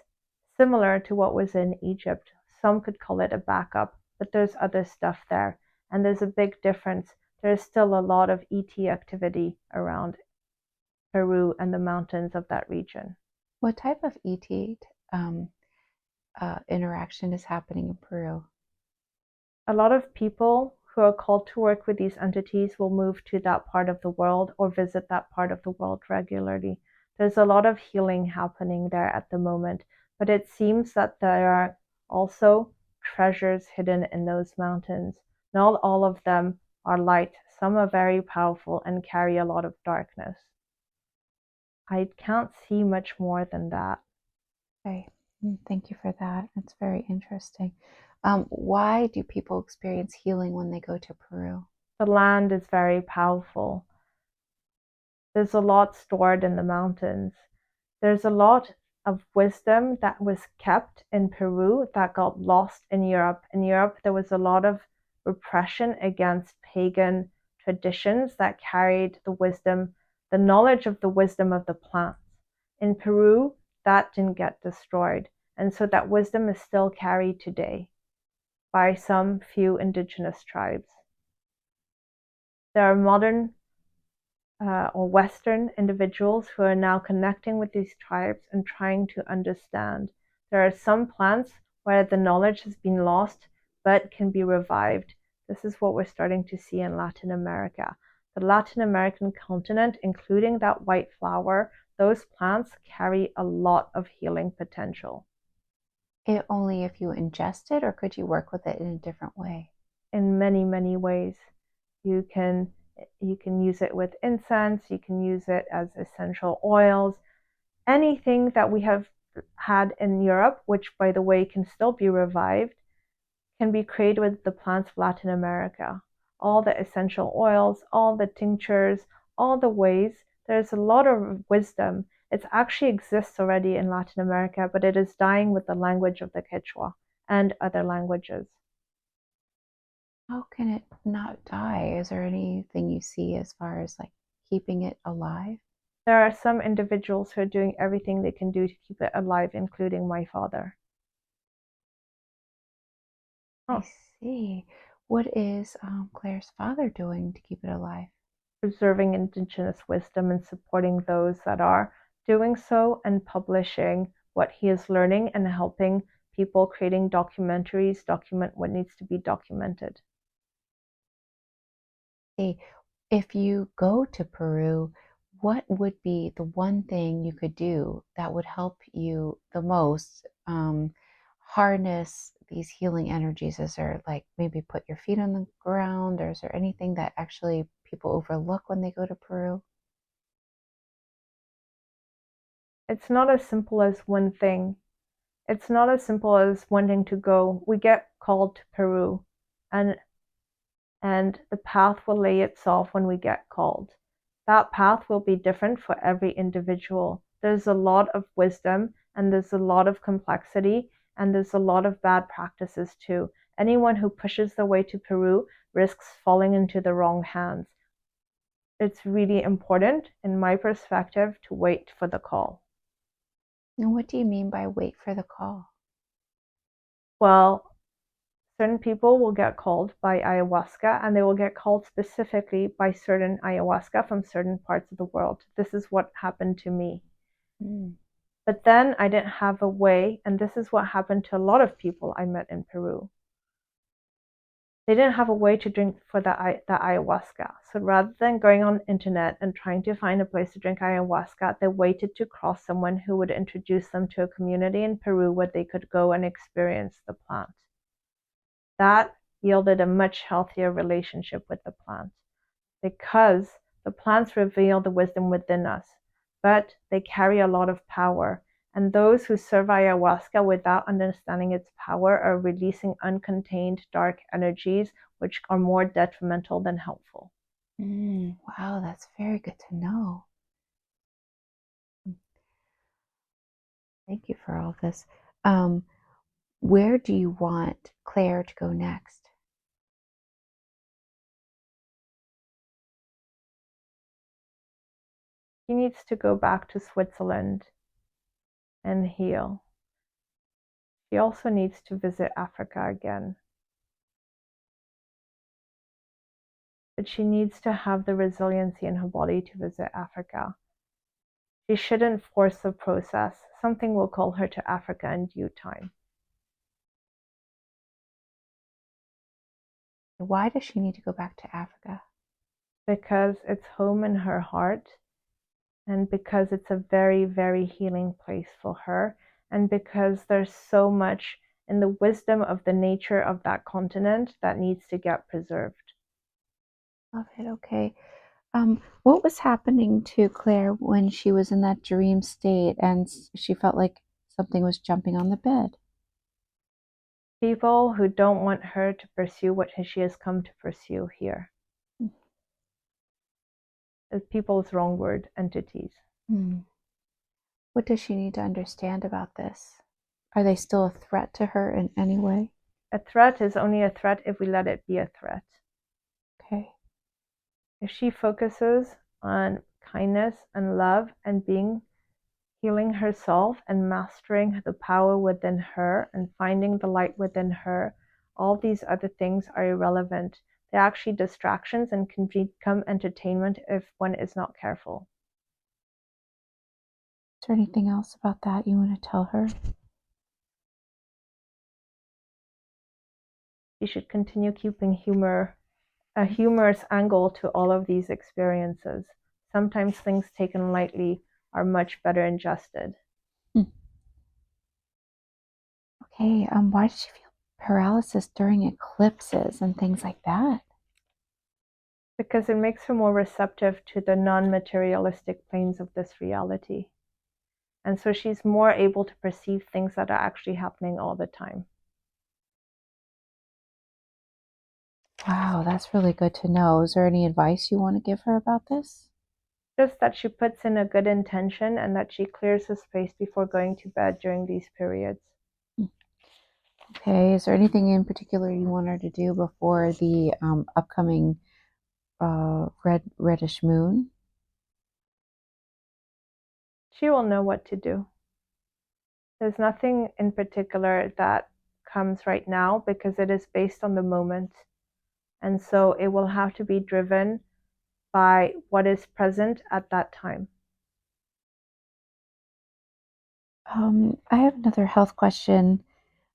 similar to what was in Egypt. Some could call it a backup, but there's other stuff there. And there's a big difference. There's still a lot of ET activity around Peru and the mountains of that region. What type of ET interaction is happening in Peru? A lot of people who are called to work with these entities will move to that part of the world or visit that part of the world regularly. There's a lot of healing happening there at the moment, but it seems that there are also treasures hidden in those mountains. Not all of them are light. Some are very powerful and carry a lot of darkness. I can't see much more than that. Okay, thank you for that. That's very interesting. Why do people experience healing when they go to Peru? The land is very powerful. There's a lot stored in the mountains. There's a lot of wisdom that was kept in Peru that got lost in Europe. In Europe, there was a lot of repression against pagan traditions that carried the wisdom, the knowledge of the wisdom of the plants. In Peru, that didn't get destroyed. And so that wisdom is still carried today by some few indigenous tribes. There are modern or Western individuals who are now connecting with these tribes and trying to understand. There are some plants where the knowledge has been lost but can be revived. This is what we're starting to see in Latin America. The Latin American continent, including that white flower, those plants carry a lot of healing potential. Only if you ingest it, or could you work with it in a different way? In many, many ways. You can use it with incense, you can use it as essential oils, anything that we have had in Europe, which by the way can still be revived, can be created with the plants of Latin America. All the essential oils, all the tinctures, all the ways. There's a lot of wisdom. It actually exists already in Latin America, but it is dying with the language of the Quechua and other languages. How can it not die? Is there anything you see as far as like keeping it alive? There are some individuals who are doing everything they can do to keep it alive, including my father. I see. What is Claire's father doing to keep it alive? Preserving indigenous wisdom and supporting those that are doing so and publishing what he is learning and helping people creating documentaries document what needs to be documented. If you go to Peru, what would be the one thing you could do that would help you the most harness these healing energies? Is there like maybe put your feet on the ground, or is there anything that actually people overlook when they go to Peru? It's not as simple as one thing. It's not as simple as wanting to go. We get called to Peru, and the path will lay itself when we get called. That path will be different for every individual. There's a lot of wisdom and there's a lot of complexity and there's a lot of bad practices too. Anyone who pushes their way to Peru risks falling into the wrong hands. It's really important, in my perspective, to wait for the call. And what do you mean by wait for the call? Well, certain people will get called by ayahuasca, and they will get called specifically by certain ayahuasca from certain parts of the world. This is what happened to me. But then I didn't have a way, and this is what happened to a lot of people I met in Peru. They didn't have a way to drink for the ayahuasca. So rather than going on the internet and trying to find a place to drink ayahuasca, they waited to cross someone who would introduce them to a community in Peru where they could go and experience the plant. That yielded a much healthier relationship with the plants because the plants reveal the wisdom within us, but they carry a lot of power. And those who serve ayahuasca without understanding its power are releasing uncontained dark energies, which are more detrimental than helpful. Wow, that's very good to know. Thank you for all this. Where do you want Claire to go next? She needs to go back to Switzerland and heal. She also needs to visit Africa again. but she needs to have the resiliency in her body to visit Africa. She shouldn't force the process. Something will call her to Africa in due time. Why does she need to go back to Africa? Because it's home in her heart, and because it's a very, very healing place for her, and because there's so much in the wisdom of the nature of that continent that needs to get preserved. Love it. Okay. What was happening to Claire when she was in that dream state and she felt like something was jumping on the bed? People who don't want her to pursue what she has come to pursue here. People's wrong word, entities. Hmm. What does she need to understand about this? Are they still a threat to her in any way? A threat is only a threat if we let it be a threat. Okay. If she focuses on kindness and love and healing herself and mastering the power within her and finding the light within her, all these other things are irrelevant. They're actually distractions and can become entertainment if one is not careful. Is there anything else about that you want to tell her? You should continue keeping a humorous angle to all of these experiences. Sometimes things taken lightly are much better ingested. Okay, why did she feel paralysis during eclipses and things like that? Because it makes her more receptive to the non-materialistic planes of this reality. And so she's more able to perceive things that are actually happening all the time. Wow, that's really good to know. Is there any advice you want to give her about this? Just that she puts in a good intention and that she clears the space before going to bed during these periods. Okay, is there anything in particular you want her to do before the upcoming reddish moon? She will know what to do. There's nothing in particular that comes right now because it is based on the moment. And so it will have to be driven by what is present at that time. I have another health question.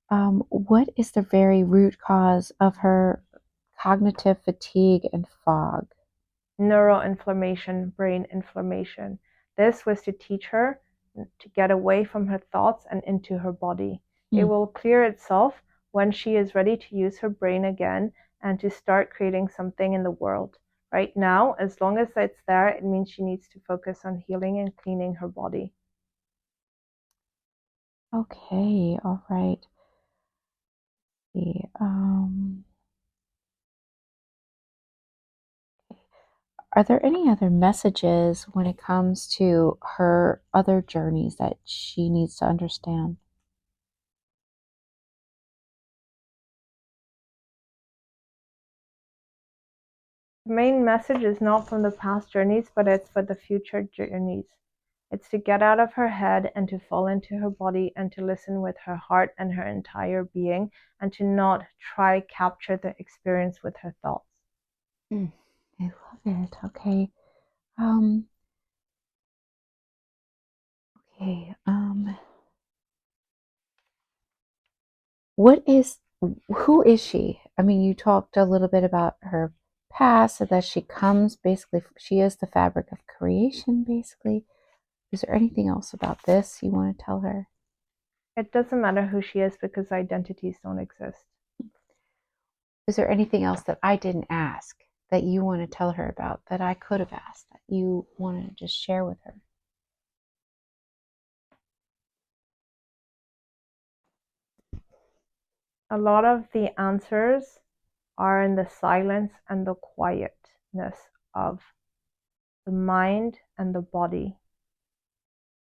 What is the very root cause of her cognitive fatigue and fog? Neuroinflammation, brain inflammation. This was to teach her to get away from her thoughts and into her body. It will clear itself when she is ready to use her brain again and to start creating something in the world. Right now, as long as it's there, it means she needs to focus on healing and cleaning her body. Okay, all right. Let's see. Are there any other messages when it comes to her other journeys that she needs to understand? The main message is not from the past journeys, but it's for the future journeys. It's to get out of her head and to fall into her body and to listen with her heart and her entire being and to not try capture the experience with her thoughts. I love it. Okay. Okay. Who is she? I mean, you talked a little bit about her past, so that she comes basically, she is the fabric of creation, basically. Is there anything else about this you want to tell her? It doesn't matter who she is because identities don't exist. Is there anything else that I didn't ask that you want to tell her about that I could have asked that you want to just share with her? A lot of the answers are in the silence and the quietness of the mind and the body.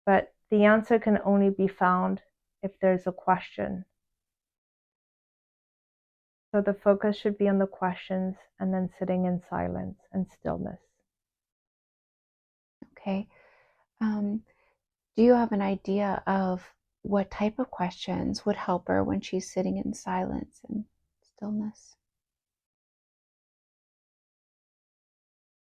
But the answer can only be found if there's a question. So the focus should be on the questions and then sitting in silence and stillness. Okay. Do you have an idea of what type of questions would help her when she's sitting in silence and stillness?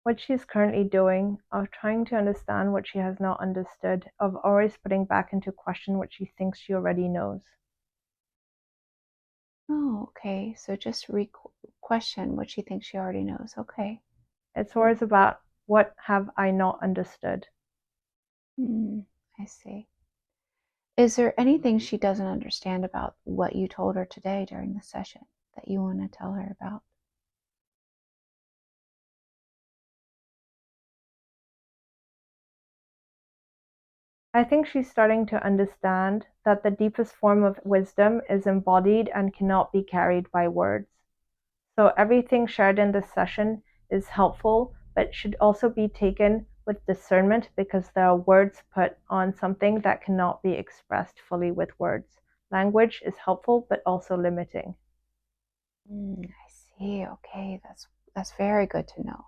what she's currently doing, of trying to understand what she has not understood, of always putting back into question what she thinks she already knows. Oh, okay. So just question what she thinks she already knows. Okay. It's always about, what have I not understood? I see. Is there anything she doesn't understand about what you told her today during the session that you want to tell her about? I think she's starting to understand that the deepest form of wisdom is embodied and cannot be carried by words. So everything shared in this session is helpful, but should also be taken with discernment, because there are words put on something that cannot be expressed fully with words. Language is helpful, but also limiting. I see. Okay, that's very good to know.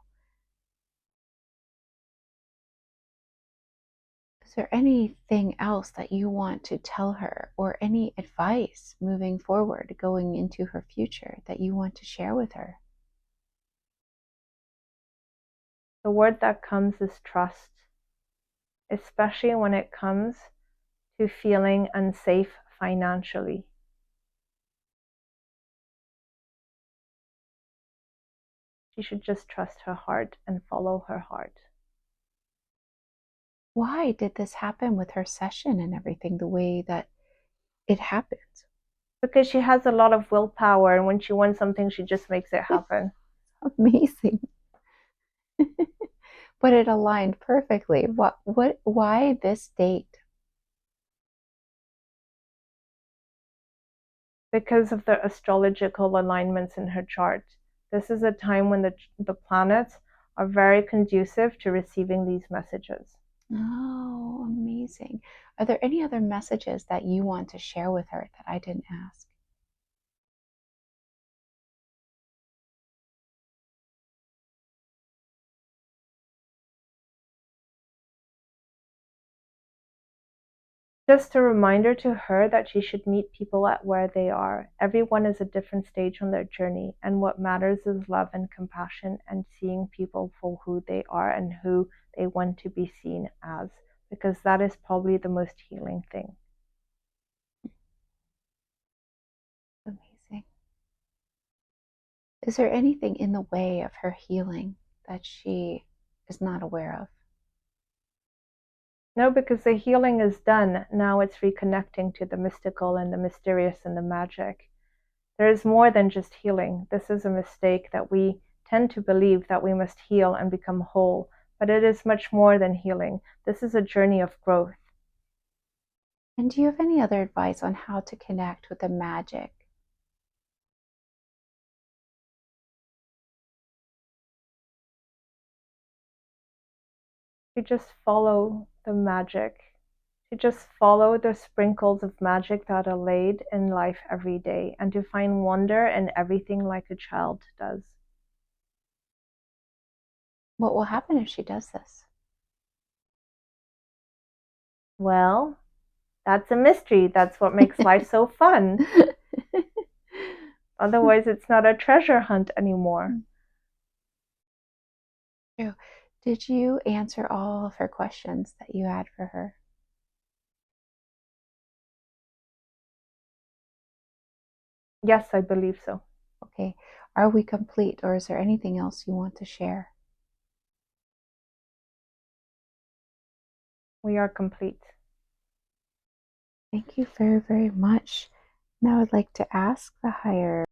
Is there anything else that you want to tell her, or any advice moving forward, going into her future, that you want to share with her? The word that comes is trust, especially when it comes to feeling unsafe financially. She should just trust her heart and follow her heart. Why did this happen with her session and everything the way that it happened? Because she has a lot of willpower, and when she wants something, she just makes it happen. Amazing. But it aligned perfectly. Why this date? Because of the astrological alignments in her chart. This is a time when the planets are very conducive to receiving these messages. Oh, amazing. Are there any other messages that you want to share with her that I didn't ask? Just a reminder to her that she should meet people at where they are. Everyone is a different stage on their journey, and what matters is love and compassion, and seeing people for who they are and who they want to be seen as, because that is probably the most healing thing. Amazing. Is there anything in the way of her healing that she is not aware of? No, because the healing is done. Now it's reconnecting to the mystical and the mysterious and the magic. There is more than just healing. This is a mistake that we tend to believe, that we must heal and become whole, but it is much more than healing. This is a journey of growth. And do you have any other advice on how to connect with the magic? To just follow the magic, to just follow the sprinkles of magic that are laid in life every day, and to find wonder in everything like a child does. What will happen if she does this? Well, that's a mystery. That's what makes life so fun. Otherwise, it's not a treasure hunt anymore. True. Did you answer all of her questions that you had for her? Yes, I believe so. Okay. Are we complete, or is there anything else you want to share? We are complete. Thank you very, very much. Now I'd like to ask the higher